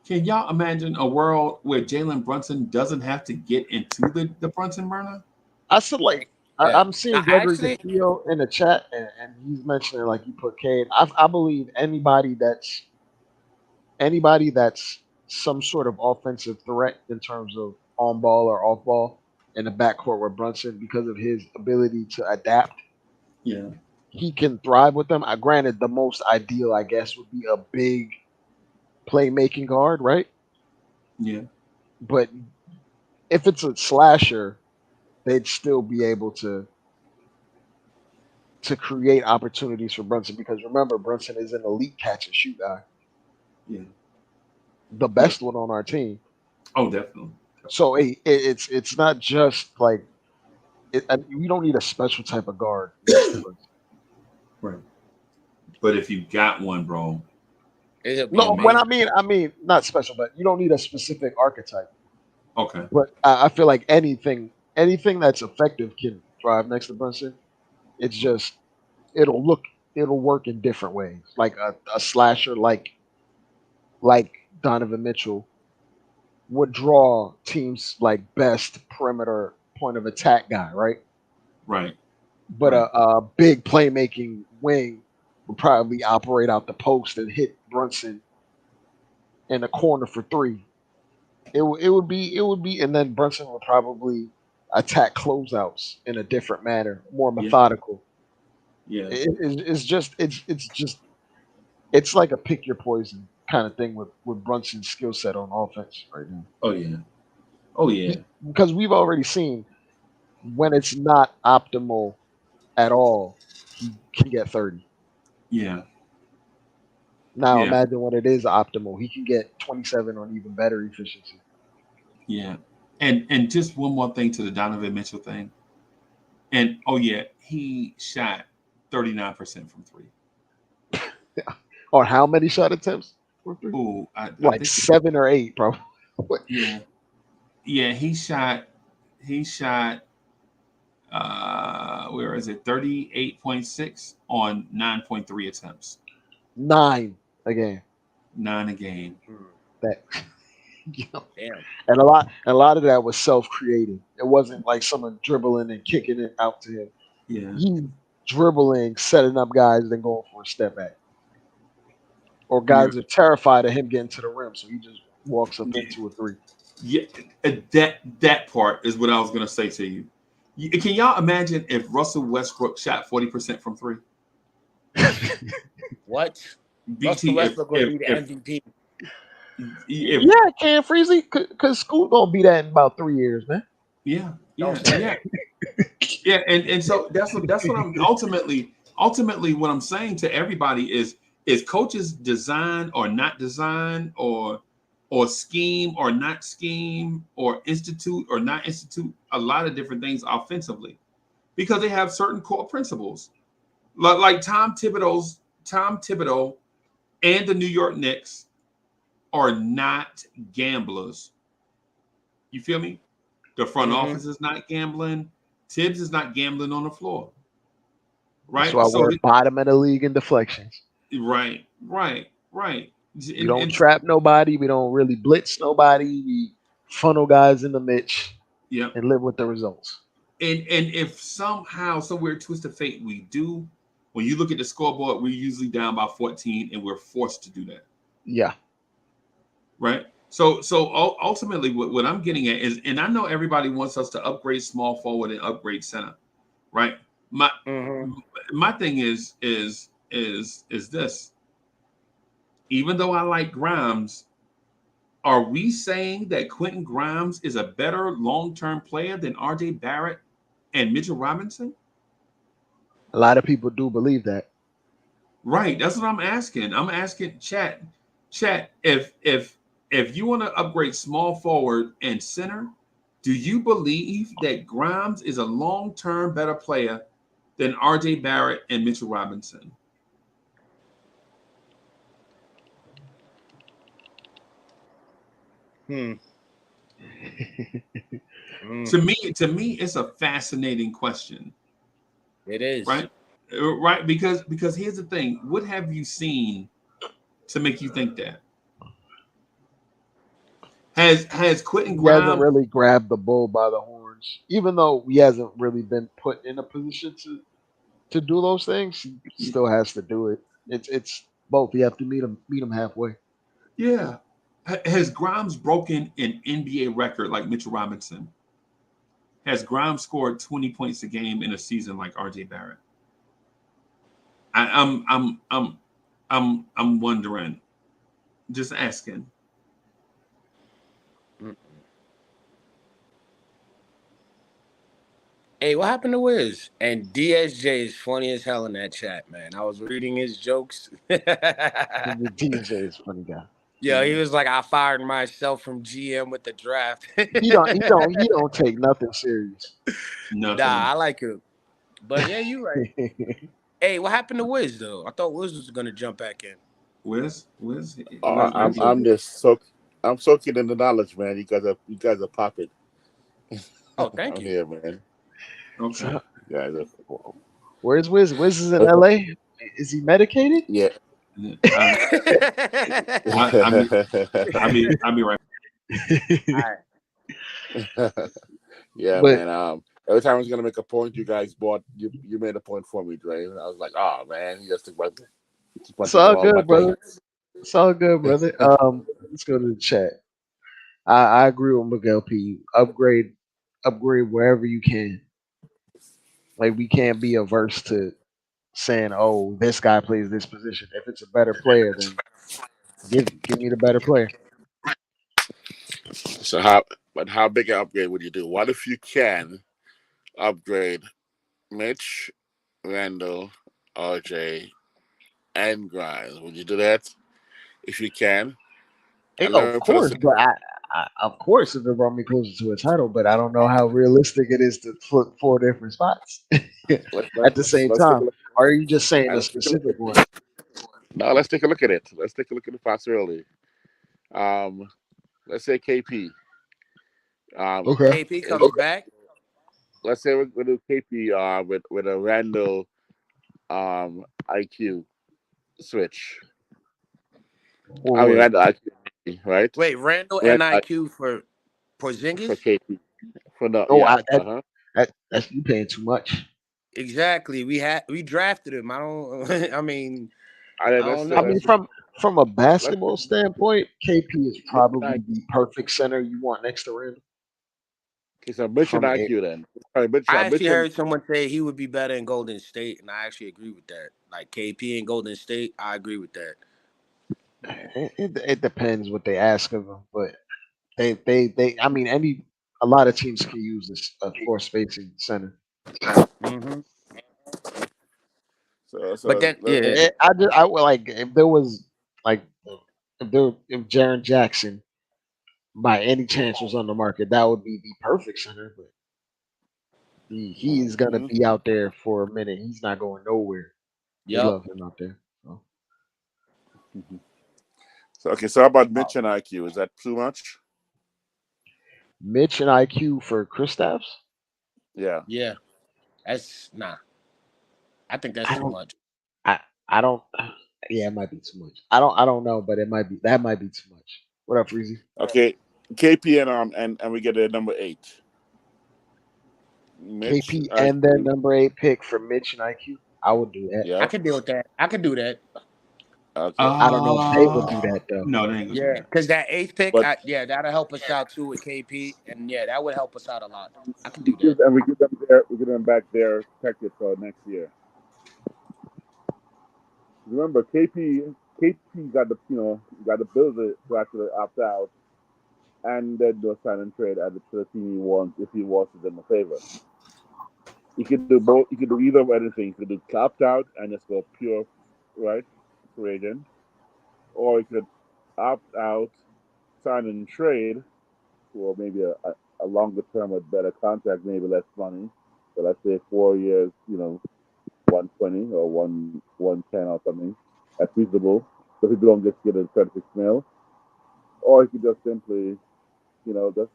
Can y'all imagine a world where Jalen Brunson doesn't have to get into the Brunson burner? I said, like, I'm seeing Gregory Castillo in the chat, and he's mentioning like you put Cade. I believe anybody that's some sort of offensive threat in terms of on ball or off ball in the backcourt with Brunson, because of his ability to adapt. Yeah. He can thrive with them. Granted, the most ideal, I guess, would be a big playmaking guard, right? Yeah. But if it's a slasher, they'd still be able to create opportunities for Brunson, because remember, Brunson is an elite catch and shoot guy. Yeah. The best one on our team. Oh, definitely. So it's not just like we don't need a special type of guard. Right. But if you got one, bro. No, when I mean not special, but you don't need a specific archetype. Okay. But I feel like anything that's effective can thrive next to Brunson. It's just it'll work in different ways. Like a slasher like Donovan Mitchell would draw teams like best perimeter point of attack guy, right? Right. but a big playmaking wing would probably operate out the post and hit Brunson in the corner for three. It would be, and then Brunson would probably attack closeouts in a different manner, more Yeah. methodical. Yeah. It's like a pick your poison kind of thing with Brunson's skill set on offense right now. Oh yeah. Oh yeah. Because we've already seen when it's not optimal at all, he can get 30. Yeah. Now Yeah. imagine when it is optimal, he can get 27 on even better efficiency. Yeah. And just one more thing to the Donovan Mitchell thing. And oh yeah, he shot 39% from three. Or how many shot attempts? Oh, I Like think 7 or 8, probably. yeah. Yeah, he shot where is it? 38.6 on 9.3 attempts. 9 a game. 9 a game. That you know, Damn. and a lot of that was self-created. It wasn't like someone dribbling and kicking it out to him. Yeah. He dribbling, setting up guys, then going for a step back. Or guys are terrified of him getting to the rim, so he just walks up into a three. Yeah, that part is what I was gonna say to you. Can y'all imagine if Russell Westbrook shot 40% from three? What? BT, Russell Westbrook will be the MVP. Yeah, Cam Freezy, because Scoot gonna be that in about 3 years, man. Yeah, and so that's what I'm ultimately what I'm saying to everybody is coaches design or not design or scheme or not scheme or institute or not institute a lot of different things offensively because they have certain core principles. Like Tom Thibodeau and the New York Knicks are not gamblers. You feel me? The front office is not gambling. Tibbs is not gambling on the floor. Right? That's why we're bottom of the league in deflections. Right. We don't trap nobody. We don't really blitz nobody. We funnel guys in the Mitch and live with the results. And if somehow, somewhere twist of fate, we do, when you look at the scoreboard, we're usually down by 14 and we're forced to do that. Yeah. Right? So ultimately what I'm getting at is, and I know everybody wants us to upgrade small forward and upgrade center, right? My thing is this. Even though I like Grimes, are we saying that Quentin Grimes is a better long-term player than RJ Barrett and Mitchell Robinson? A lot of people do believe that. Right. That's what I'm asking. I'm asking chat, if you want to upgrade small forward and center, do you believe that Grimes is a long-term better player than RJ Barrett and Mitchell Robinson? To me, it's a fascinating question. It is. Right? Because here's the thing. What have you seen to make you think that? Has Quentin Grimes... He hasn't really grabbed the bull by the horns. Even though he hasn't really been put in a position to do those things, he still has to do it. It's both. You have to meet him halfway. Yeah. Has Grimes broken an NBA record like Mitchell Robinson? Has Grimes scored 20 points a game in a season like RJ Barrett? I'm wondering. Just asking. Hey, what happened to Wiz? And DSJ is funny as hell in that chat, man. I was reading his jokes. DSJ is a funny guy. Yeah, he was like, I fired myself from GM with the draft. He don't take nothing serious. Nothing. Nah, I like him. But yeah, you right. Hey, what happened to Wiz though? I thought Wiz was gonna jump back in. Wiz? I'm soaking in the knowledge, man. You guys are popping. Oh, thank you. Here, man. Okay. Where's Wiz? Wiz is in LA. Is he medicated? Yeah. I'll be right. Yeah, But- man. Every time I was gonna make a point, you guys bought you made a point for me, Dre. And I was like, oh man, he just took my It's all my good, brother. points. It's all good, brother. Let's go to the chat. I agree with Miguel P. Upgrade wherever you can. Like we can't be averse to saying, "Oh, this guy plays this position." If it's a better player, then give me the better player. So how big an upgrade would you do? What if you can upgrade Mitch, Randall, RJ, and Grimes? Would you do that if you can? Hey, And let of me put course, this. but of course, if it brought me closer to a title, but I don't know how realistic it is to flip 4 different spots at the same Let's take a time. look. Or are you just saying And a let's take a look specific at one? no. Let's take a look at it. Let's take a look at the possibility. Um, let's say KP. Okay. KP comes back. Let's say we do KP with a Randall IQ switch. I mean Wait. Randall IQ, right? Wait, Randall and Randall IQ for for Porzingis? KP. For the Oh, yeah. that's you paying too much. Exactly. We drafted him. I don't. I mean, I Let's don't say I know. mean, let's from a let's basketball standpoint, KP is Mitch probably and the perfect center you want next to Randall. Okay, so Mitch and From it, IQ then. Sorry, Mitch, I Mitch actually and heard someone say he would be better in Golden State, and I actually agree with that. Like KP in Golden State, I agree with that. it depends what they ask of him, but they I mean a lot of teams can use this floor spacing center. Hmm. But so then, yeah, I would like if there was like if Jaren Jackson by any chance was on the market, that would be the perfect center. But he's gonna Mhm. be out there for a minute. He's not going nowhere. They yep. love him out there. So. So okay, so how about Mitch and IQ? Is that too much? Mitch and IQ for Kristaps? Yeah. Yeah, that's nah. I think that's I too don't. much. I don't. Yeah, it might be too much. I don't know, but it might be that might be too much. What up, Freezy? Okay. KP and we get a number 8. Mitch KP and then IQ. number 8 pick for Mitch and IQ. I would do that. I Yep. can deal with that. I can do that. Okay. I don't know if they would do that though. No, they ain't gonna do Yeah, that. because that eighth pick, But yeah, that'll help us out too with KP, and yeah, that would help us out a lot. I can do that. we give them back their protected for next year. Remember, KP got got the ability to actually opt out and then do a sign and trade at the team he wants if he wants to them a favor. You could do both. You could do either of anything. You could do opt out and just go pure, right, free agent, or you could opt out, sign and trade for maybe a longer term with better contract, maybe less money. So let's say 4 years, 120 or 110 or something. That's reasonable. So people don't just get a 36 mil. Or you could just simply, just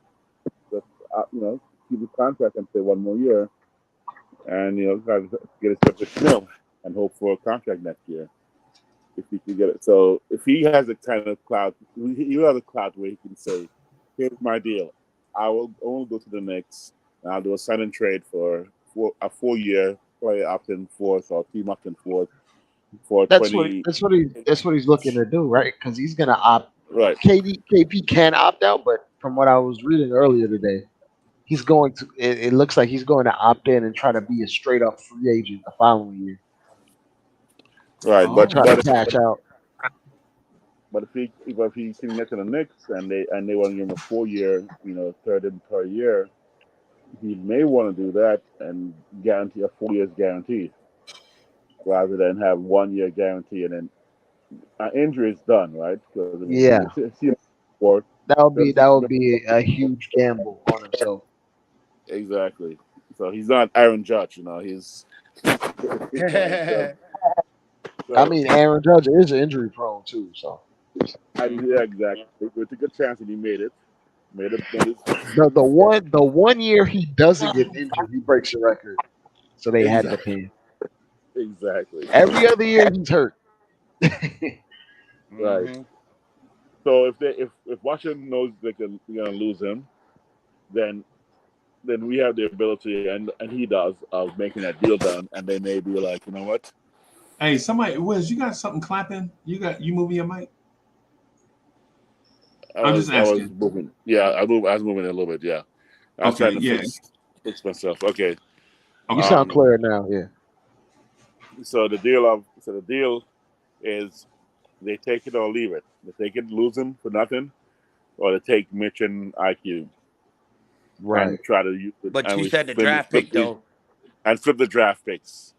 keep his contract and say 1 more year, and try to get his 36 mil and hope for a contract next year if he can get it. So if he has a kind of clout, he has a clout where he can say, "Here's my deal. I will only go to the Knicks and I'll do a sign and trade for a 4 year player option force or team option force for That's what 20." he's looking to do, right? Because he's gonna opt. Right. KP can opt out, but from what I was reading earlier today, he's going to. It looks like he's going to opt in and try to be a straight up free agent the following year Right. and But try Oh, to but cash out. but if he can get to the Knicks and they want to give him a 4 year, third and third year, he may want to do that and guarantee a 4 years guarantee rather than have 1 year guarantee and then injury is done, right? Because I mean, Yeah, for that would be a huge gamble on himself. exactly. So he's not Aaron Judge, he's so, I so mean, Aaron Judge is injury prone too, so and yeah, exactly. With a good chance that he made it, made it. the one year he doesn't get injured, he breaks the record. So they had to Exactly. pay him. Exactly. Every other year he's hurt. Right. Hmm. So if Washington knows they're gonna lose him, then then we have the ability, and he does, of making that deal done, and they may be like, you know what? Hey, somebody, Wiz, you got something clapping? You moving your mic? I'm just I was asking. moving. Yeah, I was moving a little bit. Yeah, I was Okay, trying to yeah. fix myself. Okay. You Okay. sound clear now. Yeah. So the deal is they take it or leave it. They take it, lose him for nothing, or they take Mitch and IQ Right. and try to use it, But and you we said the draft pick though. and flip the draft picks.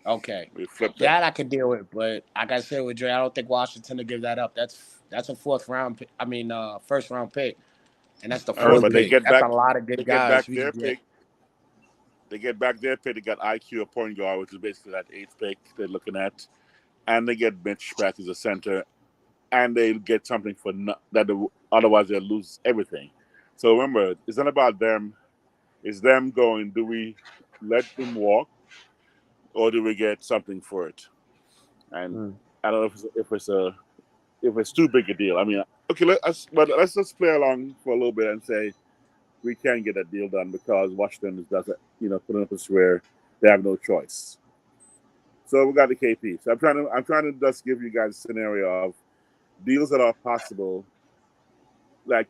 Okay, We flip them. that I could deal with, but like I said with Dre, I don't think Washington will give that up. That's a fourth round. Pick, I mean, first round pick, and that's the fourth But they pick. get That's back. a lot of They good get guys back we their could get. pick. They get back their pick. They got IQ a point guard, which is basically that eighth pick they're looking at, and they get Mitch back as a center, and they get something for otherwise they'll lose everything. So remember, it's not about them. It's them going, do we let them walk, or do we get something for it? And I don't know if it's too big a deal. I mean, okay, let's just play along for a little bit and say we can get a deal done because Washington doesn't, put in a position where they have no choice. So we got the KP. So I'm trying to just give you guys a scenario of deals that are possible, but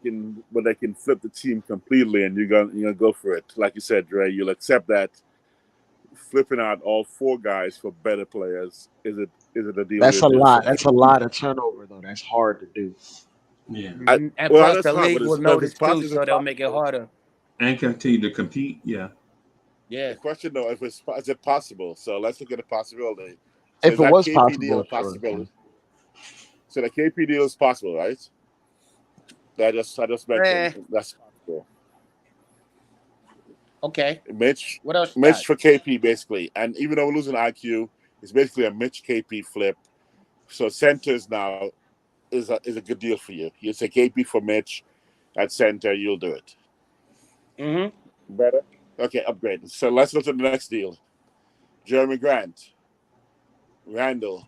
they can flip the team completely, and you're gonna go for it. Like you said, Dre, you'll accept that flipping out all four guys for better players is it a deal That's you'll a do? lot. That's a lot of turnover, though. That's hard to do. Yeah. And well, plus, that's the hard, league but will if notice it's too, possible, so they'll make it harder. And continue to compete. Yeah. Yeah. The question though, is it possible? So let's look at the possibility. So If is it that was KP deal possible, a sure. possibility? So the KP deal is possible, right? I just mentioned that's possible. Okay. Mitch, What else? Mitch for KP basically, and even though we're losing IQ, it's basically a Mitch KP flip. So centers now is a good deal for you. You say KP for Mitch at center, you'll do it. Better. Okay, upgrade. So let's go to the next deal. Jeremy Grant, Randall.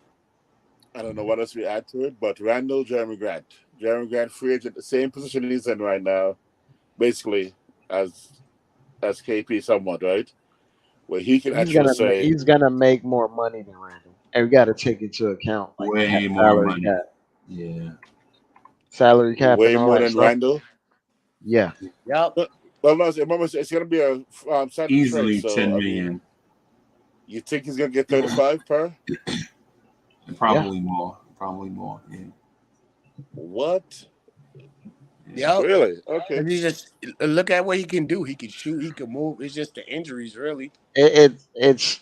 I don't know what else we add to it, but Randall, Jeremy Grant. Jeremy Grant free agent, the same position he's in right now, basically as KP somewhat, right? Where he can actually say He's gonna make more money than Randall, and we got to take into account like Way more salary money. cap, Yeah. salary cap, way and all more that than stuff. Randall. Yeah. Yep. Well, no, remember it's going to be a sign Easily trade. So 10 I million. mean, you think he's going to get 35 per? Probably more. Probably more. Yeah. What? Yep. Really? Okay. And you just look at what he can do. He can shoot. He can move. It's just the injuries, really. This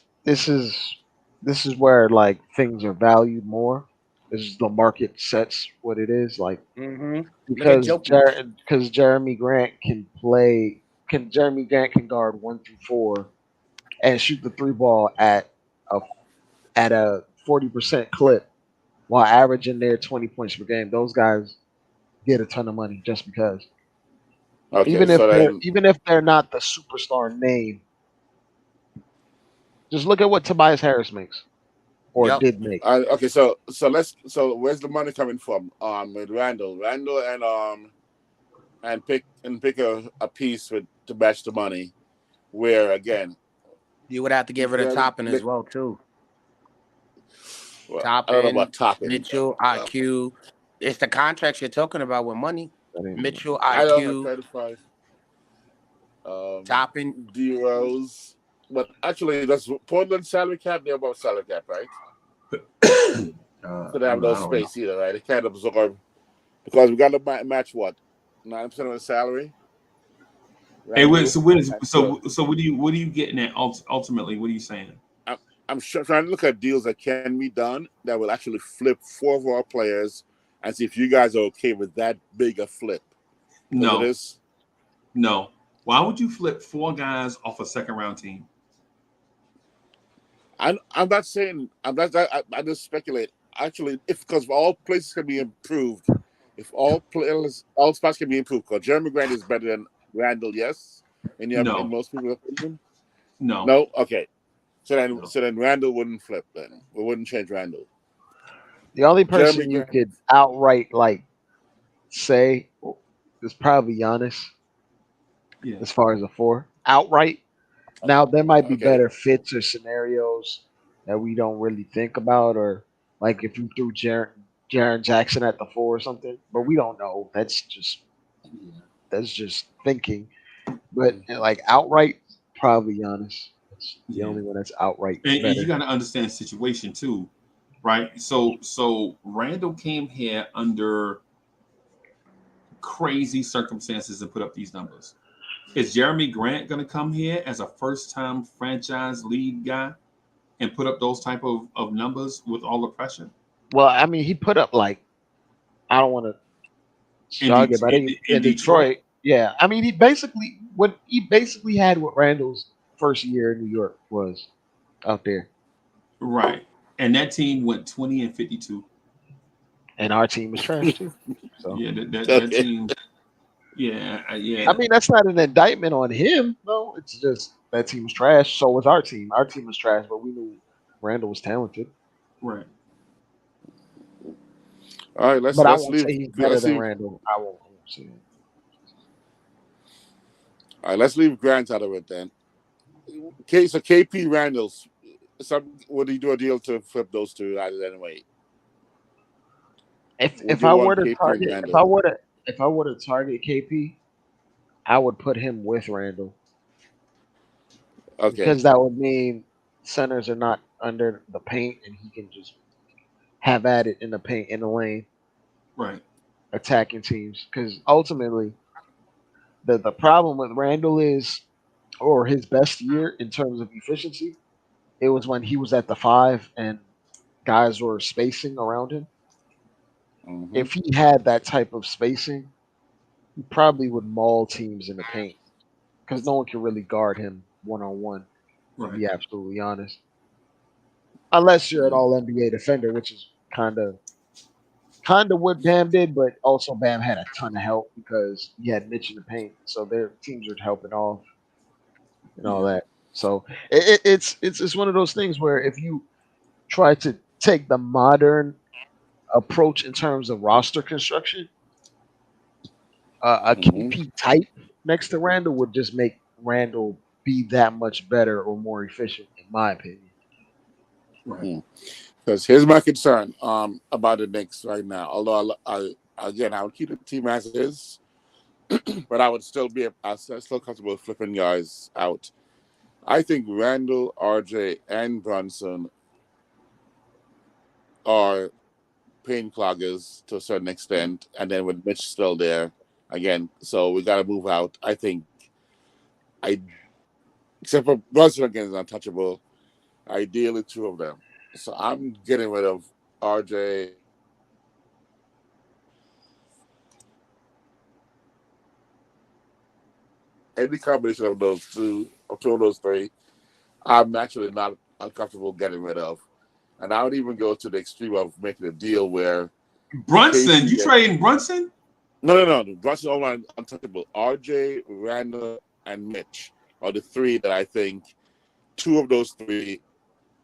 is where like things are valued more. This is the market sets what it is like Look at Jokic. because Jeremy Grant can play. Jeremy Grant can guard 1 through 4 and shoot the three ball at a 40% clip while averaging their 20 points per game. Those guys get a ton of money just because. Okay. Even if they're not the superstar name, just look at what Tobias Harris makes or did make. Okay. So where's the money coming from? With Randall and pick a piece to match the money. Where again, you would have to get rid of Toppin as well too. Well, Toppin, I don't know about Toppin. Mitchell, IQ. It's the contracts you're talking about with money. Mitchell, I don't have IQ, 35. Toppin, D Rose, but actually, that's Portland salary cap. They're above salary cap, right? So they have no space either, right? They can't absorb because we got to match what 9% of the salary. Hey, so what are you getting at ultimately? What are you saying? I'm trying to look at deals that can be done that will actually flip 4 of our players and see if you guys are okay with that big a flip. No. No. Why would you flip 4 guys off a second round team? I'm not saying I just speculate. Actually, because all places can be improved, if all spots can be improved, because Jeremy Grant is better than Randall, yes, in most people's opinion. No, okay. So then Randall wouldn't flip. Then we wouldn't change Randall. The only person you could outright like say is probably Giannis. Yeah. As far as a 4, outright. Now there might be Okay. better fits or scenarios that we don't really think about, or like if you threw Jaren Jackson at the 4 or something, but we don't know. That's just thinking. But like outright, probably Giannis. That's the Yeah. only one that's outright And you better. got to understand situation too, right? So Randall came here under crazy circumstances and put up these numbers. Is Jeremy Grant going to come here as a first-time franchise lead guy and put up those type of numbers with all the pressure Well, I mean, he put up like I don't want to in, jog it, but in in Detroit? Detroit, yeah. I mean, he basically had what Randall's first year in New York was out there, Right. And that team went 20-52. and our team was trash too. So Yeah, that Okay. team. Yeah, I yeah, mean, that's not an indictment on him. No, it's just that team was trash. So was our team. Our team was trash, but we knew Randall was talented. right. All right. Let's But I let's won't leave say he's better let's than leave Randall. I won't say that. all right. Let's leave Grant out of it then. Okay. So KP Randall's. Would he do a deal to flip those two out anyway? Would If you I were want to KP and target, Randall? if I were to target KP, I would put him with Randall Okay. because that would mean centers are not under the paint and he can just have at it in the paint in the lane Right. attacking teams. Because ultimately, the problem with Randall is, or his best year in terms of efficiency, it was when he was at the 5 and guys were spacing around him. Mm-hmm. If he had that type of spacing, he probably would maul teams in the paint because no one can really guard him one on one. To Right. be absolutely honest, unless you're an All NBA defender, which is kind of what Bam did, but also Bam had a ton of help because he had Mitch in the paint, so their teams were helping off and all Yeah. that. So it's one of those things where if you try to take the modern approach in terms of roster construction, a Mm-hmm. KP type next to Randall would just make Randall be that much better or more efficient, in my opinion. Right. Because here's my concern about the Knicks right now. Although I would keep the team as it is, but I would still still comfortable flipping guys out. I think Randall, RJ, and Brunson are pain cloggers to a certain extent, and then with Mitch still there again, so we got to move out. I think I, except for Brunson again is untouchable. Ideally, two of them. So I'm getting rid of RJ. Any combination of those two, of two of those three, I'm actually not uncomfortable getting rid of. And I would even go to the extreme of making a deal where Brunson, KP you gets trading Brunson? no. Brunson all untouchable. RJ, Randall, and Mitch are the three that I think two of those three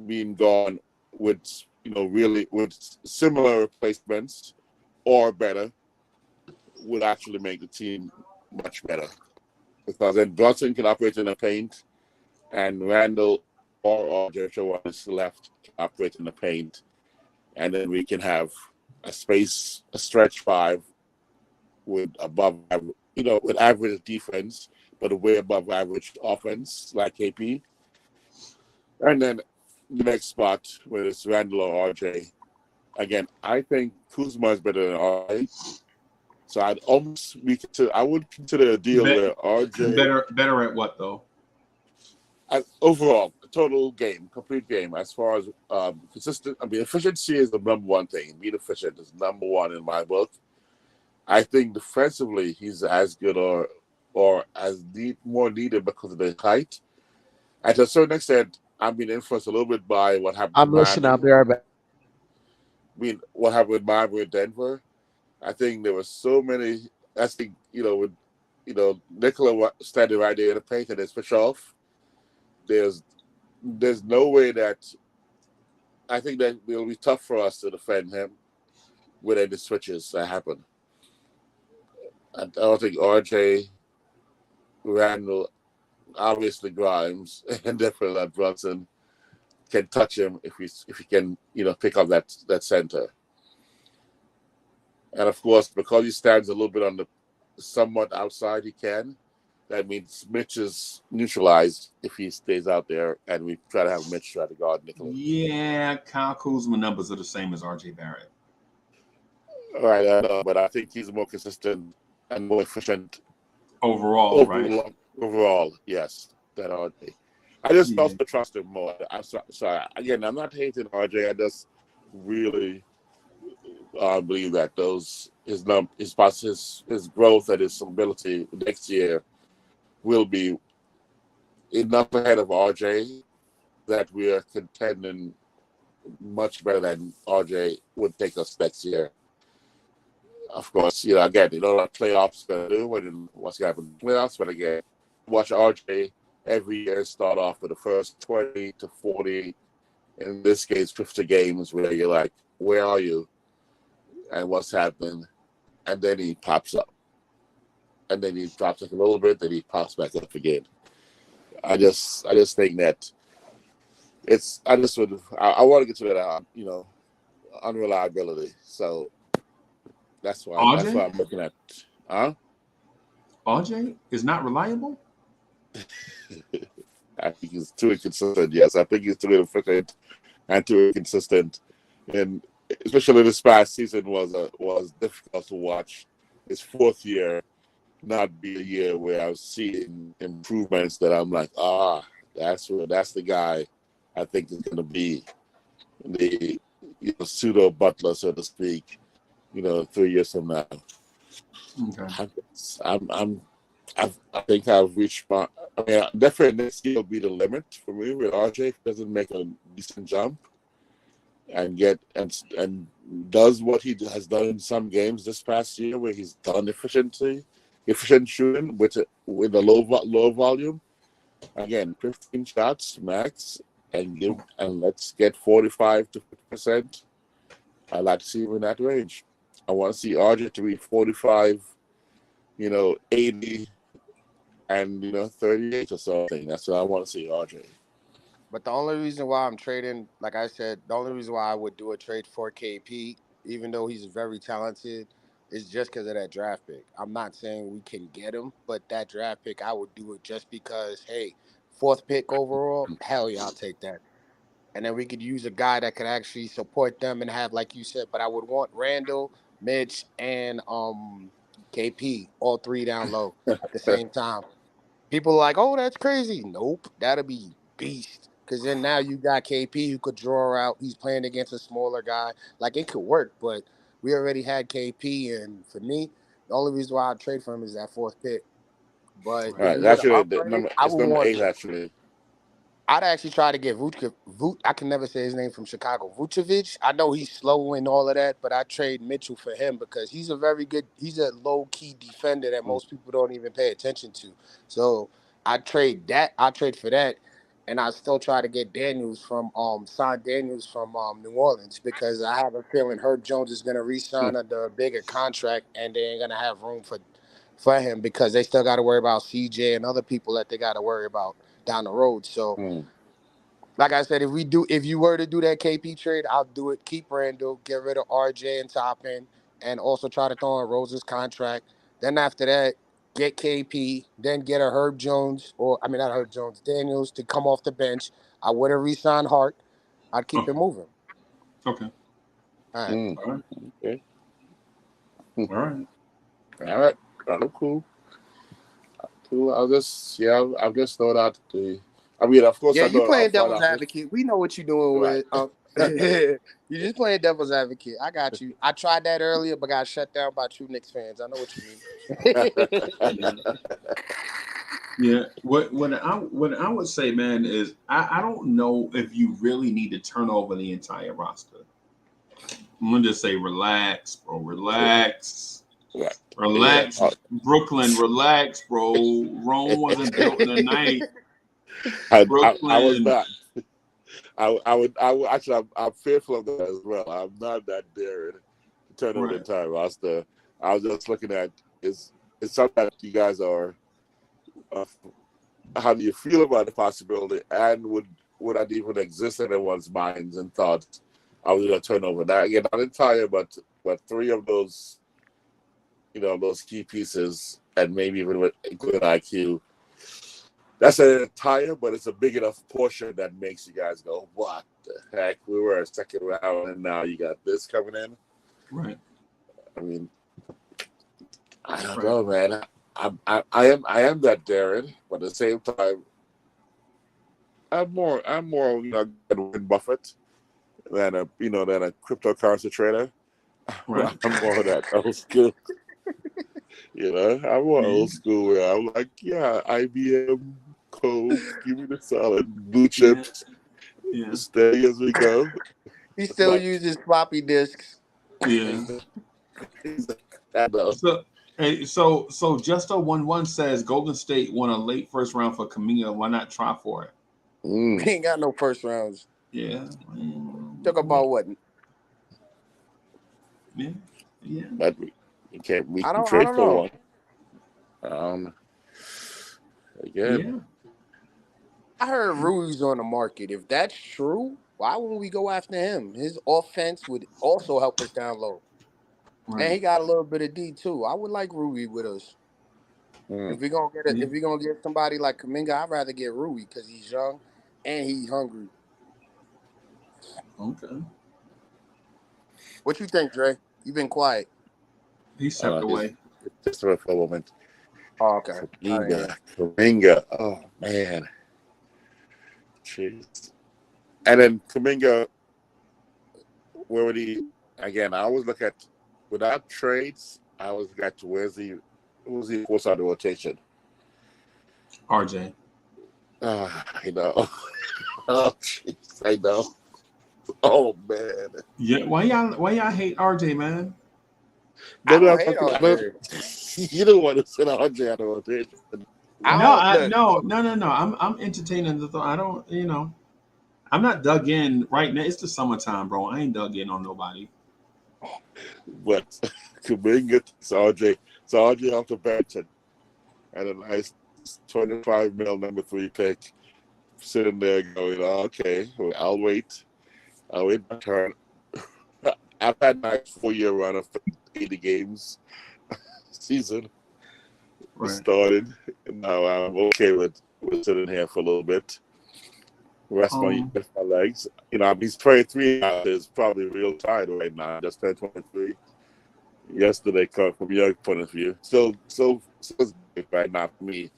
being gone with really with similar replacements or better would actually make the team much better. Because then Brunson can operate in the paint and Randall or Joshua one is left to operate in the paint. And then we can have a stretch 5 with with average defense, but a way above average offense like KP. And then the next spot, whether it's Randall or RJ. Again, I think Kuzma is better than RJ. So I would consider a deal where RJ Better at what though? overall, total game, complete game, as far as consistent. I mean, efficiency is the number one thing. Being efficient is number one in my book. I think defensively, he's as good or more needed because of the height. And to a certain extent, I'm being influenced a little bit by what happened I'm in listening. I'll Miami. be right back. I mean, what happened with Miami and Denver. I think there were so many. I think with Nikola standing right there in the paint and then switch off. There's no way that I think that it'll be tough for us to defend him with any switches that happen. I don't think RJ, Randall, obviously Grimes and definitely that Brunson can touch him if he can, pick up that center. And of course, because he stands a little bit on the somewhat outside, he can. That means Mitch is neutralized if he stays out there, and we try to have Mitch try to guard Nikola. Yeah, Kyle Kuzma numbers are the same as RJ Barrett. All right, but I think he's more consistent and more efficient overall, right? Overall, yes, than RJ. I just also trust him more. I'm sorry. Again, I'm not hating RJ. I just really believe that his growth and his ability next year will be enough ahead of RJ that we are contending much better than RJ would take us next year. Of course, again, you know what playoffs going to do, what's going to happen in playoffs, but again, watch RJ every year start off with the first 20 to 40, in this case, 50 games where you're like, where are you? And what's happening? And then he pops up. And then he drops up a little bit, then he pops back up again. I just think that I want to get to that, unreliability. So that's why I'm looking at. RJ is not reliable? I think he's too inconsistent. Yes, I think he's too inefficient and too inconsistent. And especially this past season was difficult to watch. His fourth year not be a year where I was seeing improvements that I'm like, that's the guy I think is going to be the pseudo Butler, so to speak. 3 years from now. Okay. I think I've reached my. Definitely next year will be the limit for me with RJ. If he doesn't make a decent jump and and does what he has done in some games this past year, where he's done efficient shooting with a low volume. Again, 15 shots max, and let's get 45 to 50%. I like to see him in that range. I want to see RJ to be 45, 80, and 38 or something. That's what I want to see RJ. But the only reason why I'm trading, like I said, the only reason why I would do a trade for KP, even though he's very talented, is just because of that draft pick. I'm not saying we can get him, but that draft pick, I would do it just because, hey, 4th pick overall, hell yeah, I'll take that. And then we could use a guy that could actually support them and have, like you said, but I would want Randall, Mitch, and KP, all 3 down low at the same time. People are like, oh, that's crazy. Nope, that'll be beast. Because then now you got KP who could draw out. He's playing against a smaller guy. Like, it could work, but we already had KP. And for me, the only reason why I'd trade for him is that 4th pick. But if Right, we were that's to really upgrade, I would number want 8 actually. I'd actually try to get I can never say his name, from Chicago. Vucevic. I know he's slow and all of that, but I trade Mitchell for him because he's a low-key defender that most people don't even pay attention to. So I trade for that, and I still try to get sign Daniels from New Orleans, because I have a feeling Herb Jones is gonna re-sign under a bigger contract, and they ain't gonna have room for him because they still got to worry about CJ and other people that they got to worry about down the road. So, like I said, if you were to do that KP trade, I'll do it. Keep Randall, get rid of RJ and Toppin, and also try to throw in Rose's contract. Then after that, get KP, then get a not Herb Jones, Daniels to come off the bench. I wouldn't re-sign Hart. I'd keep it moving. Okay. All right. All right. Okay. All right. Cool. I'll just throw out the. Of course, Yeah, I you know playing devil's advocate. We know what you're doing right. with. You're just playing devil's advocate. I got you. I tried that earlier, but got shut down by true Knicks fans. I know what you mean. Yeah. What I would say, man, is I don't know if you really need to turn over the entire roster. I'm gonna just say, relax, bro. Relax. Yeah. Relax, yeah. Brooklyn. Relax, bro. Rome wasn't built in a night. I was not. I would actually. I'm fearful of that as well. I'm not that daring to turn over the entire roster. I was just looking at it's something that you guys are how do you feel about the possibility, and would that even exist in anyone's minds and thoughts? I was going to turn over that again, not entire, but three of those, those key pieces, and maybe even with including IQ. That's an entire, but it's a big enough portion that makes you guys go, "What the heck? We were a second round, and now you got this coming in." Right. I mean, I don't know, man. I am that Darren, but at the same time, I'm more Warren Buffett than a cryptocurrency trader. Right. I'm more of that old school. I'm more old school where I'm like, yeah, IBM, Coke, give me the solid blue chips. Yeah. Steady as we go. He still uses floppy disks. Yeah. So Justo11 says Golden State won a late first round for Kaminga. Why not try for it? He ain't got no first rounds. Yeah. Talk about what? Yeah. But we can't I trade don't for know. one. Again. Yeah. I heard Rui's on the market. If that's true, why wouldn't we go after him? His offense would also help us down low. Right. And he got a little bit of D too. I would like Rui with us. If we're gonna get somebody like Kaminga, I'd rather get Rui because he's young and he's hungry. Okay. What you think, Dre? You've been quiet. He stepped away. Just for a moment. Oh, okay. Kaminga. Oh man. Jeez. And then Kaminga, where would he? Again, I always look at without trades. I always got to who's he forced out of the rotation? RJ. I know. Oh, jeez, I know. Oh man. Yeah. Why y'all hate RJ, man? I don't hate RJ. You don't want to send RJ out of the rotation. No. I'm entertaining the thought. I don't. I'm not dug in right now. It's the summertime, bro. I ain't dug in on nobody. But Kaminga, RJ off the bench and a nice 25 mil number 3 pick, sitting there going, okay, I'll wait my turn. I've had a nice 4-year run of 80 games season. Right. Started, and now I'm okay with sitting here for a little bit. Rest my legs. He's 23 now. Is probably real tired right now. Just turned 23 yesterday. From your point of view, so right now for me,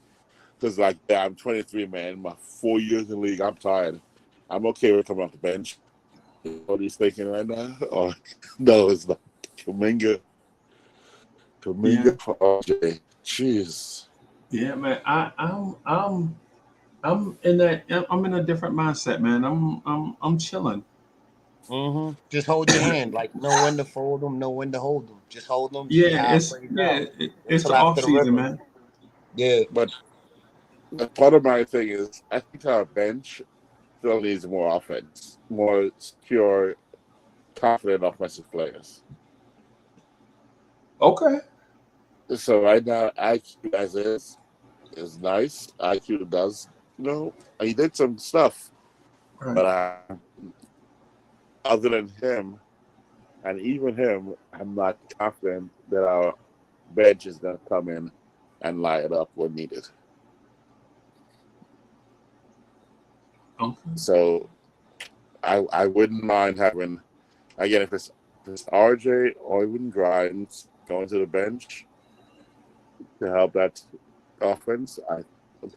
because I'm 23, man. My 4 years in the league, I'm tired. I'm okay with coming off the bench. What are you thinking right now? Oh no, it's not Kaminga for RJ. Jeez. Yeah, man. I'm in a different mindset, man. I'm chilling. Mm-hmm. Just hold your hand. Know when to fold them, know when to hold them. Just hold them. Yeah, it's the off season, man. Yeah, but part of my thing is I think our bench still needs more offense, more secure, confident offensive players. Okay. So right now, IQ as is nice. IQ does, he did some stuff, right. But other than him, and even him, I'm not confident that our bench is going to come in and light it up when needed. Okay. So I wouldn't mind having, again, if it's RJ or even Grimes going to the bench to help that offense, I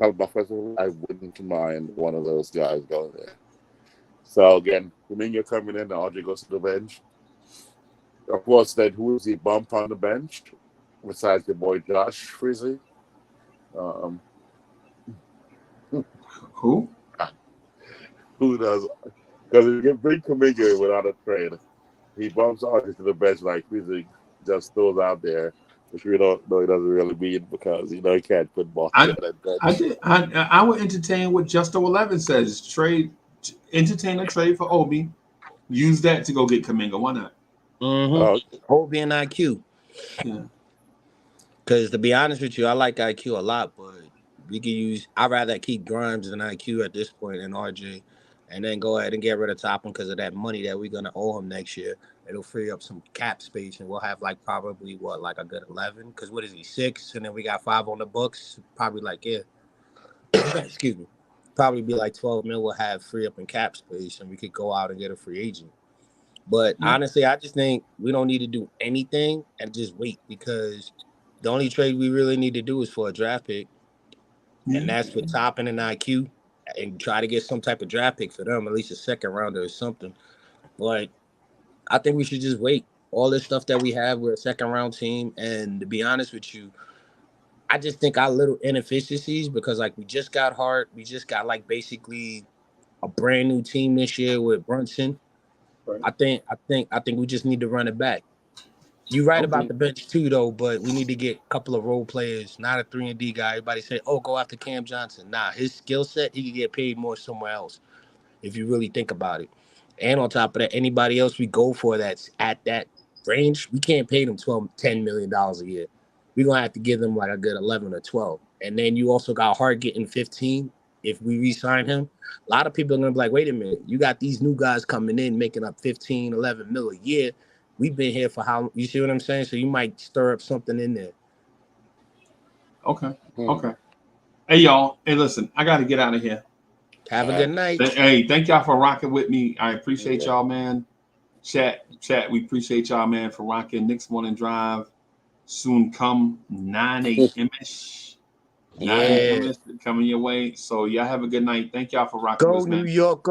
wouldn't mind one of those guys going there. So again, Kaminga coming in, RJ goes to the bench. Of course, then who is he bump on the bench besides your boy Josh Frizzly? Who? Who does? Because if you can bring Kaminga without a trade, he bumps RJ to the bench like Frizzly just throws out there, which we don't know he doesn't really mean because he can't put ball on that bench. I would entertain what Justo11 says. Entertain a trade for Obi. Use that to go get Kaminga. Why not? Mm-hmm. Obi and IQ. Yeah. Because to be honest with you, I like IQ a lot, but We could use. I'd rather keep Grimes than IQ at this point and RJ, and then go ahead and get rid of Toppin because of that money that we're gonna owe him next year. It'll free up some cap space, and we'll have like probably like a good 11. Because what is he 6, and then we got 5 on the books. Probably like excuse me, probably be like 12 mil. We'll have free up in cap space, and we could go out and get a free agent. But honestly, I just think we don't need to do anything and just wait because the only trade we really need to do is for a draft pick, and that's with Toppin and IQ, and try to get some type of draft pick for them, at least a second rounder or something. But I think we should just wait. All this stuff that we have, we're a second round team, and to be honest with you, I just think our little inefficiencies because like we just got Hart, we just got like basically a brand new team this year with Brunson. Right. I think we just need to run it back. You're right about the bench too, though, but we need to get a couple of role players, not a 3-and-D guy. Everybody say, "Oh, go after Cam Johnson." Nah, his skill set, he could get paid more somewhere else if you really think about it. And on top of that, anybody else we go for that's at that range, we can't pay them $10 million a year. We're gonna have to give them like a good 11 or 12. And then you also got Hart getting 15 if we re-sign him. A lot of people are gonna be like, wait a minute, you got these new guys coming in making up 15, 11 mil a year. We've been here for how, you see what I'm saying? So you might stir up something in there. Okay. Okay. Hey, y'all. Hey, listen, I got to get out of here. Have a good night. Hey, thank y'all for rocking with me. I appreciate y'all, man. Chat, we appreciate y'all, man, for rocking. Knicks Morning Drive soon come 9 a.m.ish. 9 a.m. coming your way. So y'all have a good night. Thank y'all for rocking with us, man. Go New York, go.